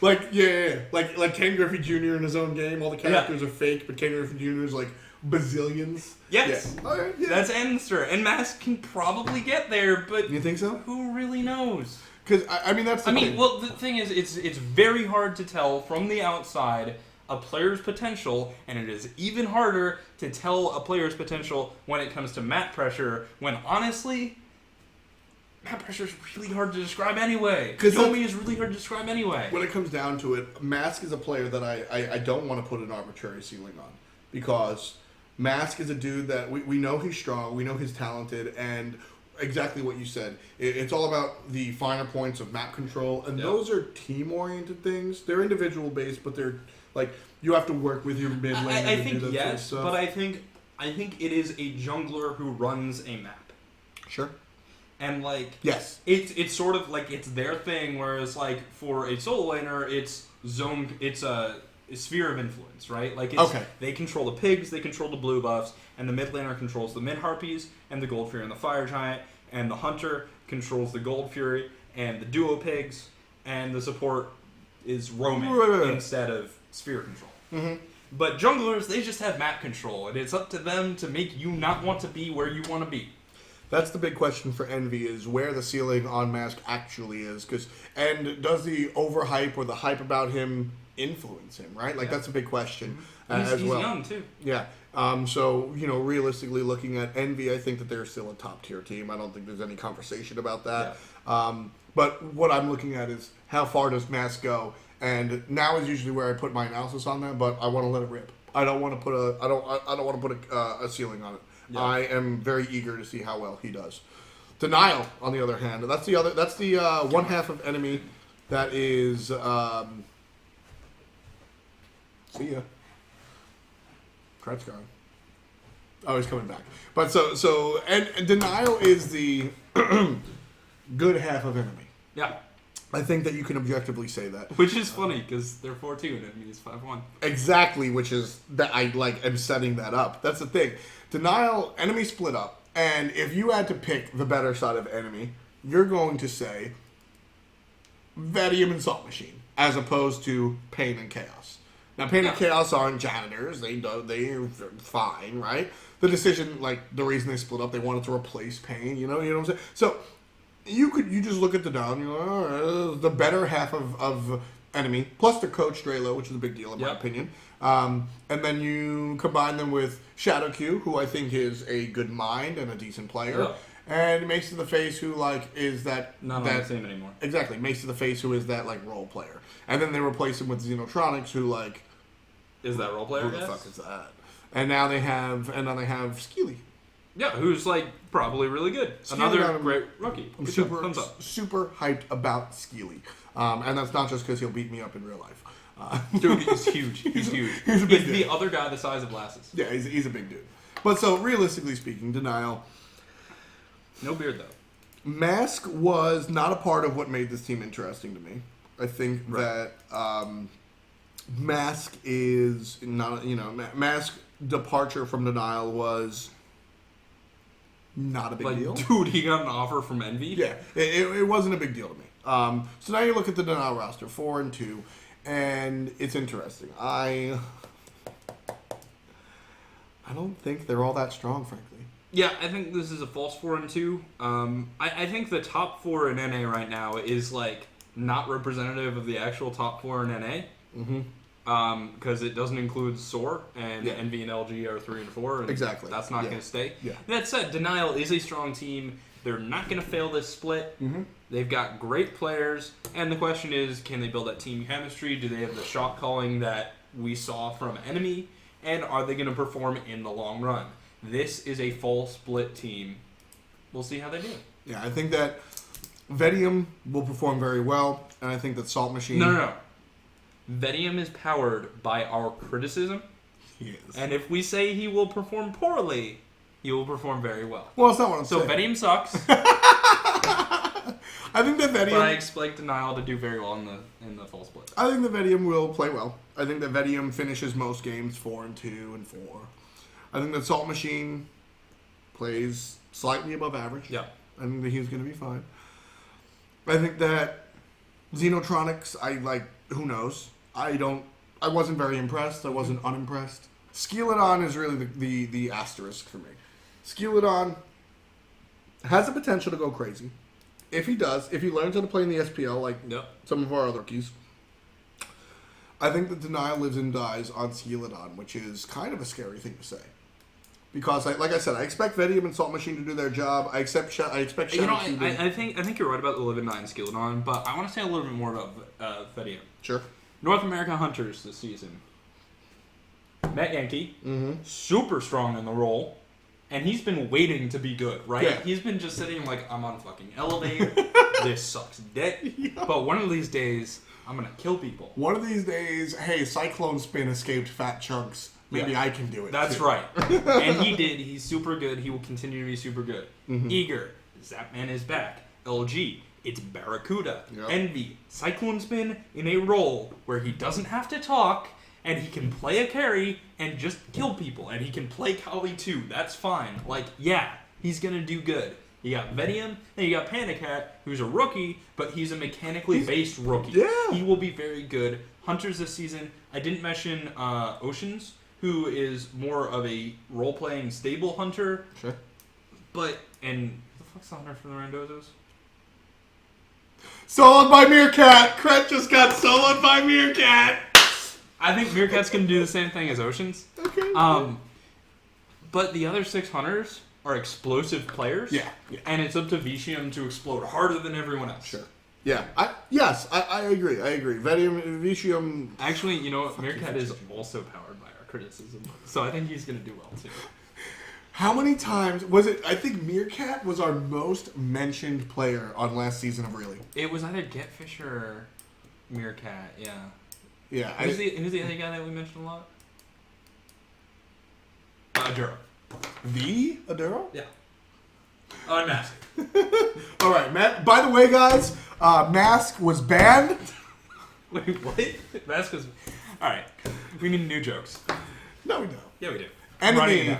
Like like Ken Griffey Jr. in his own game. All the characters are fake, but Ken Griffey Jr. is like bazillions. Yes. Yeah. All right. Yeah. That's Anister, and Mask can probably get there, but you think so? Who really knows? Because I mean that's. Well, the thing is, it's very hard to tell from the outside a player's potential, and it is even harder to tell a player's potential when it comes to map pressure, when honestly, map pressure is really hard to describe anyway. Yomi is really hard to describe anyway. When it comes down to it, Mask is a player that I don't want to put an arbitrary ceiling on, because Mask is a dude that we know he's strong, we know he's talented, and exactly what you said. It's all about the finer points of map control, and those are team-oriented things. They're individual-based, but they're like you have to work with your mid lane. I think yes, but I think it is a jungler who runs a map. Sure. And like, yes, it's sort of like it's their thing. Whereas like for a solo laner, it's a sphere of influence, right? Like they control the pigs, they control the blue buffs, and the mid laner controls the mid harpies and the gold fury and the fire giant, and the hunter controls the gold fury and the duo pigs, and the support is roaming instead of sphere control. Mm-hmm. But junglers, they just have map control, and it's up to them to make you not want to be where you want to be. That's the big question for Envy, is where the ceiling on Mask actually is. And does the overhype or the hype about him influence him, right? Like, that's a big question as well. He's young, too. Yeah. So, realistically looking at Envy, I think that they're still a top-tier team. I don't think there's any conversation about that. Yeah. But what I'm looking at is how far does Mask go? And now is usually where I put my analysis on that, but I want to let it rip. I don't want to put a ceiling on it. Yeah. I am very eager to see how well he does. Denial, on the other hand, that's the one half of enemy that is. See ya. Krett's gone. Oh, he's coming back. But and Denial is the good half of enemy. Yeah. I think that you can objectively say that. Which is funny, because they're 4-2 and enemy is 5-1. Exactly, which is that I am setting that up. That's the thing. Denial, enemy split up, and if you had to pick the better side of enemy, you're going to say Vedium and Salt Machine, as opposed to Pain and Chaos. Now, Pain and Chaos aren't janitors. They're fine, right? The decision, the reason they split up, they wanted to replace Pain, you know what I'm saying? So, you just look at the down, you're like, all right, the better half of enemy, plus their coach, Drelo, which is a big deal in my opinion. And then you combine them with Shadow Q, who I think is a good mind and a decent player. Yeah. And Mace to the Face, who is that not on the same anymore. Exactly, Mace to the Face, who is that role player. And then they replace him with Xenotronics, who is that role player? Who the fuck is that? And now they have Skeely. Yeah, who's probably really good. Another great rookie. I'm super hyped about Skeely. And that's not just because he'll beat me up in real life. Dude, he's huge. He's huge. He's the other guy the size of glasses. Yeah, he's a big dude. But so, realistically speaking, Denial. No beard, though. Mask was not a part of what made this team interesting to me. I think that Mask is not, Mask departure from Denial was not a big deal. Dude, he got an offer from Envy? Yeah, it wasn't a big deal to me. So now you look at the Denial roster, 4-2, and it's interesting. I don't think they're all that strong, frankly. Yeah, I think this is a false 4-2. I think the top 4 in NA right now is not representative of the actual top 4 in NA. Mm-hmm. Because it doesn't include SOAR, and Envy and LG are 3 and 4. And exactly. That's not going to stay. Yeah. That said, Denial is a strong team. They're not going to fail this split. Mm-hmm. They've got great players, and the question is, can they build that team chemistry? Do they have the shot calling that we saw from Enemy? And are they going to perform in the long run? This is a full split team. We'll see how they do. Yeah, I think that Vedium will perform very well, and I think that Salt Machine... No. Vedium is powered by our criticism. He is. And if we say he will perform poorly, he will perform very well. Well, that's not what I'm saying. So Vedium sucks. I think that Vedium... But I expect Denial to do very well in the full split. I think that Vedium will play well. I think that Vedium finishes most games 4-2 and 4. I think that Salt Machine plays slightly above average. Yeah. I think that he's going to be fine. I think that Xenotronics, who knows? I wasn't very impressed. I wasn't unimpressed. Skeledon is really the asterisk for me. Skeledon has the potential to go crazy. If he does, if he learns how to play in the SPL some of our other rookies, I think that Denial lives and dies on Skeledon, which is kind of a scary thing to say. Because, like I said, I expect Vedium and Salt Machine to do their job. I expect Shadow I think you're right about the Live and Die and Skeledon, but I want to say a little bit more about Vedium. Sure. North America Hunters this season. Matt Yankee, super strong in the role, and he's been waiting to be good, right? Yeah. He's been just sitting I'm on fucking elevator. This sucks dick. Yeah. But one of these days, I'm going to kill people. One of these days, hey, Cyclone Spin escaped Fat Chunks. Maybe I can do it. That's too. Right. And he did. He's super good. He will continue to be super good. Mm-hmm. Eager. Zapman is back. LG, it's Barracuda. Yep. Envy, Cyclone Spin in a role where he doesn't have to talk, and he can play a carry and just kill people, and he can play Toally too. That's fine. Like, yeah, he's gonna do good. You got Vedium, and you got Panthera, who's a rookie, but he's a mechanically based rookie. Yeah. He will be very good. Hunters this season, I didn't mention Oceans, who is more of a role-playing stable hunter. Sure. And the fuck's the hunter for the Randos? Soloed by Meerkat. Krett just got soloed by Meerkat. I think Meerkat's going to do the same thing as Oceans. Okay. But the other 6 hunters are explosive players. Yeah. And it's up to Vicium to explode harder than everyone else. Sure. Yeah. I agree. Vicium. Actually, you know what? Meerkat is also powered by our criticism. So I think he's going to do well, too. How many times was it? I think Meerkat was our most mentioned player on last season of Really. It was either Getfish or Meerkat, yeah. Yeah. Who's the other guy that we mentioned a lot? Aduro. The Aduro? Yeah. Unmasked. All right, Matt. By the way, guys, Mask was banned. Wait, what? Mask was... Alright. We need new jokes. No, we don't. Yeah, we do. Enemy.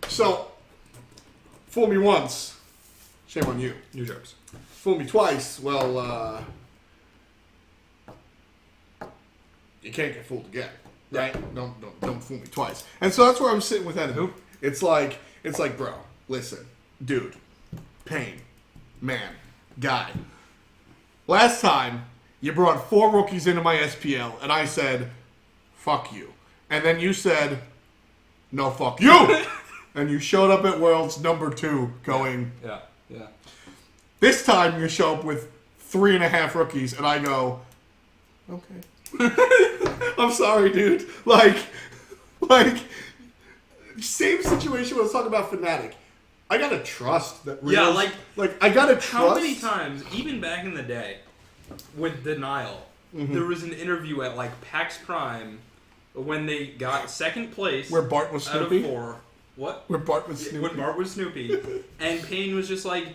So, fool me once, shame on you. New jokes. Fool me twice, well, you can't get fooled again, right? Don't fool me twice. And so that's where I'm sitting with Enemy. Who? It's like, bro, listen, dude, Pain, man, guy. Last time, you brought 4 rookies into my SPL, and I said, fuck you. And then you said, no, fuck you! And you showed up at Worlds number 2 going, Yeah. this time you show up with 3.5 rookies, and I go, okay. I'm sorry, dude. Like, same situation when I was talking about Fnatic. I gotta trust that. Yeah, like I gotta trust. How many times, even back in the day, with Denial, there was an interview at like PAX Prime when they got 2nd place Where Bart was out Snoopy? of 4. What? Where Bart was Snoopy? When Bart was Snoopy, and Payne was just like,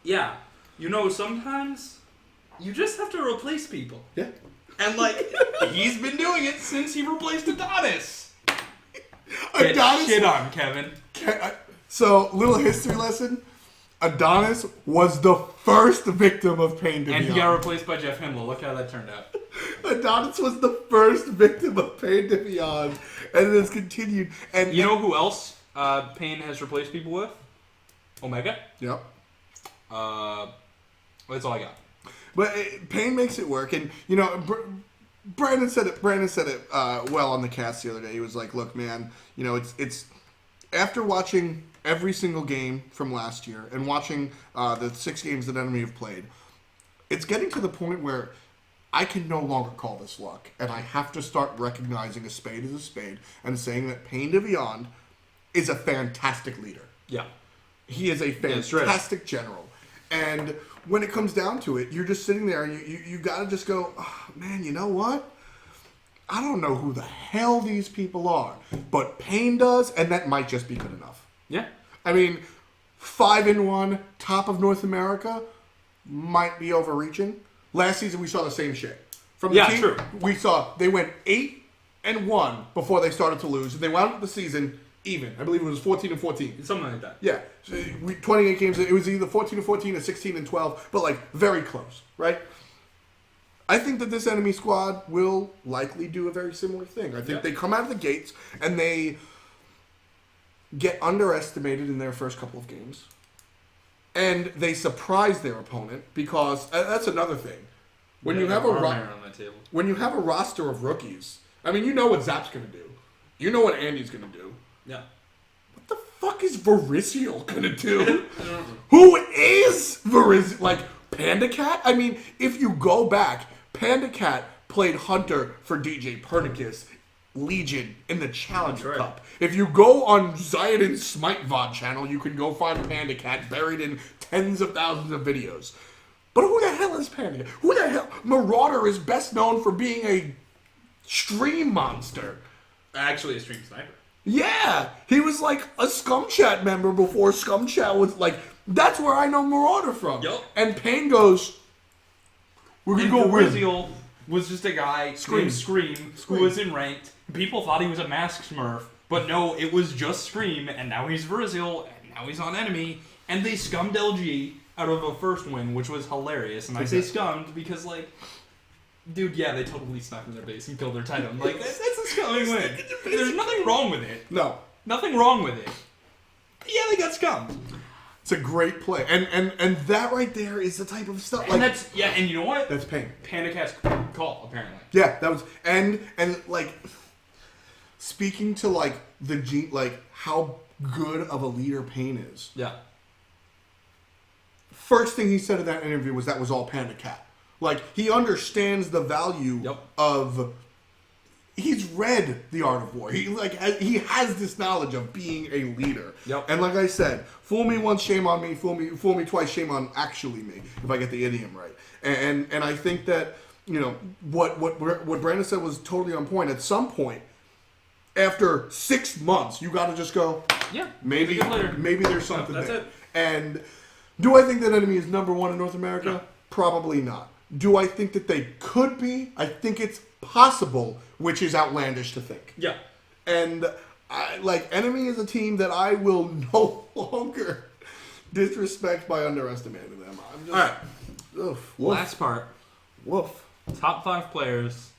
yeah, you know, sometimes you just have to replace people. Yeah. And like, he's been doing it since he replaced Adonis. Adonis. Shit on, Kevin. So, little history lesson. Adonis was the first victim of Pain to And be he got on. replaced by Jeff Hindle. Look how that turned out. Adonis was the first victim of Pain to be on, and it has continued. And You know who else Payne has replaced people with? Omega. Yep. That's all I got. But Pain makes it work, and you know, Brandon said it. Well on the cast the other day. He was like, "Look, man, you know, it's after watching every single game from last year and watching the 6 games that Enemy have played, it's getting to the point where I can no longer call this luck, and I have to start recognizing a spade as a spade and saying that Pain to Beyond is a fantastic leader. Yeah. He is a fantastic general. And when it comes down to it, you're just sitting there and you got to just go, oh, man, you know what? I don't know who the hell these people are, but Pain does, and that might just be good enough. Yeah. I mean, 5-1, top of North America, might be overreaching. Last season, we saw the same shit. From the team, true. We saw they went 8-1 before they started to lose, and they wound up the season even. I believe it was 14-14. Something like that. Yeah, so 28 games. It was either 14-14 or 16-12, but like very close, right? I think that this Enemy squad will likely do a very similar thing. I think they come out of the gates and they get underestimated in their first couple of games, and they surprise their opponent because that's another thing. When you have when you have a roster of rookies, I mean, you know what Zap's gonna do. You know what Andy's gonna do. Yeah. What the fuck is Varisial gonna do? Who is Varisial? Like, Panda Cat? I mean, if you go back, Panda Cat played Hunter for DJ Pernicus Legion in the Challenger Cup. If you go on Zion's Smite VOD channel, you can go find Panda Cat buried in tens of thousands of videos. But who the hell is Panda Cat? Who the hell? Marauder is best known for being a stream monster. Actually, a stream sniper. Yeah, he was like a Scum Chat member before Scum Chat was like. That's where I know Marauder from. Yep. And Payne goes, we're going to go with... Virizial was just a guy named Scream who was in ranked. People thought he was a mask smurf, but no, it was just Scream, and now he's Virizial, and now he's on enemy, and they scummed LG out of a first win, which was hilarious. And I say scummed because, like, dude, yeah, they totally snuck in their base and killed their Titan. Like, that's a scumming win. There's nothing wrong with it. No. Nothing wrong with it. But yeah, they got scummed. It's a great play. And that right there is the type of stuff. Like, and that's, yeah, and you know what? That's Payne. Panda Cat's call, apparently. Yeah, that was... And like, speaking to, like, how good of a leader Payne is. Yeah. First thing he said in that interview was that was all Panda Cat. Like, he understands the value of... He's read The Art of War. He has this knowledge of being a leader. Yep. And like I said, fool me once, shame on me. Fool me twice, shame on actually me. If I get the idiom right. And I think that what Brandon said was totally on point. At some point, after 6 months, you got to just go. Yeah. Maybe there's something that's there. it. And do I think that Enemy is #1 in North America? No. Probably not. Do I think that they could be? I think it's possible, which is outlandish to think. Yeah. And Enemy is a team that I will no longer disrespect by underestimating them. I'm just, all right. Oof, Last part. Woof. Top 5 players,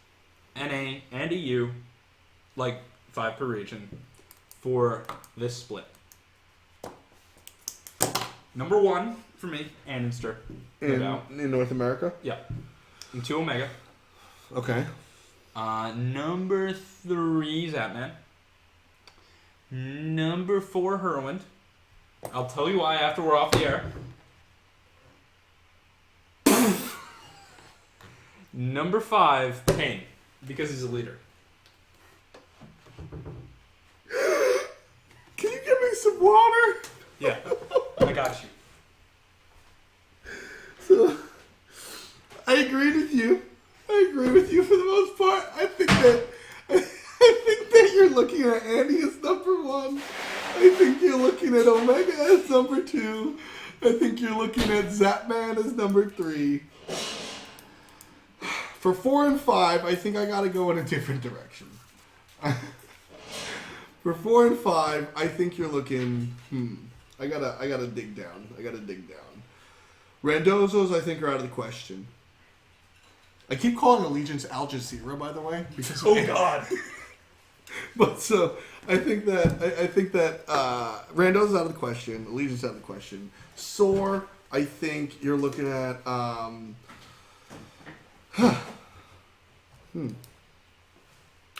NA and EU, like 5 per region, for this split. Number 1 for me, Annister. In North America? Yeah. And 2 Omega. Okay. Number 3, Zapman. Number 4, Herwind. I'll tell you why after we're off the air. Number 5, Payne. Because he's a leader. Can you give me some water? Yeah. I got you. So, I agreed with you. I agree with you for the most part. I think that you're looking at Andy as #1. I think you're looking at Omega as #2. I think you're looking at Zapman as #3. For 4 and 5, I think I gotta go in a different direction. For 4 and 5, I think you're looking. I gotta dig down. Randozos, I think, are out of the question. I keep calling Allegiance Al Jazeera, by the way, because God. But so I think that Randos is out of the question. Allegiance out of the question. Soar, I think you're looking at.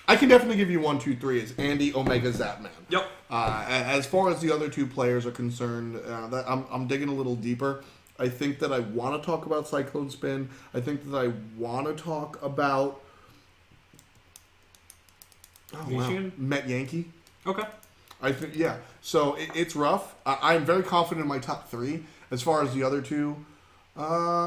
I can definitely give you 1, 2, 3. It's Andy, Omega, Zapman. Yep. As far as the other 2 players are concerned, that I'm digging a little deeper. I think that I want to talk about Cyclone Spin. I think that I want to talk about Met Yankee. Okay. I think So it's rough. I'm very confident in my top 3. As far as the other 2,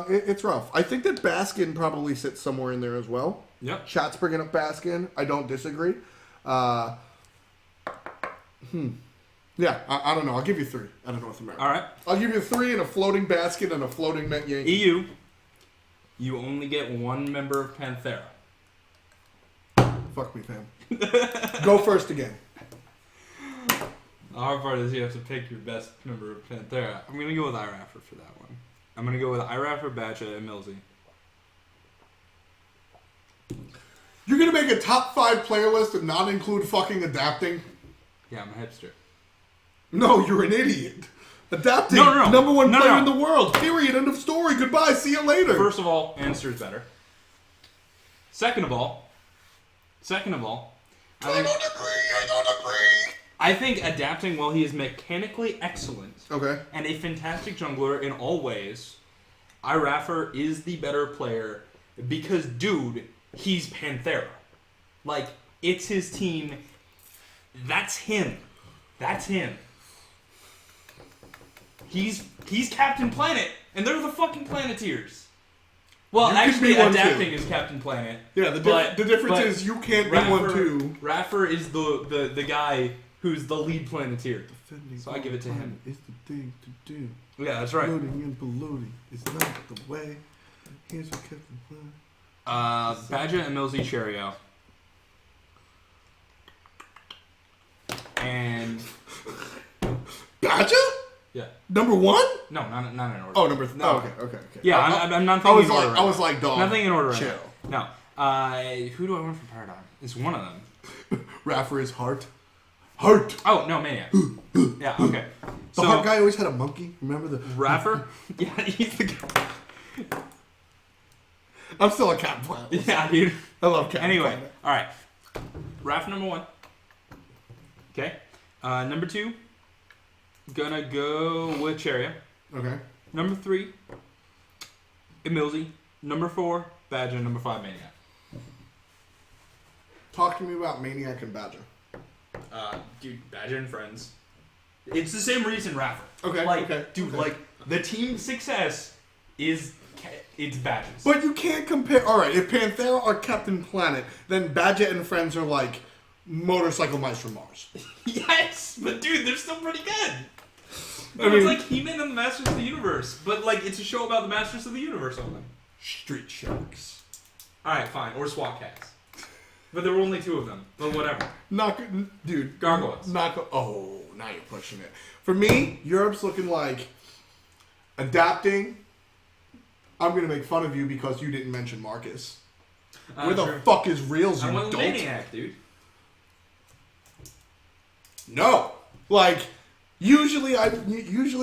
it's rough. I think that Baskin probably sits somewhere in there as well. Yep. Chat's bringing up Baskin. I don't disagree. Yeah, I don't know. I'll give you 3 out of North America. All right. I'll give you 3 and a floating basket and a floating Met Yankee. EU, you only get 1 member of Panthera. Fuck me, fam. Go first again. The hard part is you have to pick your best member of Panthera. I'm going to go with Iraffer for that one. I'm going to go with Iraffer, Batcha, and Millsy. You're going to make a top 5 player list and not include fucking adapting? Yeah, I'm a hipster. No, you're an idiot. Adapting, no. #1 player in the world. Period. End of story. Goodbye. See you later. First of all, Annister's better. Second of all, I don't agree. I think adapting, while he is mechanically excellent and a fantastic jungler in all ways, Iraffer is the better player because, dude, he's Panthera. Like, it's his team. That's him. He's Captain Planet, and they're the fucking Planeteers. Well, actually, adapting is Captain Planet. Yeah, the difference is you can't be one too. Raffer is the guy who's the lead Planeteer. Defending So I give it to him. Is the thing to do. Yeah, that's right. Looting and polluting is not the way. Here's what kept them flying. Badger and Millsy Cheerio. And Badger? yeah. Number 1? No, not in order. Oh, number 3. No. Oh, okay. Yeah, I'm not thinking in order. I was like, dog. Nothing in order. Chill. Right no. Who do I want for Paradigm? It's one of them. Raffer is Heart. Heart. Oh no, Maniac. Yeah. Okay. The Heart guy always had a monkey. Remember the Raffer? Yeah, he's the guy. I'm still a Captain Planet. Yeah, dude. I love Captain Anyway, Planet. all right. Raff number 1. Okay. Number 2. Gonna go with Cheria. Okay. Number 3. Emilzy. Number 4. Badger. Number 5. Maniac. Talk to me about Maniac and Badger. Dude, Badger and friends. It's the same reason Raffer. Okay. Dude, the team success is it's Badgers. But you can't compare. All right, if Panthera are Captain Planet, then Badger and friends are like motorcycle mice from Mars. Yes, but dude, they're still pretty good. I mean, It's like He-Man and the Masters of the Universe, but like it's a show about the Masters of the Universe only. Street Sharks. All right, fine, or SWAT Cats. But there were only 2 of them. But whatever. Dude. Gargoyles. Oh, now you're pushing it. For me, Europe's looking like adapting. I'm gonna make fun of you because you didn't mention Marcus. Where the fuck is Reels? I You went with don't. Maniac, dude. No, like usually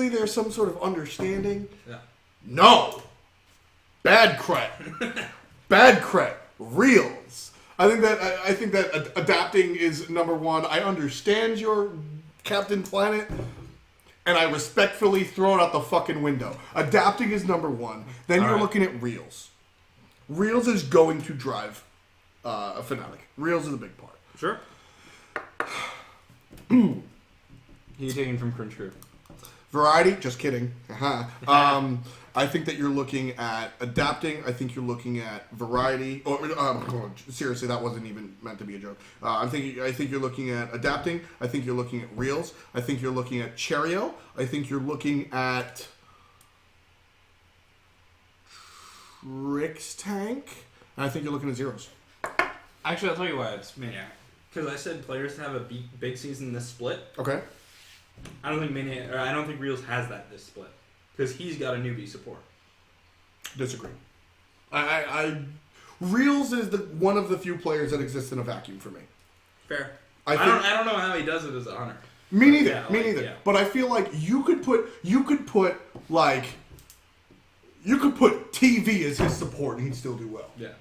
there's some sort of understanding. Yeah. No, bad Krett, bad Krett. Reels. I think that adapting is number 1. I understand your Captain Planet, and I respectfully throw it out the fucking window. Adapting is number 1. Then you're looking at Reels. Reels is going to drive a Fnatic. Reels is a big part. Sure. Who you taking from Cringe Crew? Variety, just kidding. I think that you're looking at adapting. I think you're looking at variety. Seriously, that wasn't even meant to be a joke. I think you're looking at adapting. I think you're looking at Reels. I think you're looking at Cheerio. I think you're looking at Rick's Tank. And I think you're looking at Zeros. Actually, I'll tell you why it's Maniac. Because I said players to have a big season this split. Okay. I don't think Reels has that this split. Because he's got a newbie support. Disagree. Reels is one of the few players that exists in a vacuum for me. Fair. I don't know how he does it as a hunter. Me neither. Yeah, me neither. Yeah. But I feel like you could put TV as his support and he'd still do well. Yeah.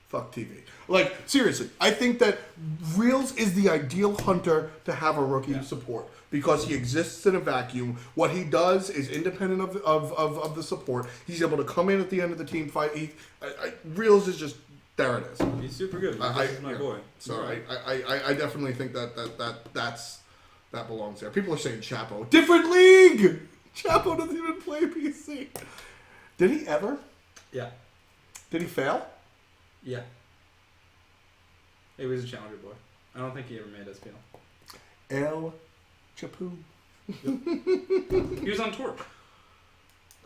Fuck TV. Like, seriously, I think that Reels is the ideal hunter to have a rookie support because he exists in a vacuum. What he does is independent of the support. He's able to come in at the end of the team fight. Reels is just, there it is. He's super good. He's my boy. So I definitely think that belongs there. People are saying Chapo. Different league! Chapo doesn't even play PC. Did he ever? Yeah. Did he fail? Yeah. He was a challenger boy. I don't think he ever made SPL. El Chapu. He was on Torch.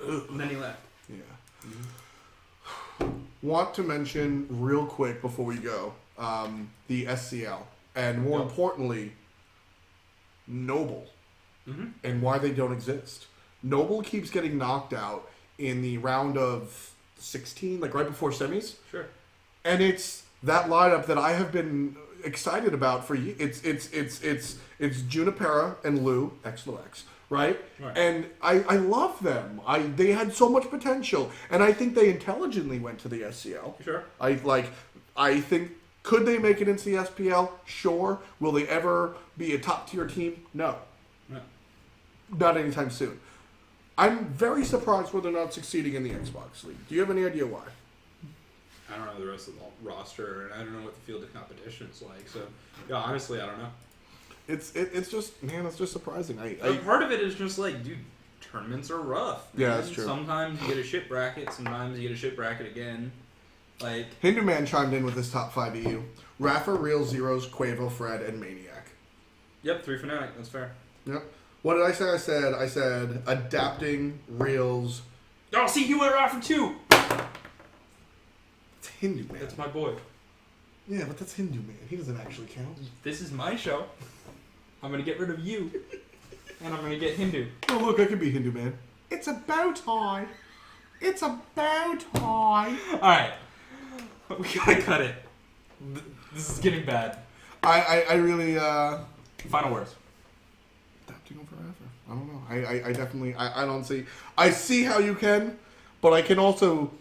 And then he left. Yeah. Want to mention real quick before we go the SCL and more importantly Noble and why they don't exist. Noble keeps getting knocked out in the round of 16, like right before semis. Sure. And it's that lineup that I have been excited about for you. It's Junipera and Lou, X, right? And I love them. They had so much potential, and I think they intelligently went to the SCL. Sure. I think, could they make it into the SPL? Sure. Will they ever be a top tier team? No. Not anytime soon. I'm very surprised where they're not succeeding in the Xbox League. Do you have any idea why? I don't know the rest of the roster, and I don't know what the field of competition is like. So, yeah, honestly, I don't know. It's just surprising. Part of it is just like, dude, tournaments are rough. Man. Yeah, that's true. Sometimes you get a shit bracket. Sometimes you get a shit bracket again. Like Hinderman chimed in with his top 5 EU. Raffer, Real, Zeros, Quavo, Fred, and Maniac. Yep, 3 Fnatic. That's fair. Yep. What did I say? I said adapting reels. Oh, see, you were out for 2. It's Hindu Man. That's my boy. Yeah, but that's Hindu Man. He doesn't actually count. This is my show. I'm going to get rid of you. And I'm going to get Hindu. Oh, look, I can be Hindu Man. It's a bow tie. It's a bow tie. Alright. We gotta cut it. This is getting bad. I really, Final words. adapting them forever. I don't know. I definitely, I don't see. I see how you can, but I can also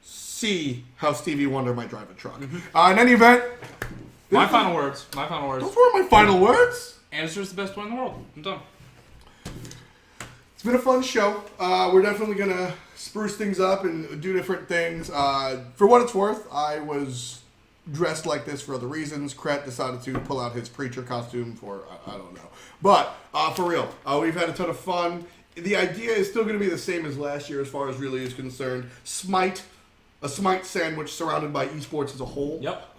see how Stevie Wonder might drive a truck. In any event. My final words. Those were my final words. Answer's the best one in the world. I'm done. It's been a fun show. We're definitely going to spruce things up and do different things. For what it's worth, I was dressed like this for other reasons. Krett decided to pull out his preacher costume for, I don't know. But for real, we've had a ton of fun. The idea is still going to be the same as last year as far as really is concerned. Smite. A Smite sandwich surrounded by esports as a whole. Yep.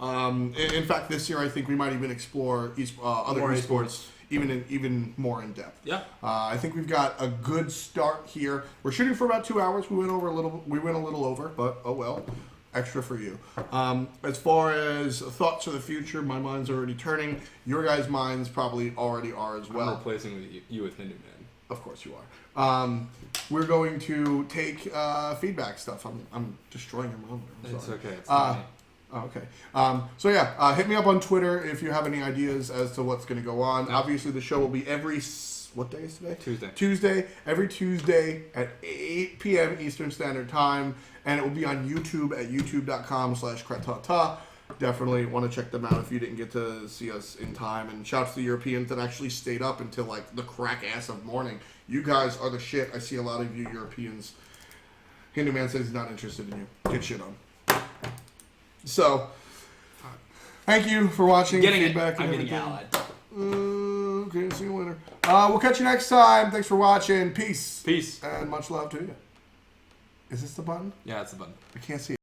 In fact, this year I think we might even explore other More esports even more in depth. Yeah. I think we've got a good start here. We're shooting for about 2 hours. We went a little over, but oh well. Extra for you. As far as thoughts for the future, my mind's already turning. Your guys' minds probably already are as well. I'm replacing you with Hindu Man. Of course you are. We're going to take feedback stuff. I'm destroying your monitor. I'm It's sorry. okay. It's tiny. Okay. So yeah, hit me up on Twitter if you have any ideas as to what's going to go on. Yeah. Obviously, the show will be every what day is today? Tuesday. Tuesday. Every Tuesday at 8 p.m. Eastern Standard Time, and it will be on YouTube at youtube.com/Krett. Definitely want to check them out if you didn't get to see us in time. And shouts to the Europeans that actually stayed up until like the crack ass of morning. You guys are the shit. I see a lot of you Europeans. Hindu Man says he's not interested in you. Get shit on. So, thank you for watching. Feedback and everything. Allied. Okay, see you later. We'll catch you next time. Thanks for watching. Peace. Peace. And much love to you. Is this the button? Yeah, it's the button. I can't see it.